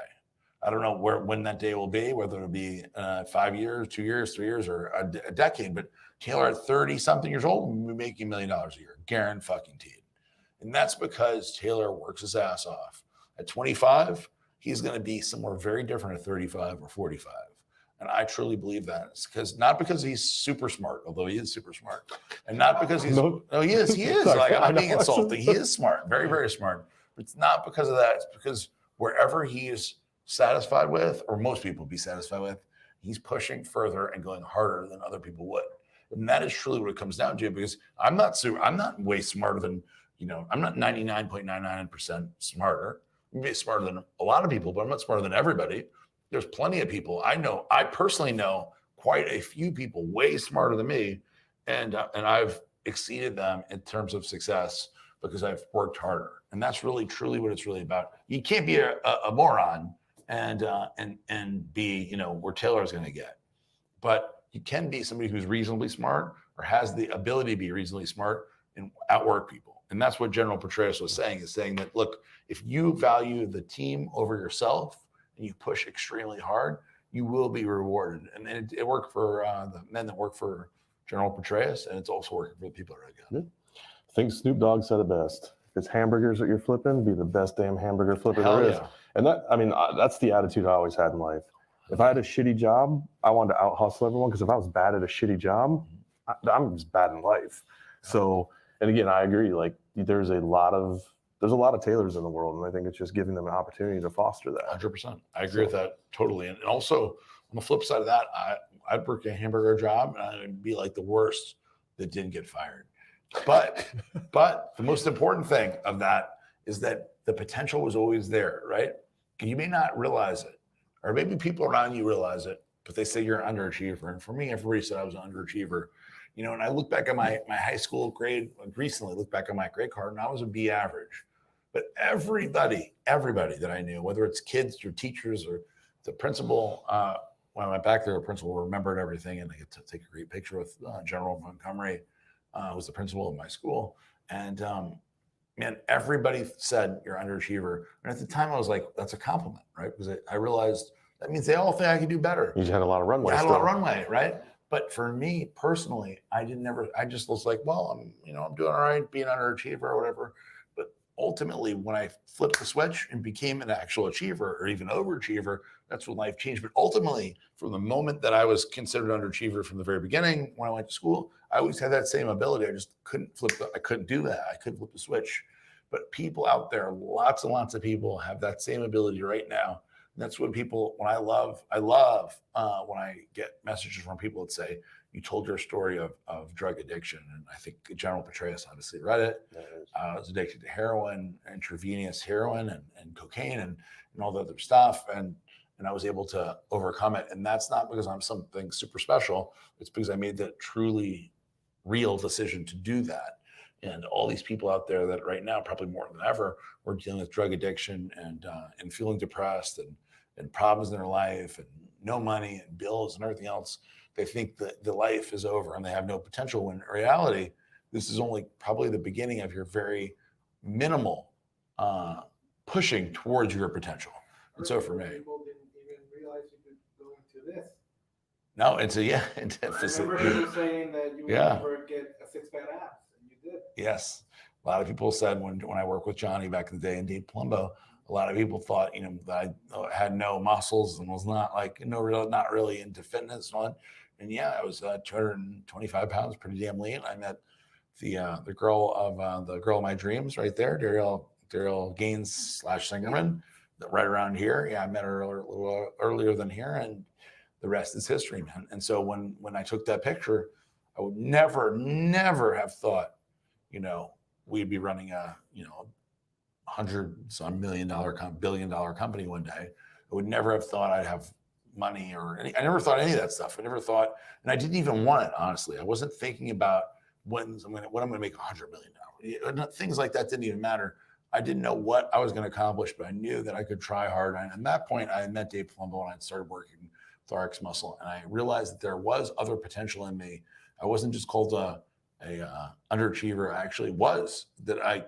I don't know when that day will be, whether it'll be 5 years, 2 years, 3 years, or a decade. But Taylor at 30-something years old will be making $1 million a year, guaranteed. And that's because Taylor works his ass off. At 25, he's going to be somewhere very different at 35 or 45. And I truly believe that. It's not because he's super smart, although he is super smart. And not because he's, no, he is. Like, I'm not being insulting. He is smart, very, very smart. But it's not because of that. It's because wherever he is satisfied with, or most people be satisfied with, he's pushing further and going harder than other people would. And that is truly what it comes down to, because I'm not way smarter than, I'm not 99.99% smarter. I'm maybe smarter than a lot of people, but I'm not smarter than everybody. There's plenty of people I personally know quite a few people way smarter than me, and I've exceeded them in terms of success because I've worked harder. And that's really truly what it's really about. You can't be a moron and be, where Taylor's going to get, but you can be somebody who's reasonably smart or has the ability to be reasonably smart and outwork people. And that's what General Petraeus was saying, is saying that, look, if you value the team over yourself and you push extremely hard, you will be rewarded. And it worked for the men that work for General Petraeus, and it's also working for the people that are good. I think Snoop Dogg said it best. If it's hamburgers that you're flipping, be the best damn hamburger flipper Hell there is. yeah. And that's the attitude I always had in life. If I had a shitty job, I wanted to out hustle everyone, because if I was bad at a shitty job, I'm just bad in life. So, and again, I agree. Like, there's a lot of Taylors in the world, and I think it's just giving them an opportunity to foster that. 100%. I agree with that totally. And also, on the flip side of that, I'd work a hamburger job and I'd be like the worst that didn't get fired. But the most important thing of that is that the potential was always there, right? You may not realize it, or maybe people around you realize it, but they say you're an underachiever. And for me, everybody said I was an underachiever. And I look back at my high school grade, recently looked back at my grade card, and I was a B average. But everybody that I knew, whether it's kids or teachers or the principal, when I went back there, the principal remembered everything, and I get to take a great picture with General Montgomery, who was the principal of my school. And man, everybody said you're an underachiever. And at the time I was like, that's a compliment, right? Because I realized that means they all think I could do better. You had a lot of runway. I had a lot of runway, right? But for me personally, I just was like, well, I'm doing all right, being an underachiever or whatever. But ultimately, when I flipped the switch and became an actual achiever or even overachiever, that's when life changed. But ultimately, from the moment that I was considered an underachiever from the very beginning, when I went to school, I always had that same ability. I just couldn't I couldn't do that. I couldn't flip the switch. But people out there, lots and lots of people have that same ability right now. And that's when I love when I get messages from people that say, you told your story of drug addiction. And I think General Petraeus obviously read it. I was addicted to heroin, intravenous heroin and cocaine and all the other stuff. And I was able to overcome it. And that's not because I'm something super special. It's because I made that truly real decision to do that. And all these people out there that right now, probably more than ever, are dealing with drug addiction and feeling depressed and problems in their life and no money and bills and everything else. They think that the life is over and they have no potential, when in reality, this is only probably the beginning of your very minimal pushing towards your potential. And so for me, people didn't even realize you could go into this. no, it's I remember people saying that you would never get a six-pack abs, and you did. Yes. A lot of people said when I worked with Johnny back in the day in Deep Palumbo, a lot of people thought, that I had no muscles and was not not really into fitness and all that. And yeah, I was 225 pounds, pretty damn lean. I met the girl of my dreams right there, Daryl Gaines / Singerman, right around here. Yeah, I met her a little earlier than here, and the rest is history, man. And so when I took that picture, I would never have thought, we'd be running a $100-some million billion-dollar company one day. I would never have thought I'd have money I never thought any of that stuff. I never thought, and I didn't even want it, honestly. I wasn't thinking about when I'm going to make $100 million. Things like that didn't even matter. I didn't know what I was going to accomplish, but I knew that I could try hard. And at that point, I had met Dave Palumbo and I started working with RX Muscle, and I realized that there was other potential in me. I wasn't just called a underachiever. I actually was, that I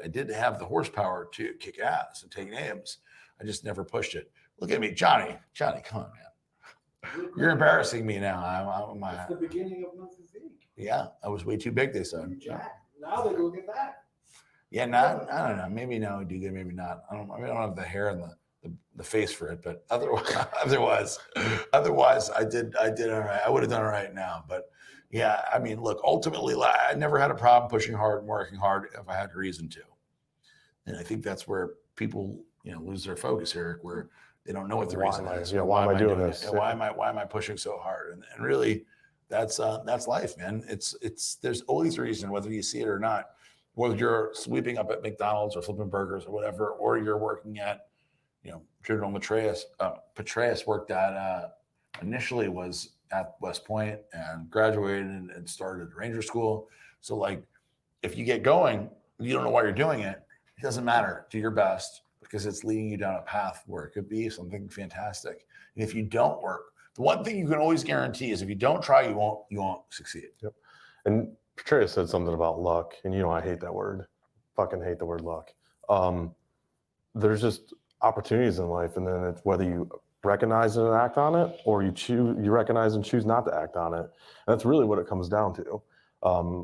did have the horsepower to kick ass and take names. I just never pushed it. Look at me, Johnny, come on, man. You're embarrassing me now. It's the beginning of my physique. Yeah, I was way too big, they said. Now they look at that. Yeah, I don't know. Maybe now I do good, maybe not. I don't have the hair and the face for it, but otherwise I did all right. I would have done all right now, but yeah, I mean, look, ultimately, I never had a problem pushing hard and working hard if I had a reason to. And I think that's where people, lose their focus, Eric, where they don't know what the reason is. Yeah, why am I doing this? Why am I pushing so hard? And really, that's life, man. It's there's always a reason, whether you see it or not. Whether you're sweeping up at McDonald's or flipping burgers or whatever, or you're working at, General Petraeus worked at initially was at West Point and graduated and started Ranger School. So like, if you get going, you don't know why you're doing it. It doesn't matter. Do your best, because it's leading you down a path where it could be something fantastic. And if you don't work, the one thing you can always guarantee is if you don't try, you won't succeed. Yep. And Petraeus said something about luck, and I hate that word. Fucking hate the word luck. There's just opportunities in life, and then it's whether you recognize it and act on it, or you recognize and choose not to act on it. And that's really what it comes down to.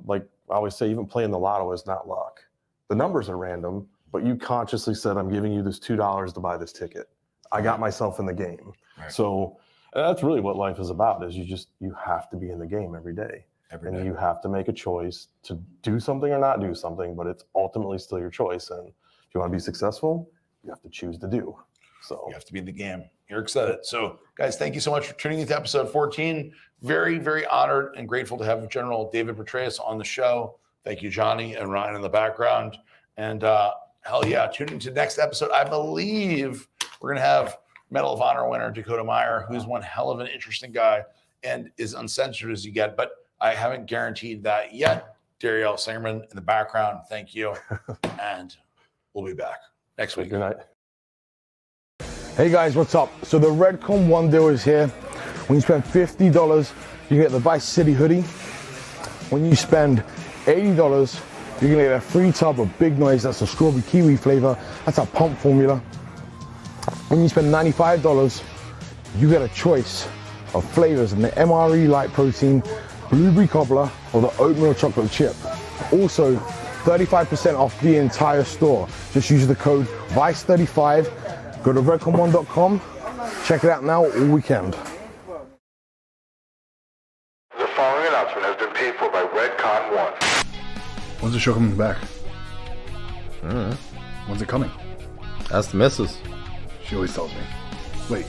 Like I always say, even playing the lotto is not luck. The numbers are random, but you consciously said, "I'm giving you this $2 to buy this ticket." I got myself in the game. Right. So that's really what life is about. Is you have to be in the game every day. And you have to make a choice to do something or not do something, but it's ultimately still your choice. And if you want to be successful, you have to choose to do. So you have to be in the game. You're excited. So guys, thank you so much for tuning into episode 14. Very, very honored and grateful to have General David Petraeus on the show. Thank you, Johnny and Ryan in the background. And hell yeah, tune into the next episode. I believe we're going to have Medal of Honor winner Dakota Meyer, who's one hell of an interesting guy and is uncensored as you get, but I haven't guaranteed that yet. Darielle Singerman in the background, thank you. And we'll be back next week. Good night. Hey guys, what's up? So the Redcon One deal is here. When you spend $50, you get the Vice City hoodie. When you spend $80, you're gonna get a free tub of Big Noise. That's a strawberry kiwi flavor. That's our pump formula. When you spend $95, you get a choice of flavors in the MRE light protein, blueberry cobbler, or the oatmeal chocolate chip. Also, 35% off the entire store. Just use the code VICE35. Go to redcon1.com. Check it out now all weekend. The following announcement has been paid for by Redcon One. When's the show coming back? When's it coming? Ask the missus. She always tells me. Wait,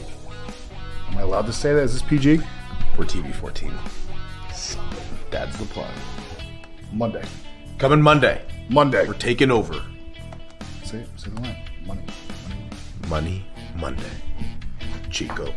am I allowed to say that? Is this PG? We're TV-14. That's the plug. Monday. Coming Monday. Monday. We're taking over. Say the line. Money. Money Monday. Chico.